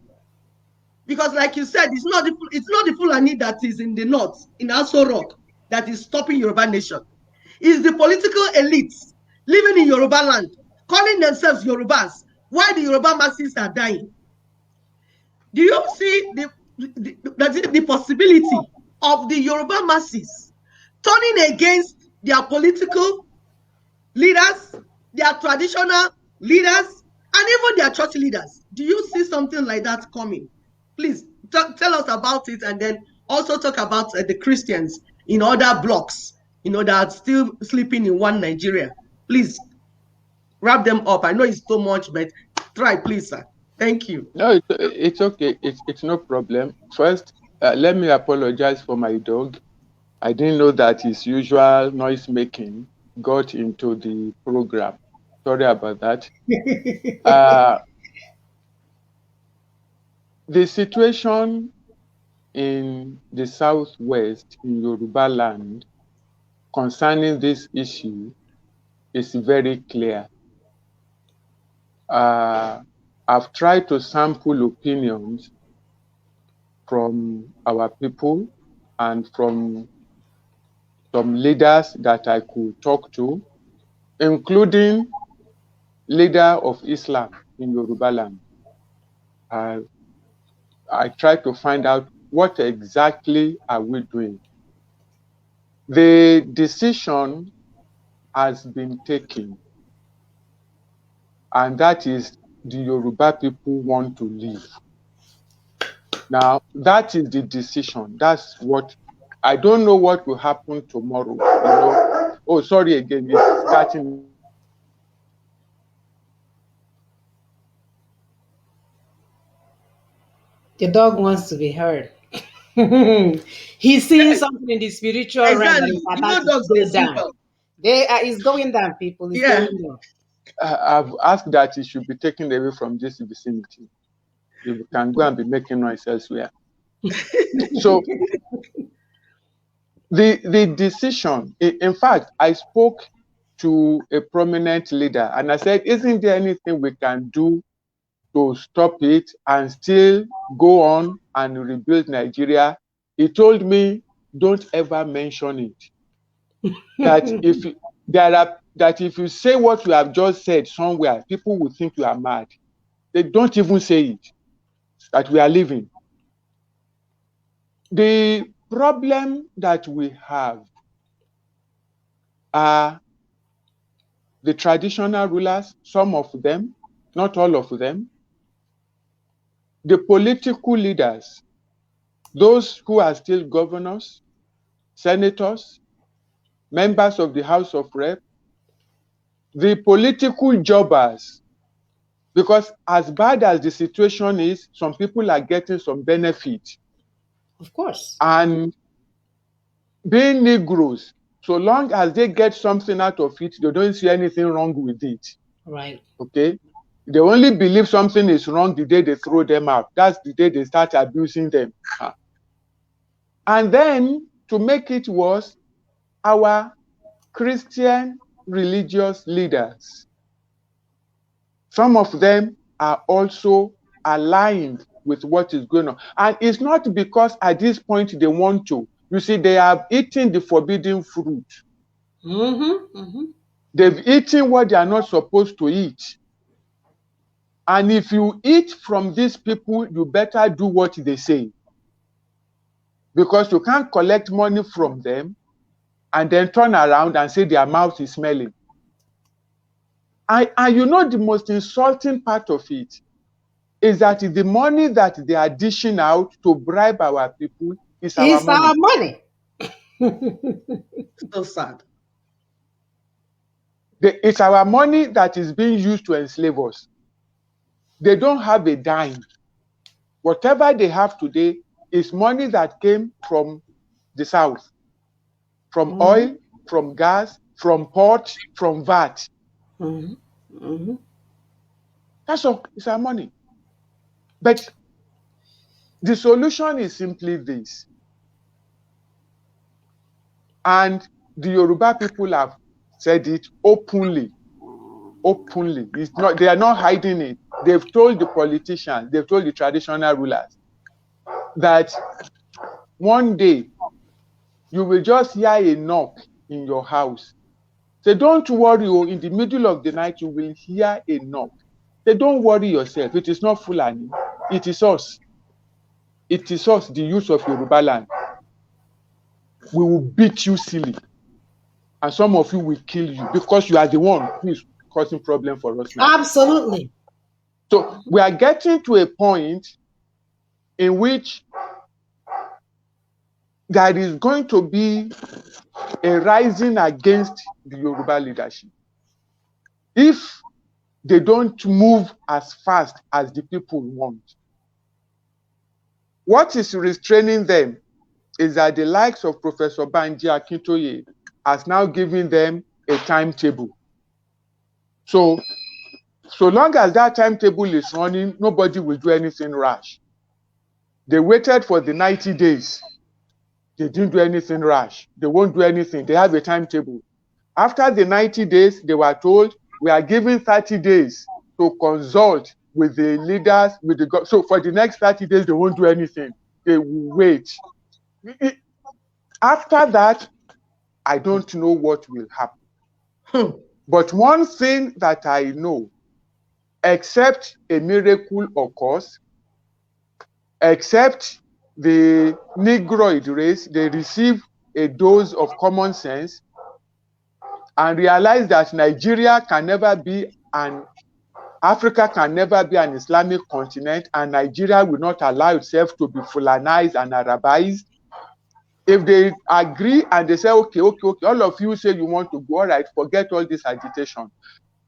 because like you said, it's not the Fulani that is in the north, in Aso Rock, that is stopping Yoruba Nation. It's the political elites living in Yoruba land, calling themselves Yorubas, while the Yoruba masses are dying. Do you see the possibility of the Yoruba masses turning against their political leaders, their traditional leaders, and even their church leaders? Do you see something like that coming? Please tell us about it, and then also talk about the Christians in other blocks, that are still sleeping in one Nigeria. Please wrap them up. I know it's too much, but try, please, sir. Thank you. No, it's okay. It's no problem. First, let me apologize for my dog. I didn't know that his usual noise making got into the program. Sorry about that. The situation in the southwest in Yoruba land concerning this issue is very clear. I've tried to sample opinions from our people and from some leaders that I could talk to, including leader of Islam in Yoruba land. I tried to find out what exactly are we doing. The decision has been taken, and that is the Yoruba people want to leave. Now, that is the decision. That's what I don't know what will happen tomorrow. You know. Oh, sorry again. It's starting. The dog wants to be heard. He's seeing something in the spiritual realm that Exactly. is You about know to dogs, they go see down. well. It's going down, people. It's Yeah. going down. I've asked that it should be taken away from this vicinity. If we can go and be making noise elsewhere. So the decision, in fact, I spoke to a prominent leader and I said, isn't there anything we can do to stop it and still go on and rebuild Nigeria? He told me, don't ever mention it. That if you say what you have just said somewhere, people will think you are mad. They don't even say it, that we are leaving. The problem that we have are the traditional rulers, some of them, not all of them, the political leaders, those who are still governors, senators, members of the House of Rep, the political jobbers, because as bad as the situation is, some people are getting some benefit. Of course. And being Negroes, so long as they get something out of it, they don't see anything wrong with it. Right. Okay? They only believe something is wrong the day they throw them out. That's the day they start abusing them. And then, to make it worse, our Christian religious leaders, some of them are also aligned with what is going on. And it's not because at this point they want to. You see, they have eaten the forbidden fruit. They've eaten what they are not supposed to eat. And if you eat from these people, you better do what they say. Because you can't collect money from them and then turn around and say their mouth is smelling. And you know the most insulting part of it is that the money that they are dishing out to bribe our people is our It's our money. So sad. It's our money that is being used to enslave us. They don't have a dime. Whatever they have today is money that came from the South, from oil, from gas, from port, from VAT. That's all. It's our money. But the solution is simply this. And the Yoruba people have said it openly. Openly. It's not, they are not hiding it. They've told the politicians, they've told the traditional rulers that one day you will just hear a knock in your house. Say, don't worry, in the middle of the night you will hear a knock. Say, don't worry yourself. It is not Fulani. It is us. It is us, the youth of Yoruba land. We will beat you silly. And some of you will kill you because you are the one who is causing problem for us now. Absolutely. So we are getting to a point in which there is going to be a rising against the Yoruba leadership. If they don't move as fast as the people want. What is restraining them is that the likes of Professor Banji Akintoye has now given them a timetable. So long as that timetable is running, nobody will do anything rash. They waited for the 90 days. They didn't do anything rash. They won't do anything. They have a timetable. After the 90 days, they were told, we are giving 30 days to consult with the leaders, so for the next 30 days, they won't do anything. They will wait. After that, I don't know what will happen. But one thing that I know, except a miracle occurs, except the Negroid race, they receive a dose of common sense and realize that Nigeria can never be Africa can never be an Islamic continent, and Nigeria will not allow itself to be Fulanized and Arabized. If they agree and they say, okay, all of you say you want to go, all right, forget all this agitation.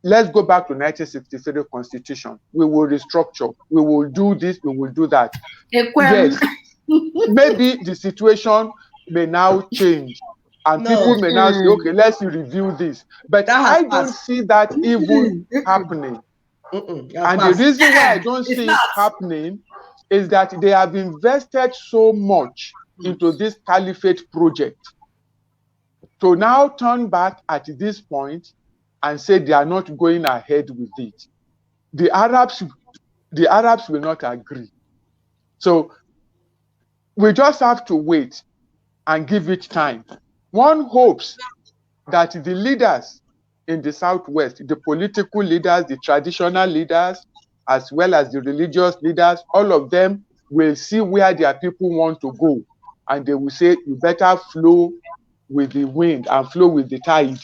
Let's go back to 1963 Constitution. We will restructure. We will do this. We will do that. Yes, maybe the situation may now change, and people may now say, okay, let's review this. But I don't see that even happening. And the reason why I don't see it happening is that they have invested so much into this caliphate project. To now turn back at this point and say they are not going ahead with it, the Arabs will not agree. So we just have to wait and give it time. One hopes that the leaders in the Southwest, the political leaders, the traditional leaders, as well as the religious leaders, all of them will see where their people want to go. And they will say, you better flow with the wind and flow with the tide,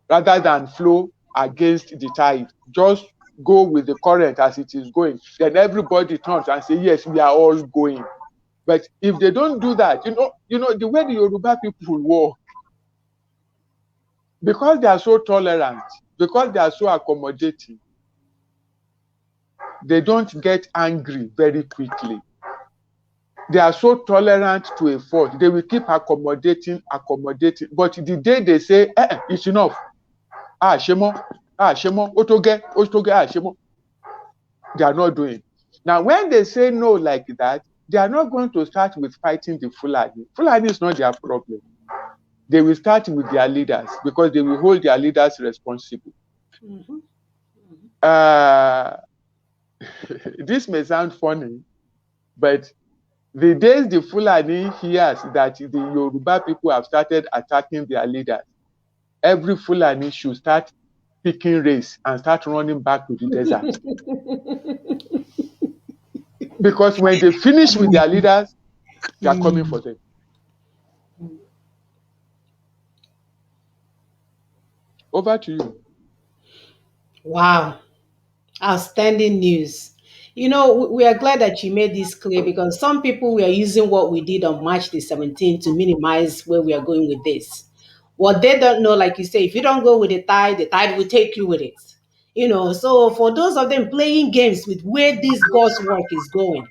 rather than flow against the tide. Just go with the current as it is going. Then everybody turns and say, yes, we are all going. But if they don't do that, you know the way the Yoruba people work, because they are so tolerant, because they are so accommodating, they don't get angry very quickly. They are so tolerant to a fault. They will keep accommodating. But the day they say, it's enough. Shemo, otoge, shemo. They are not doing. Now, when they say no like that, they are not going to start with fighting the Fulani. Fulani is not their problem. They will start with their leaders, because they will hold their leaders responsible. This may sound funny, but the days the Fulani hears that the Yoruba people have started attacking their leaders, every Fulani should start picking race and start running back to the desert. Because when they finish with their leaders, they are coming for them. Over to you. Wow. Outstanding news. We are glad that you made this clear, because some people were using what we did on March the 17th to minimize where we are going with this. What they don't know, like you say, if you don't go with the tide will take you with it. So for those of them playing games with where this God's work is going,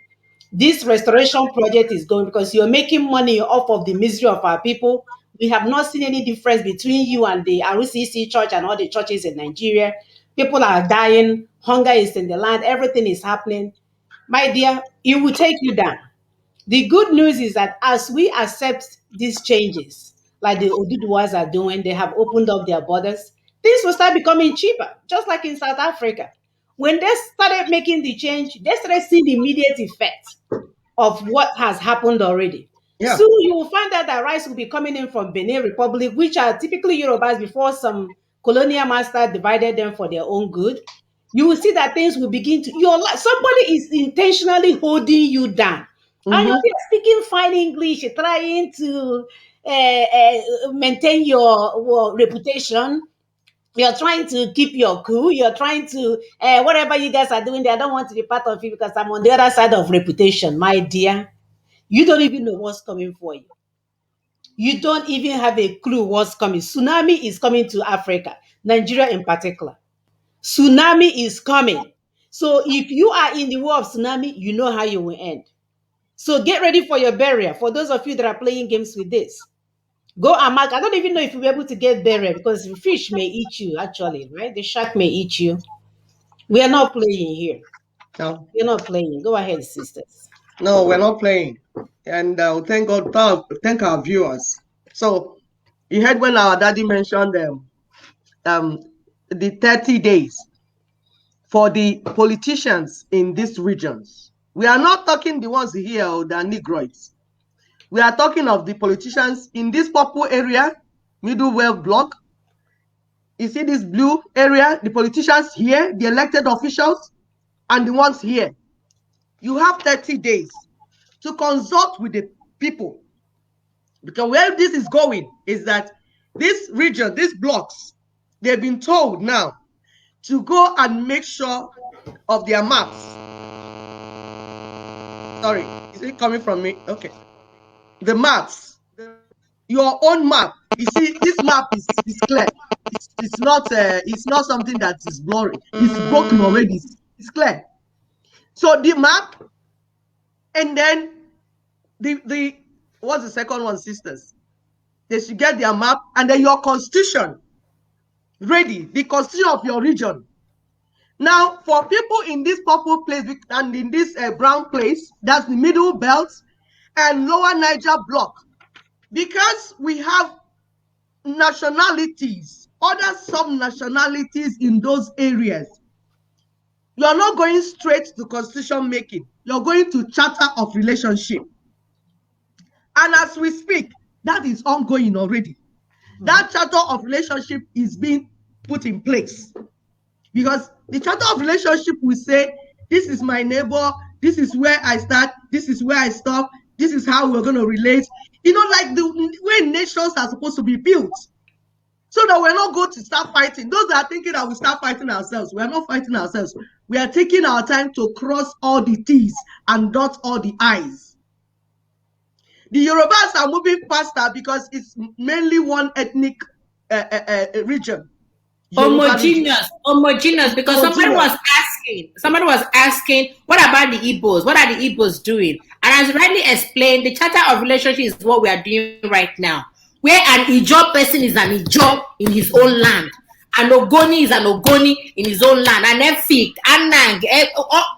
this restoration project is going, because you're making money off of the misery of our people. We have not seen any difference between you and the RCC church and all the churches in Nigeria. People are dying, hunger is in the land, everything is happening. My dear, it will take you down. The good news is that as we accept these changes, like the Oduduwas are doing, they have opened up their borders, things will start becoming cheaper, just like in South Africa. When they started making the change, they started seeing the immediate effect of what has happened already. Yeah. Soon you will find out that rice will be coming in from Benin Republic, which are typically Yorubas before some colonial master divided them for their own good. You will see that things will begin to, somebody is intentionally holding you down. And you're speaking fine English, trying to maintain your reputation. You're trying to keep your cool. You're trying to, whatever you guys are doing there, I don't want to be part of it because I'm on the other side of reputation. My dear, you don't even know what's coming for you. You don't even have a clue what's coming. Tsunami is coming to Africa, Nigeria in particular. Tsunami is coming. So if you are in the war of tsunami, you know how you will end. So get ready for your burial. For those of you that are playing games with this, go and mark. I don't even know if you'll be able to get burial, because the fish may eat you, actually, right? The shark may eat you. We are not playing here. No. We're not playing. Go ahead, sisters. No, we're not playing. And thank God, thank our viewers. So you heard when our daddy mentioned the 30 days for the politicians in these regions. We are not talking the ones here or the Negroids. We are talking of the politicians in this purple area, Middle West Block. You see this blue area, the politicians here, the elected officials, and the ones here. You have 30 days to consult with the people. Because where this is going is that this region, these blocks, they've been told now to go and make sure of their maps. Sorry, is it coming from me? Okay. The maps, your own map. You see, this map is clear. It's not something that is blurry. It's broken already. It's clear. So the map, and then the what's the second one, sisters? They should get their map, and then your constitution ready, the constitution of your region. Now, for people in this purple place and in this brown place, that's the middle belt and lower Niger block, because we have nationalities, other sub-nationalities in those areas. You're not going straight to constitution making. You're going to charter of relationship. And as we speak, that is ongoing already. That charter of relationship is being put in place. Because the charter of relationship will say, this is my neighbor, this is where I start, this is where I stop, this is how we're going to relate. You know, like the way nations are supposed to be built. So that we're not going to start fighting. Those that are thinking that we start fighting ourselves, we are not fighting ourselves. We are taking our time to cross all the T's and dot all the I's. The Yorubas are moving faster because it's mainly one ethnic region. Homogeneous, because somebody was asking, what about the Igbos? What are the Igbos doing? And as rightly explained, the charter of relationship is what we are doing right now, where an Ijaw person is an Ijaw in his own land, an Ogoni is an Ogoni in his own land, an Efik, Anang,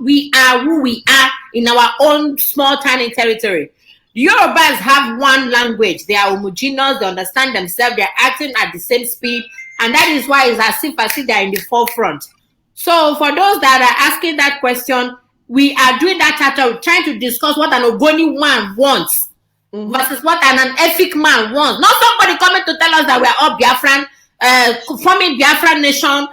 we are who we are in our own small tiny territory. The Yorubas have one language. They are homogeneous. They understand themselves. They are acting at the same speed. And that is why it's as if they are in the forefront. So for those that are asking that question, we are doing that charter, trying to discuss what an Ogoni man wants versus what an Efik man wants. Not somebody coming to tell us that we are all Biafran, forming Biafran nation,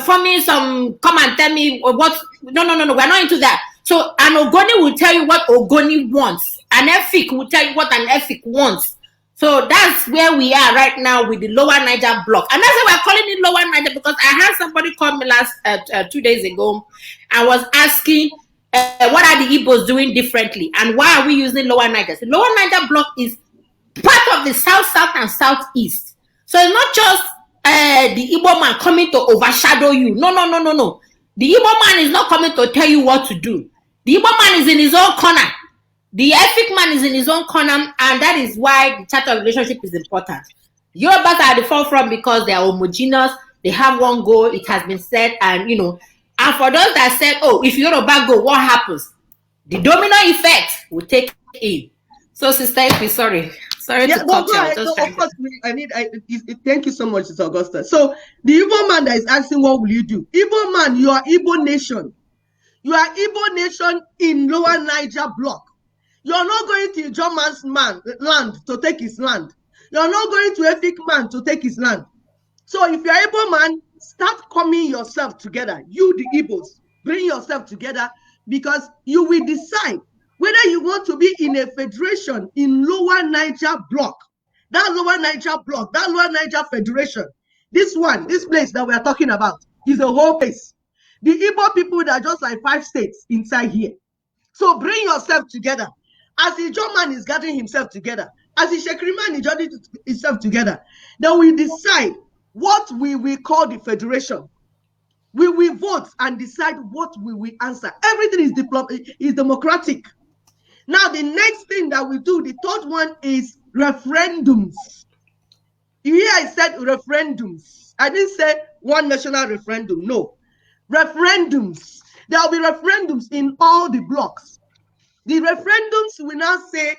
forming some, come and tell me what, no, we're not into that. So an Ogoni will tell you what Ogoni wants. An Efik will tell you what an Efik wants. So that's where we are right now with the lower Niger block. And that's why we're calling it lower Niger, because I had somebody call me 2 days ago and was asking, what are the Igbos doing differently? And why are we using lower Niger? The lower Niger block is part of the south, and southeast. So it's not just the Igbo man coming to overshadow you. No. The Igbo man is not coming to tell you what to do. The Igbo man is in his own corner. The Efik man is in his own corner, and that is why the charter of relationship is important. Yorubas are at the forefront because they are homogeneous. They have one goal. It has been said, and and for those that said, "Oh, if Yoruba go, what happens?" The domino effect will take in. So, Sister Ife, sorry to cut you. Of course, thank you so much, Sister Augusta. So, the Igbo man that is asking, what will you do? Igbo man, you are Igbo nation. You are Igbo nation in lower Niger block. You're not going to German's land to take his land. You're not going to Efik man to take his land. So if you're Igbo man, start coming yourself together. You, the Igbos, bring yourself together, because you will decide whether you want to be in a federation in lower Niger block. That lower Niger block, that lower Niger federation, this place that we are talking about is a whole place. The Igbo people, that are just like 5 states inside here. So bring yourself together. As the Ijaw man is gathering himself together, as the Shekiri man is gathering himself together, then we decide what we will call the federation. We will vote and decide what we will answer. Everything is democratic. Now, the next thing that we do, the third one, is referendums. You hear I said referendums. I didn't say one national referendum. No. Referendums. There will be referendums in all the blocks. The referendums will now say,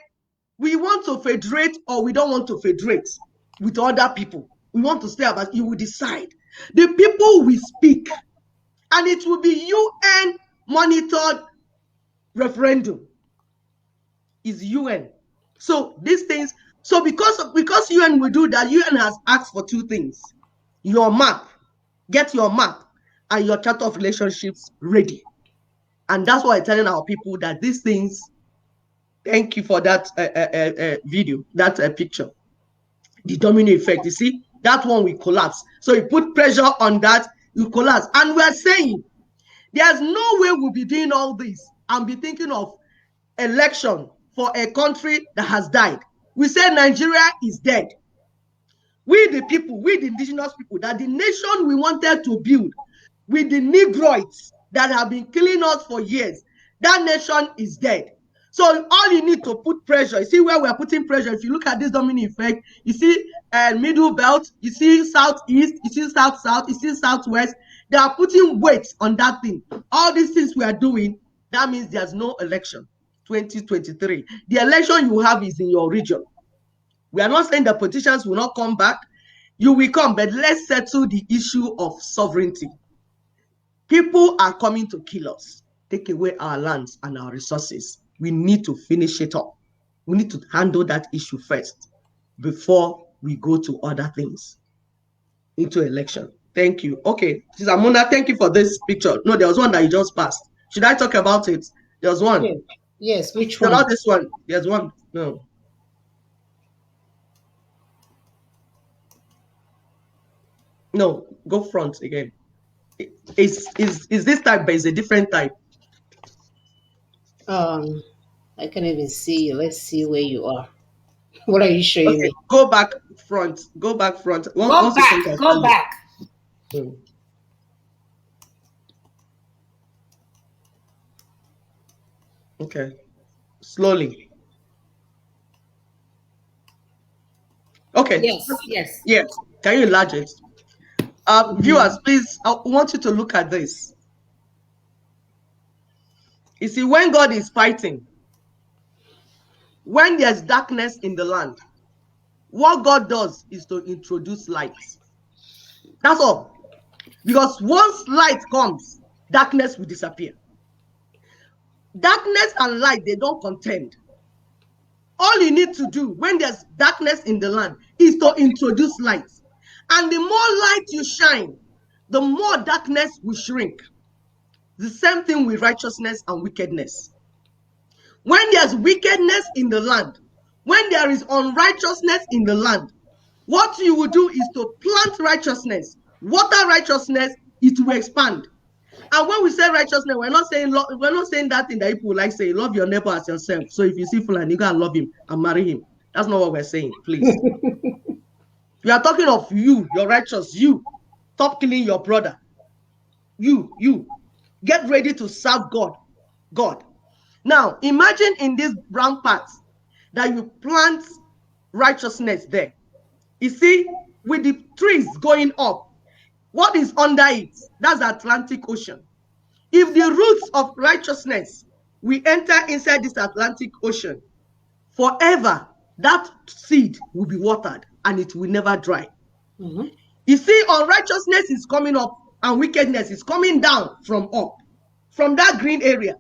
we want to federate or we don't want to federate with other people. We want to stay about, you will decide. The people will speak. and it will be UN monitored referendum. Is UN. So these things, so because UN will do that, UN has asked for two things. Your map, get your map and your chart of relationships ready. And that's why I'm telling our people that these things, thank you for that video, that picture. The domino effect, you see, that one will collapse. So you put pressure on that, you collapse. And we're saying there's no way we'll be doing all this and be thinking of election for a country that has died. We say Nigeria is dead. We the people, we the indigenous people, that the nation we wanted to build with the Negroids that have been killing us for years, that nation is dead. So all you need to put pressure, you see where we're putting pressure. If you look at this domino effect, you see middle belt, you see southeast, you see south-south, you see southwest. They are putting weight on that thing. All these things we are doing, that means there's no election 2023. The election you have is in your region. We are not saying the politicians will not come back. You will come, but let's settle the issue of sovereignty. People are coming to kill us, take away our lands and our resources. We need to finish it up. We need to handle that issue first before we go to other things, into election. Thank you. Okay, Sister Mona, thank you for this picture. No, there was one that you just passed. Should I talk about it? There was one. Yes, yes, which No, one? not this one. There's one. No. No, go front again. Is this type, but it's a different type. I can't even see you. Let's see where you are. What are you showing Okay, me? go back front. Go back front. Go Once you think back, I go tell back. you. Okay, slowly. Okay, Yes, yes. yes. Can you enlarge it? Viewers, please, I want you to look at this. You see, when God is fighting, when there's darkness in the land, what God does is to introduce light. That's all. Because once light comes, darkness will disappear. Darkness and light, they don't contend. All you need to do when there's darkness in the land is to introduce light. And the more light you shine, the more darkness will shrink. The same thing with righteousness and wickedness. When there's wickedness in the land, when there is unrighteousness in the land, what you will do is to plant righteousness, water righteousness, it will expand. And when we say righteousness, we're not saying that thing that people like say, love your neighbor as yourself. So if you see Fulani, you gotta love him and marry him. That's not what we're saying, please. We are talking of you, you're righteous, you. Stop killing your brother. You. Get ready to serve God. Now, imagine in these brown parts that you plant righteousness there. You see, with the trees going up, what is under it? That's the Atlantic Ocean. If the roots of righteousness we enter inside this Atlantic Ocean, forever that seed will be watered and it will never dry. Mm-hmm. You see, unrighteousness is coming up and wickedness is coming down from up, from that green area.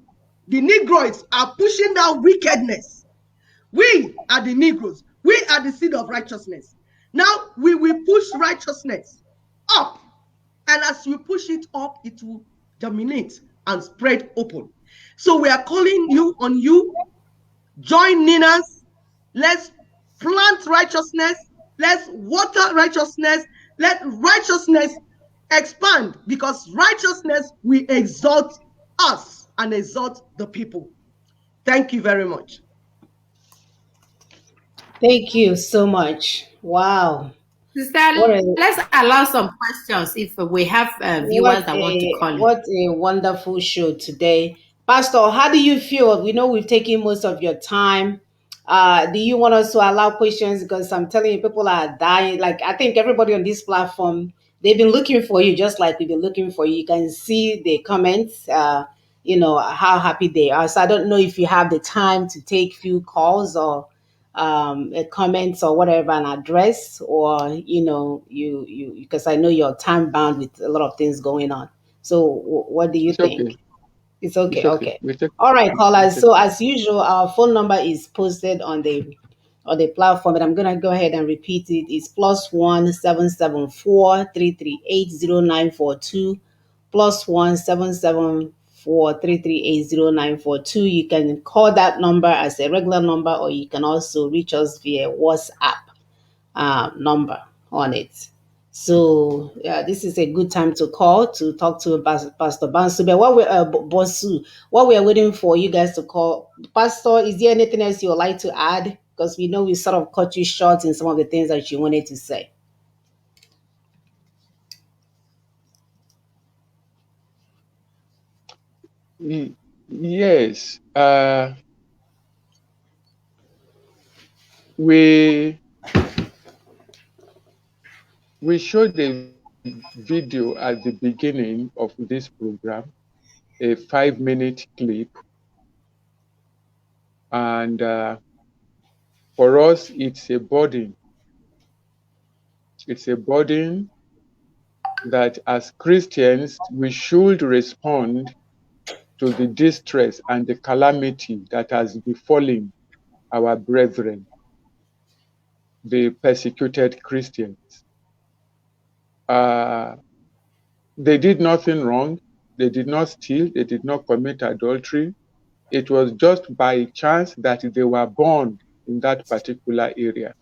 The Negroids are pushing down wickedness. We are the Negroes. We are the seed of righteousness. Now we will push righteousness up. And as you push it up, it will germinate and spread open. So we are calling on you, join Ninas. Let's plant righteousness. Let's water righteousness. Let righteousness expand, because righteousness will exalt us and exalt the people. Thank you very much. Thank you so much. Wow. Sister, What a let's allow some questions if we have viewers that want to call in. what a wonderful show today. Pastor, how do you feel? We know we've taken most of your time. Do you want us to allow questions? Because I'm telling you, people are dying. Like, I think everybody on this platform, they've been looking for you just like we've been looking for you. You can see the comments, how happy they are. So I don't know if you have the time to take few calls or comments or whatever, an address, or you because I know you're time bound with a lot of things going on. So, what do you It's think? okay. It's okay. It's okay. Okay. We take All right, we callers. take So it. as usual, our phone number is posted on the platform, and I'm gonna go ahead and repeat it. It's +1 774 338 0942, +1 774 338 0942. You can call that number as a regular number, or you can also reach us via WhatsApp number on it. So yeah, this is a good time to call to talk to Pastor Bansu. But what we Bosu, what we are waiting for you guys to call, Pastor. Is there anything else you would like to add? Because we know we sort of cut you short in some of the things that you wanted to say. Yes. We we showed a video at the beginning of this program, a 5-minute clip, and for us, it's a burden. It's a burden that as Christians we should respond to the distress and the calamity that has befallen our brethren, the persecuted Christians. Uh, they did nothing wrong. They did not steal. They did not commit adultery. It was just by chance that they were born in that particular area.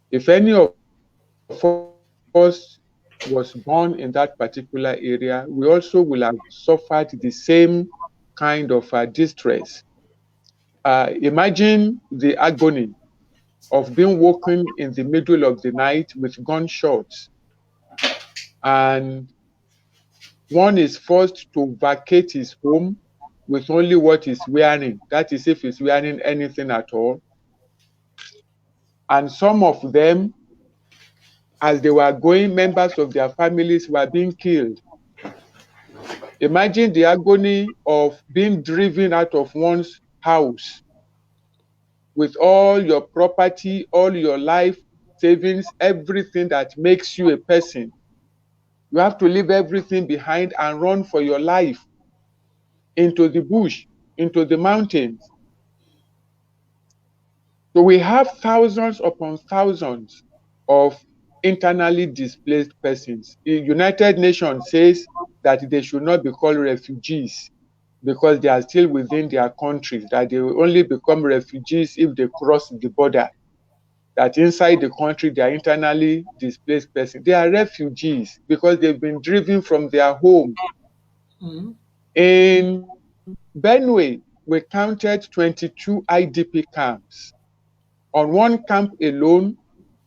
If any of us was born in that particular area, we also will have suffered the same kind of distress. Imagine the agony of being woken in the middle of the night with gunshots, and one is forced to vacate his home with only what he's wearing. That is, if he's wearing anything at all. And some of them, as they were going, members of their families were being killed. Imagine the agony of being driven out of one's house with all your property, all your life savings, everything that makes you a person. You have to leave everything behind and run for your life into the bush, into the mountains. So we have thousands upon thousands of internally displaced persons. The United Nations says that they should not be called refugees because they are still within their countries, that they will only become refugees if they cross the border, that inside the country they are internally displaced persons. They are refugees because they've been driven from their home. Mm-hmm. In Benue, we counted 22 IDP camps. On one camp alone,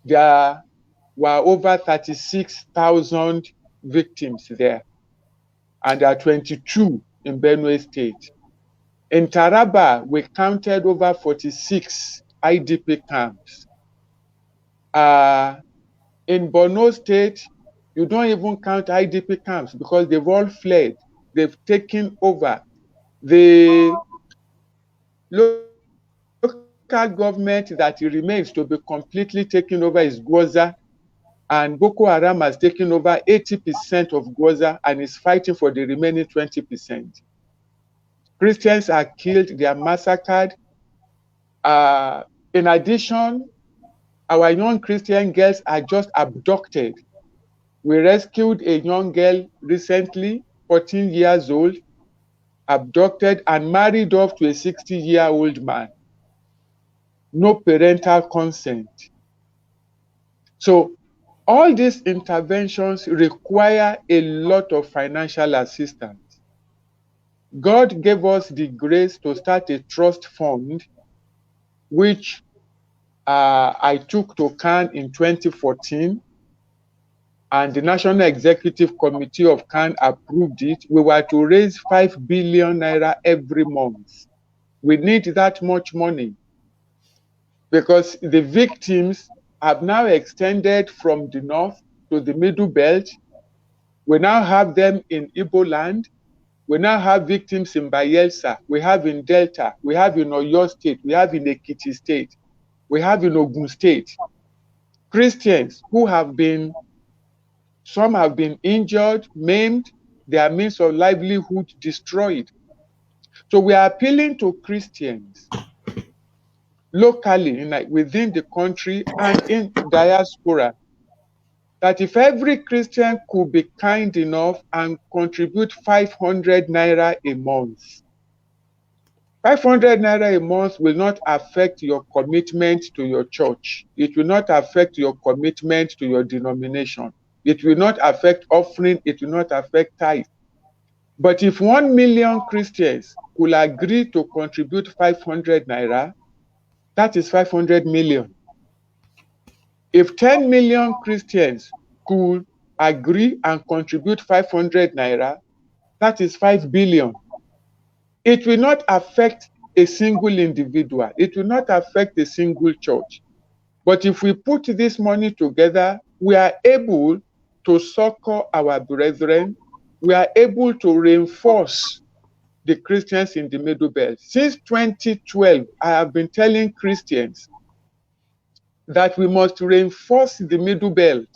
there were over 36,000 victims there, and there are 22 in Benue State. In Taraba, we counted over 46 IDP camps. In Borno State, you don't even count IDP camps because they've all fled. They've taken over. The local government that remains to be completely taken over is Gwoza, and Boko Haram has taken over 80% of Gwoza and is fighting for the remaining 20%. Christians are killed, they are massacred. In addition, our young Christian girls are just abducted. We rescued a young girl recently, 14 years old, abducted and married off to a 60-year-old man. No parental consent. So all these interventions require a lot of financial assistance. God gave us the grace to start a trust fund, which I took to CAN in 2014, and the National Executive Committee of CAN approved it. We were to raise 5 billion naira every month. We need that much money because the victims have now extended from the north to the middle belt. We now have them in Igbo land. We now have victims in Bayelsa. We have in Delta. We have in Oyo State. We have in Ekiti State. We have in Ogun State. Christians who have been, some have been injured, maimed, their means of livelihood destroyed. So we are appealing to Christians locally, within the country and in diaspora, that if every Christian could be kind enough and contribute 500 naira a month, 500 naira a month will not affect your commitment to your church. It will not affect your commitment to your denomination. It will not affect offering. It will not affect tithe. But if 1 million Christians will agree to contribute 500 naira, that is 500 million. If 10 million Christians could agree and contribute 500 naira, that is 5 billion. It will not affect a single individual. It will not affect a single church. But if we put this money together, we are able to succor our brethren. We are able to reinforce the Christians in the Middle Belt. Since 2012, I have been telling Christians that we must reinforce the Middle Belt,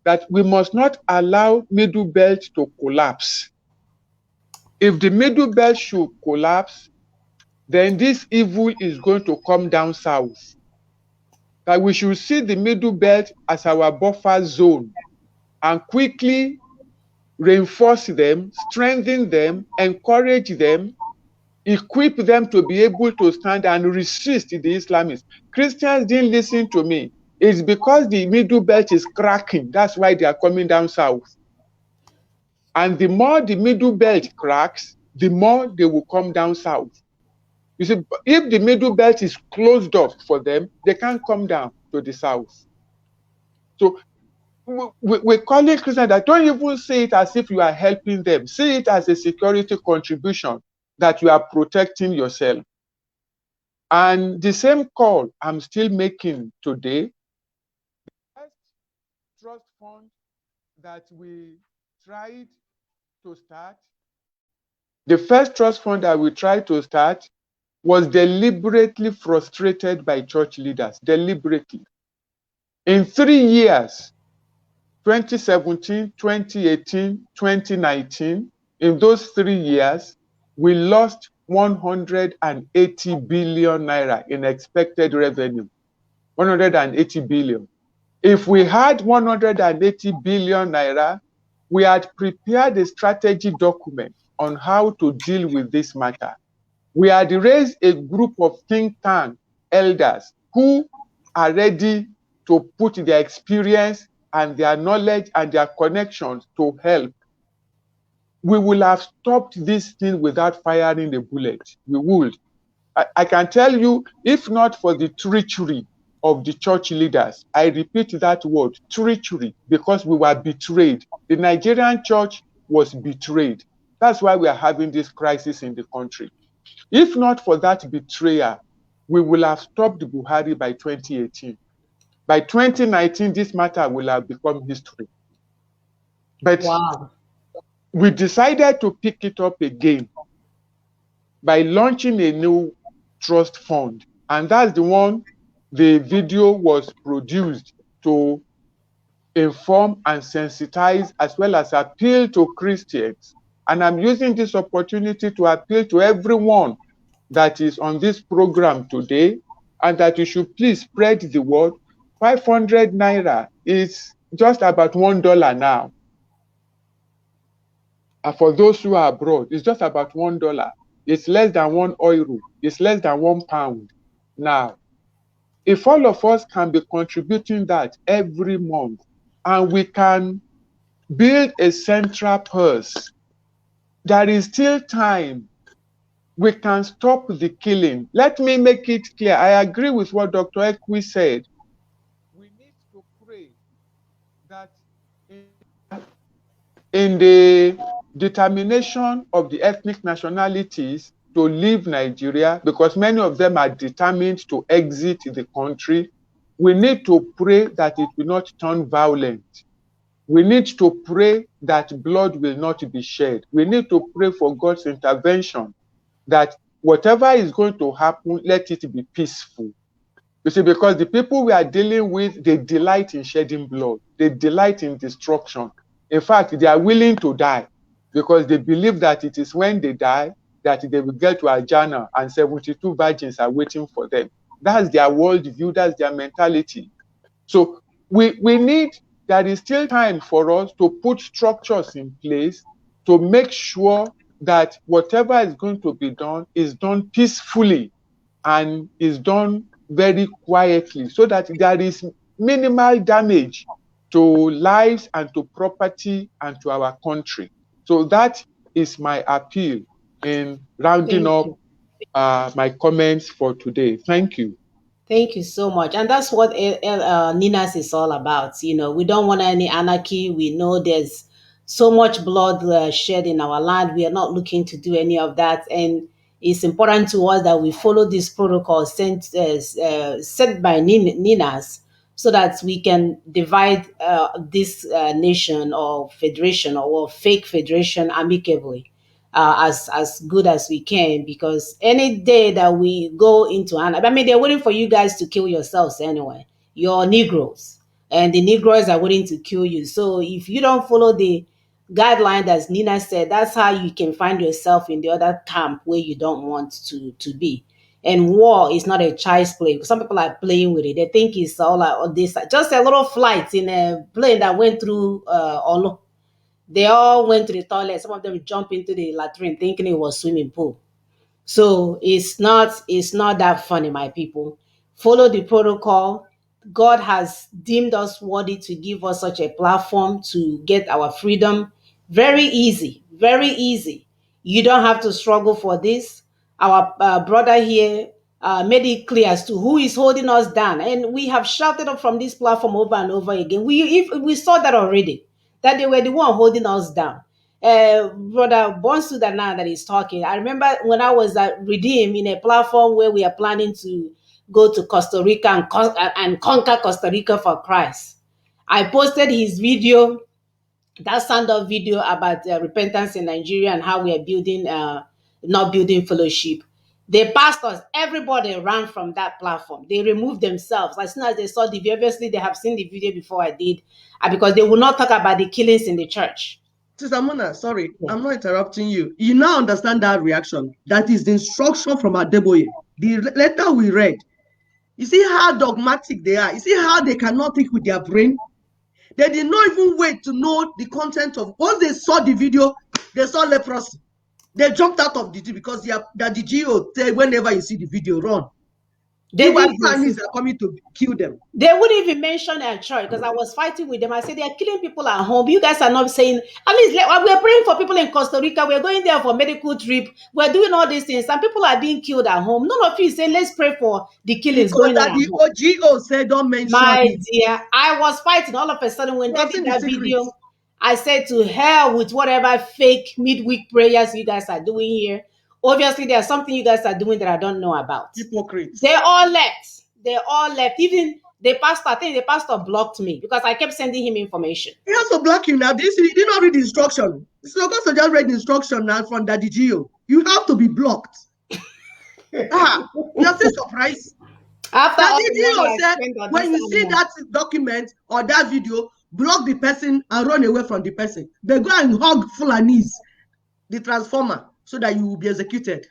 that we must not allow Middle Belt to collapse. If the Middle Belt should collapse, then this evil is going to come down south. That we should see the Middle Belt as our buffer zone and quickly reinforce them, strengthen them, encourage them, equip them to be able to stand and resist the Islamists. Christians didn't listen to me. It's because the Middle Belt is cracking. That's why they are coming down south. And the more the Middle Belt cracks, the more they will come down south. You see, if the Middle Belt is closed off for them, they can't come down to the south. So we're calling Christians that don't even see it as if you are helping them. See it as a security contribution that you are protecting yourself. And the same call I'm still making today. The first trust fund that we tried to start, the first trust fund that we tried to start was deliberately frustrated by church leaders, deliberately. In 3 years, 2017, 2018, 2019, in those 3 years, we lost 180 billion naira in expected revenue. 180 billion. If we had 180 billion naira, we had prepared a strategy document on how to deal with this matter. We had raised a group of think tank elders who are ready to put their experience and their knowledge and their connections to help. We will have stopped this thing without firing a bullet. We would. I can tell you, if not for the treachery of the church leaders, I repeat that word, treachery, because we were betrayed. The Nigerian church was betrayed. That's why we are having this crisis in the country. If not for that betrayal, we will have stopped Buhari by 2018. By 2019, this matter will have become history. But Wow. we decided to pick it up again by launching a new trust fund. And that's the one the video was produced to inform and sensitize as well as appeal to Christians. And I'm using this opportunity to appeal to everyone that is on this program today, and that you should please spread the word. 500 naira is just about $1 now. And for those who are abroad, it's just about $1. It's less than €1. It's less than £1 now. If all of us can be contributing that every month, and we can build a central purse, there is still time. We can stop the killing. Let me make it clear. I agree with what Dr. Ekwi said. We need to pray that in the determination of the ethnic nationalities to leave Nigeria, because many of them are determined to exit the country, we need to pray that it will not turn violent. We need to pray that blood will not be shed. We need to pray for God's intervention, that whatever is going to happen, let it be peaceful. You see, because the people we are dealing with, they delight in shedding blood. They delight in destruction. In fact, they are willing to die. because they believe that it is when they die that they will get to Ajana and 72 virgins are waiting for them. That's their worldview, that's their mentality. So we need, there is still time for us to put structures in place to make sure that whatever is going to be done is done peacefully and is done very quietly, so that there is minimal damage to lives and to property and to our country. So that is my appeal in rounding Thank up you. my comments for today. Thank you. Thank you so much. And that's what Ninas is all about. We don't want any anarchy. We know there's so much blood shed in our land. We are not looking to do any of that. And it's important to us that we follow this protocol set by Ninas, so that we can divide this nation or federation or fake federation amicably, as good as we can, because any day that we go into I mean, they're waiting for you guys to kill yourselves anyway. You're Negroes, and the Negroes are waiting to kill you. So if you don't follow the guideline, as Nina said, that's how you can find yourself in the other camp where you don't want to be. And war is not a child's play. Some people are playing with it. They think it's all like all this, just a little flight in a plane that went through Olo. They all went to the toilet. Some of them jumped into the latrine thinking it was swimming pool. So it's not that funny, my people. Follow the protocol. God has deemed us worthy to give us such a platform to get our freedom. Very easy, very easy. You don't have to struggle for this. Our brother here made it clear as to who is holding us down, and we have shouted up from this platform over and over again. We saw that already, that they were the one holding us down. Brother Bonsu that now that is talking, I remember when I was at Redeem in a platform where we are planning to go to Costa Rica and conquer Costa Rica for Christ. I posted his video, that stand-up video about repentance in Nigeria and how we are building, not building fellowship. The pastors, everybody ran from that platform. They removed themselves as soon as they saw the video. Obviously, they have seen the video before I did, because they will not talk about the killings in the church. Sister Mona, sorry, Yeah. I'm not interrupting you. You now understand that reaction. That is the instruction from Adeboye. The letter we read. You see how dogmatic they are. You see how they cannot think with their brain. They did not even wait to know the content of. Once they saw the video, they saw leprosy. They jumped out of the G because the GO say whenever you see the video, run. They The white did Chinese this. are coming to kill them. They wouldn't even mention a church, because I was fighting with them. I said, they are killing people at home. You guys are not saying, at least we're praying for people in Costa Rica. We're going there for medical trip. We're doing all these things. Some people are being killed at home. None of you say, let's pray for the killings Because going on that at the home. OGO said don't mention My it. dear, I was fighting. All of a sudden, when You they have did seen the that secrets. video, I said, to hell with whatever fake midweek prayers you guys are doing here. Obviously, there's something you guys are doing that I don't know about. Hypocrites. They all left. They all left. Even the pastor, I think the pastor blocked me because I kept sending him information. He has to block you now. This you did not read the instruction. It's supposed to just read the instruction now from Daddy Gio. You have to be blocked. You are still surprised. After all Daddy the money Gio I said spent on when this you see animal. that document or that video, block the person and run away from the person. They go and hug Fulanis, the transformer, so that you will be executed.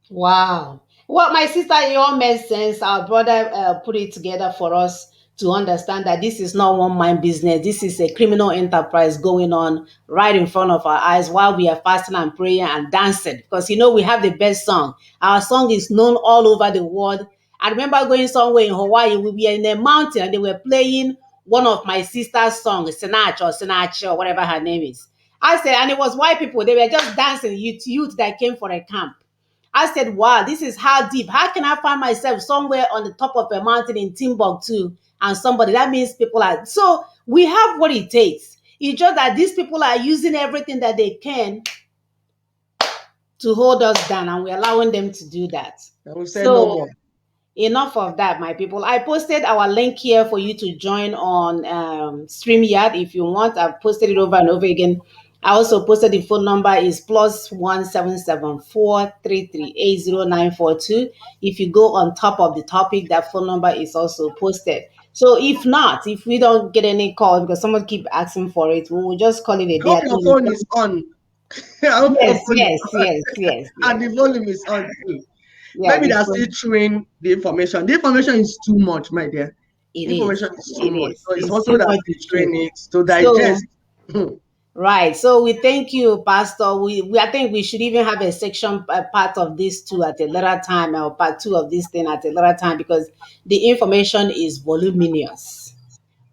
Wow. Well, my sister, it all made sense. Our brother put it together for us to understand that this is not one mind business. This is a criminal enterprise going on right in front of our eyes while we are fasting and praying and dancing. Because we have the best song. Our song is known all over the world. I remember going somewhere in Hawaii. We were in a mountain and they were playing one of my sister's songs, Sinach or whatever her name is. I said, and it was white people. They were just dancing, youth that came for a camp. I said, wow, this is how deep. How can I find myself somewhere on the top of a mountain in Timbuktu and somebody? That means people are. So we have what it takes. It's just that these people are using everything that they can to hold us down, and we're allowing them to do that. I will say no more. Enough of that, my people. I posted our link here for you to join on StreamYard if you want. I've posted it over and over again. I also posted the phone number is +17743380942. If you go on top of the topic, that phone number is also posted. So if we don't get any call because someone keep asking for it, we will just call it a I day. hope I your think phone is on. I hope your yes, phone is yes, on. yes, yes, And yes. the volume is on too. Yeah, Maybe the they're still phone. chewing the information. The information is too much, my dear. It is. Information is too It much. is. So it's It's possible too that much they're to chew. chewing it to So digest. right. So we thank you, Pastor. We I think we should even have a section part of this too at a later time, or part two of this thing at a later time, because the information is voluminous.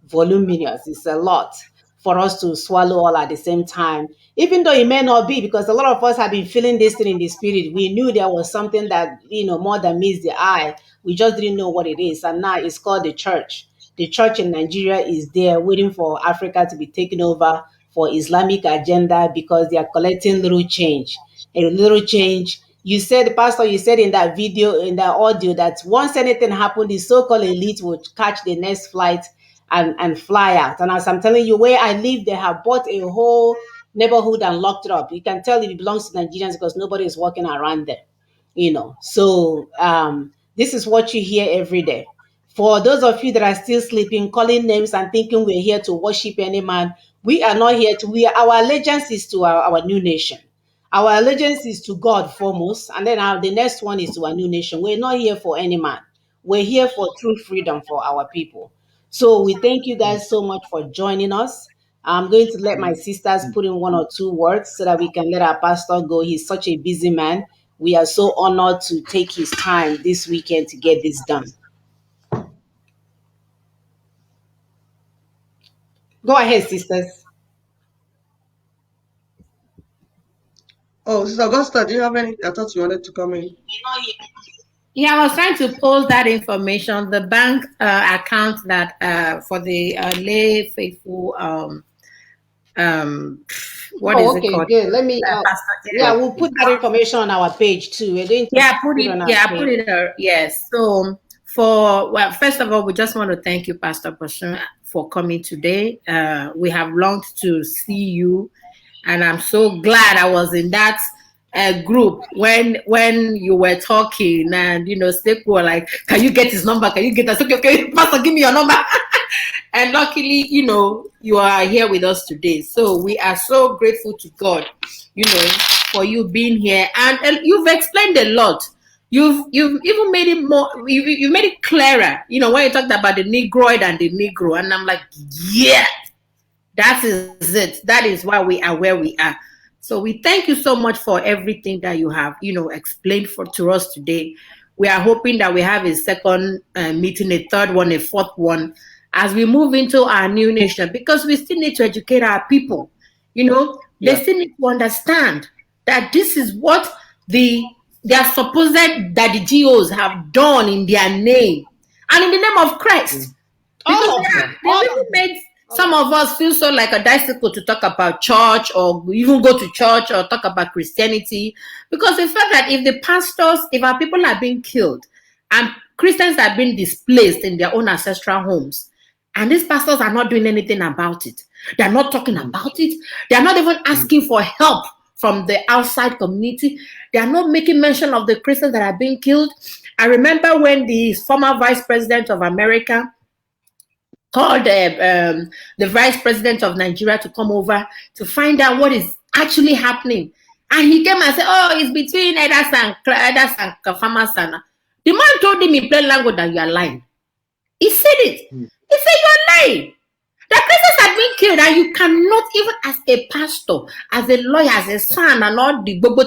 Voluminous. It's a lot for us to swallow all at the same time. Even though it may not be, because a lot of us have been feeling this thing in the spirit. We knew there was something that more than meets the eye. We just didn't know what it is. And now it's called the church. The church in Nigeria is there waiting for Africa to be taken over for Islamic agenda because they are collecting little change. A little change. You said, Pastor, you said in that video, in that audio, that once anything happened, the so-called elite would catch the next flight and fly out. And as I'm telling you, where I live, they have bought a whole neighborhood and locked it up. You can tell it belongs to Nigerians because nobody is walking around there. So this is what you hear every day. For those of you that are still sleeping, calling names and thinking we're here to worship any man, we are not here to. Our allegiance is to our new nation. Our allegiance is to God foremost, and then the next one is to our new nation. We're not here for any man. We're here for true freedom for our people. So we thank you guys so much for joining us. I'm going to let my sisters put in one or two words so that we can let our pastor go. He's such a busy man. We are so honored to take his time this weekend to get this done. Go ahead, sisters. Oh, Sister Augusta, do you have any? I thought you wanted to come in. Yeah, I was trying to post that information, the bank account that for the lay faithful, um, what Oh, is it okay, called? good. Let me, yeah, Pastor, we'll put that information on our page too. We're going to yeah, put put it. on our Yeah, put page. it. Yes. So first of all, we just want to thank you, Pastor Bosun, for coming today. We have longed to see you, and I'm so glad I was in that group when you were talking, and Snake were like, "Can you get his number? Can you get us? Okay, Pastor, give me your number." And luckily, you are here with us today. So we are so grateful to God, for you being here, and you've explained a lot. You've even made it more. You made it clearer. When you talked about the Negroid and the Negro, and I'm like, yeah, that is it. That is why we are where we are. So we thank you so much for everything that you have, explained to us today. We are hoping that we have a second meeting, a third one, a fourth one, as we move into our new nation, because we still need to educate our people. They Yeah. still need to understand that this is what their supposed that the GOs have done in their name and in the name of Christ. Because All of them, they've all even of them, made all some of of us feel so like a bicycle to talk about church or even go to church or talk about Christianity. Because the fact that if our people are being killed and Christians are being displaced in their own ancestral homes, and these pastors are not doing anything about it, they're not talking about it, they're not even asking for help from the outside community, they are not making mention of the Christians that are being killed. I remember when the former vice president of America called the vice president of Nigeria to come over to find out what is actually happening. And he came and said, "Oh, it's between elders and farmers." And the man told him in plain language that you are lying. He said it. He said you are lying. The Christians have been killed, and you cannot even, as a pastor, as a lawyer, as a son, and all the bobo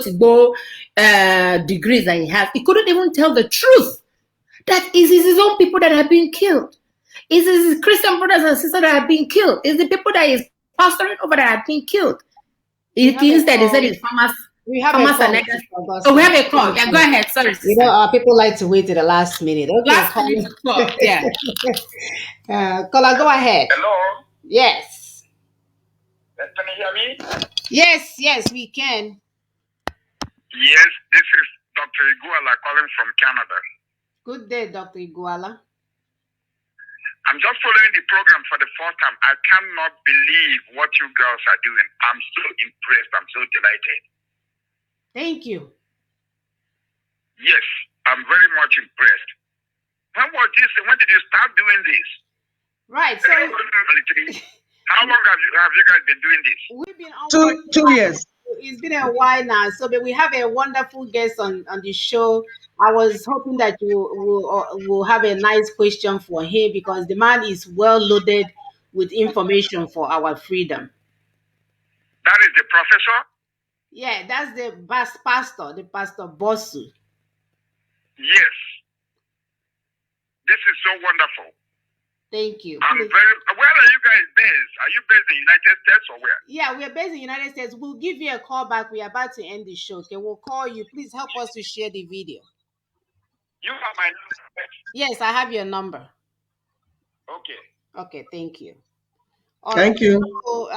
degrees that he has, he couldn't even tell the truth. That is his own people that have been killed. It's his Christian brothers and sisters that have been killed. It's the people that is pastoring over that have been killed. we have a Instead, he said call. it's farmers, We have a farmers and call, others. Sister Oh, we have Augusta. a call. Yeah, go ahead. Sorry, sister. People like to wait to the last minute. Okay, Last call. minute call. Yeah. Caller, go ahead. Hello? Yes. Can you hear me? Yes, we can. Yes, this is Dr. Iguala calling from Canada. Good day, Dr. Iguala. I'm just following the program for the first time. I cannot believe what you girls are doing. I'm so impressed. I'm so delighted. Thank you. Yes, I'm very much impressed. When did you start doing this? Right. So how long have you guys been doing this? we've been on for 2 years. it's been a while now. So but we have a wonderful guest on the show. I was hoping that you will have a nice question for him because the man is well loaded with information for our freedom. That is the professor? Yeah, that's the pastor, the pastor Bosu. Yes. This is so wonderful. Thank you. Where are you guys based? Are you based in the United States or where? Yeah, we are based in the United States. We'll give you a call back. We are about to end the show. Okay, we'll call you. Please help us to share the video. You have my number? Yes, I have your number. Okay. Okay, thank you. Thank you. So,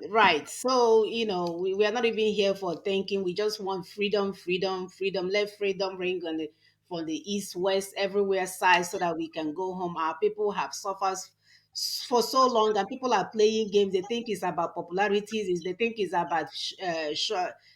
right. So, we are not even here for thanking. We just want freedom, freedom, freedom. Let freedom ring from the east, west, everywhere side so that we can go home. Our people have suffered for so long and people are playing games. They think it's about popularities. They think it's about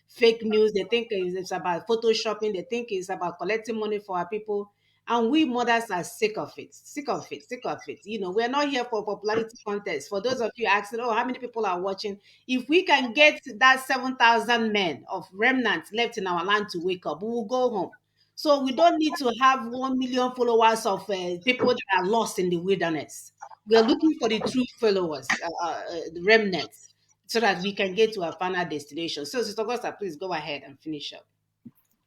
fake news. They think it's about photoshopping. They think it's about collecting money for our people. And we mothers are sick of it, sick of it, sick of it. We're not here for popularity contest. For those of you asking, oh, how many people are watching? If we can get that 7,000 men of remnants left in our land to wake up, we will go home. So we don't need to have 1 million followers of people that are lost in the wilderness. We're looking for the true followers, the remnants, so that we can get to our final destination. So, Sister Augusta, please go ahead and finish up.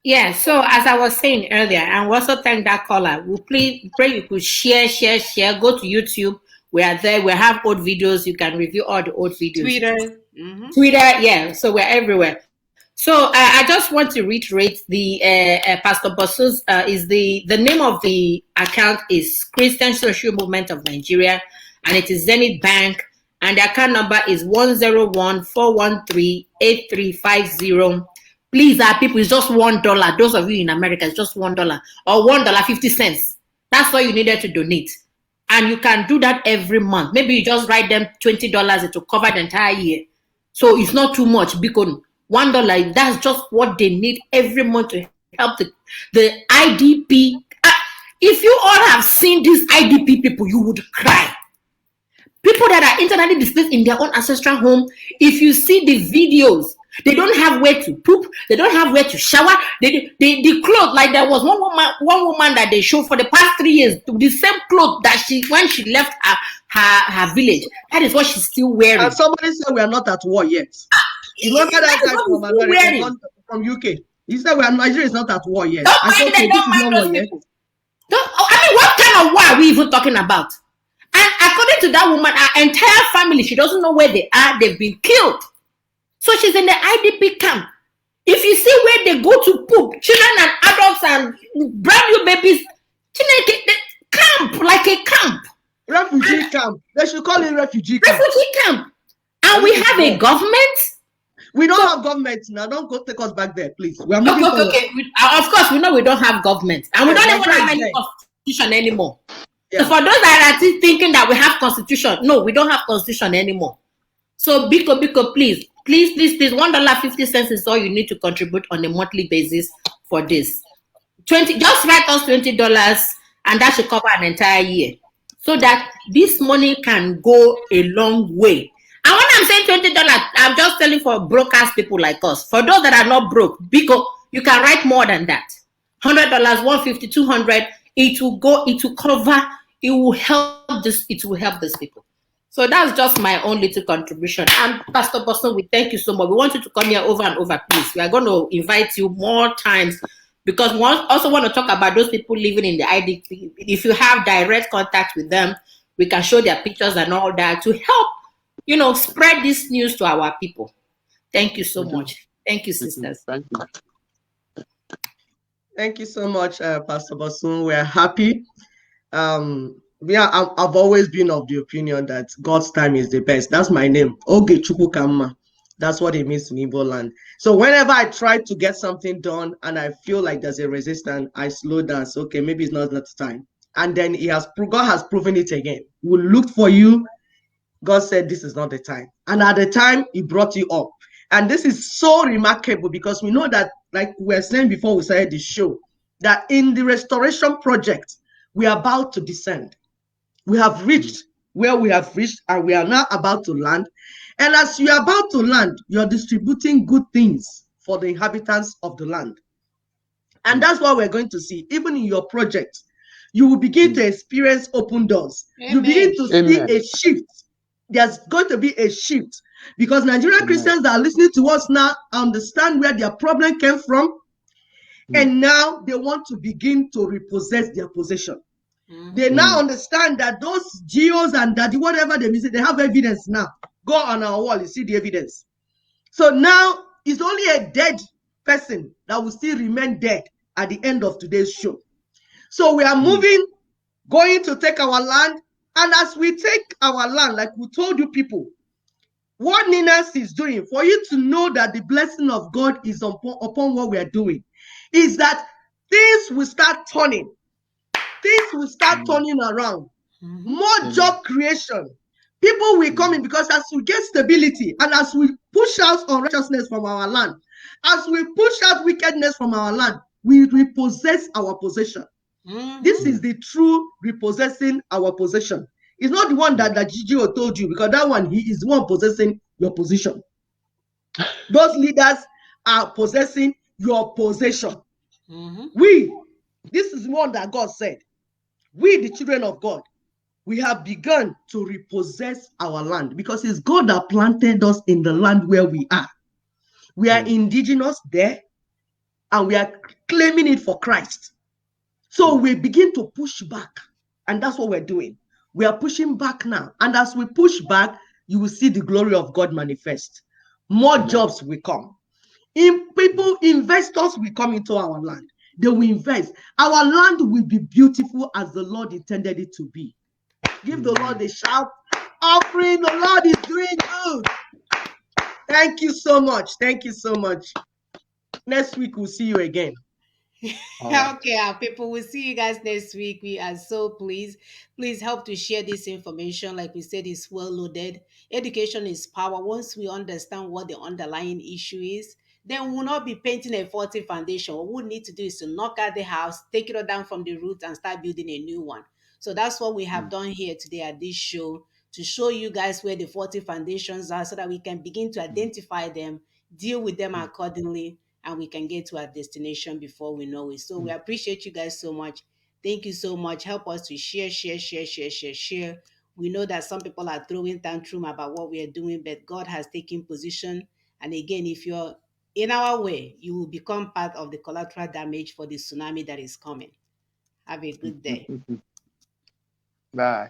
Yeah, so as I was saying earlier, and we also thank that caller. We pray you could share. Go to YouTube. We are there. We have old videos. You can review all the old videos. Twitter, yeah. So we're everywhere. So I just want to reiterate the Pastor Bosu's is the name of the account is Christian Social Movement of Nigeria, and it is Zenith Bank, and the account number is 101-413-8350. Please, our people, it's just $1. Those of you in America, it's just $1 or $1.50. That's all you needed to donate. And you can do that every month. Maybe you just write them $20, it will cover the entire year. So it's not too much because $1, that's just what they need every month to help the IDP. If you all have seen these IDP people, you would cry. People that are internally displaced in their own ancestral home, if you see the videos, they don't have where to poop. They don't have where to shower. The clothes, like there was one woman that they showed for the past 3 years, the same clothes that when she left her village. That is what she's still wearing. And somebody said we are not at war yet. You remember that guy from America, from UK? He said Nigeria is not at war yet. I said, okay, this is not war yet. What kind of war are we even talking about? And according to that woman, her entire family, she doesn't know where they are. They've been killed. So she's in the IDP camp. If you see where they go to poop, children and adults and brand new babies, camp, like a camp. Refugee camp. They should call it refugee camp. Refugee camp. And we have a government. We don't have government now. Don't go take us back there, please. We are moving forward. Okay. Of course, we know we don't have government. And we don't even have any constitution anymore. Yeah. So for those that are thinking that we have constitution, no, we don't have constitution anymore. So Biko, please, $1.50 is all you need to contribute on a monthly basis for this. Just write us $20 and that should cover an entire year. So that this money can go a long way. And when I'm saying $20, I'm just telling for broke ass people like us. For those that are not broke, Biko, you can write more than that. $100, $150, $200, it will cover, it will help these people. So that's just my own little contribution. And Pastor Boston, we thank you so much. We want you to come here over and over, please. We are going to invite you more times because we also want to talk about those people living in the IDP. If you have direct contact with them, we can show their pictures and all that to help, spread this news to our people. Thank you so much. Thank you, sisters. Thank you. Thank you so much, Pastor Boston. We are happy. I've always been of the opinion that God's time is the best. That's my name, Oge Chukwukamma. That's what it means in Igbo land. So whenever I try to get something done and I feel like there's a resistance, I slow down. So, okay, maybe it's not the time. And then God has proven it again. We looked for you. God said this is not the time. And at the time, He brought you up. And this is so remarkable because we know that, like we were saying before we started the show, that in the restoration project, we are about to descend. We have reached where we have reached and we are now about to land. And as you are about to land, you're distributing good things for the inhabitants of the land. And that's what we're going to see. Even in your project, you will begin to experience open doors. You begin to see a shift. There's going to be a shift because Nigerian Christians that are listening to us now understand where their problem came from. And now they want to begin to repossess their possession. They now understand that those geos and that whatever they visit, they have evidence now. Go on our wall, you see the evidence. So now it's only a dead person that will still remain dead at the end of today's show. So we are moving, going to take our land. And as we take our land, like we told you people, what Ninas is doing for you to know that the blessing of God is upon what we are doing is that things will start turning. Things will start turning around. More job creation. People will come in because as we get stability and as we push out unrighteousness from our land, as we push out wickedness from our land, we repossess our possession. This is the true repossessing our possession. It's not the one that Gigio told you, because that one, he is the one possessing your position. Those leaders are possessing your possession. This is one that God said. We, the children of God, we have begun to repossess our land because it's God that planted us in the land where we are. We are indigenous there and we are claiming it for Christ. So we begin to push back, and that's what we're doing. We are pushing back now. And as we push back, you will see the glory of God manifest. More jobs will come. Investors will come into our land. They will invest. Our land will be beautiful as the Lord intended it to be. Give the Lord a shout. Offering, the Lord is doing good. Thank you so much. Thank you so much. Next week, we'll see you again. Okay, our people, we'll see you guys next week. We are so pleased. Please help to share this information. Like we said, it's well loaded. Education is power. Once we understand what the underlying issue is, then we'll not be painting a faulty foundation. What we need to do is to knock out the house, take it all down from the root, and start building a new one. So that's what we have done here today at this show, to show you guys where the faulty foundations are so that we can begin to identify them, deal with them accordingly, and we can get to our destination before we know it. So we appreciate you guys so much. Thank you so much. Help us to share. We know that some people are throwing tantrum about what we are doing, but God has taken position. And again, if you're in our way, you will become part of the collateral damage for the tsunami that is coming. Have a good day. Bye.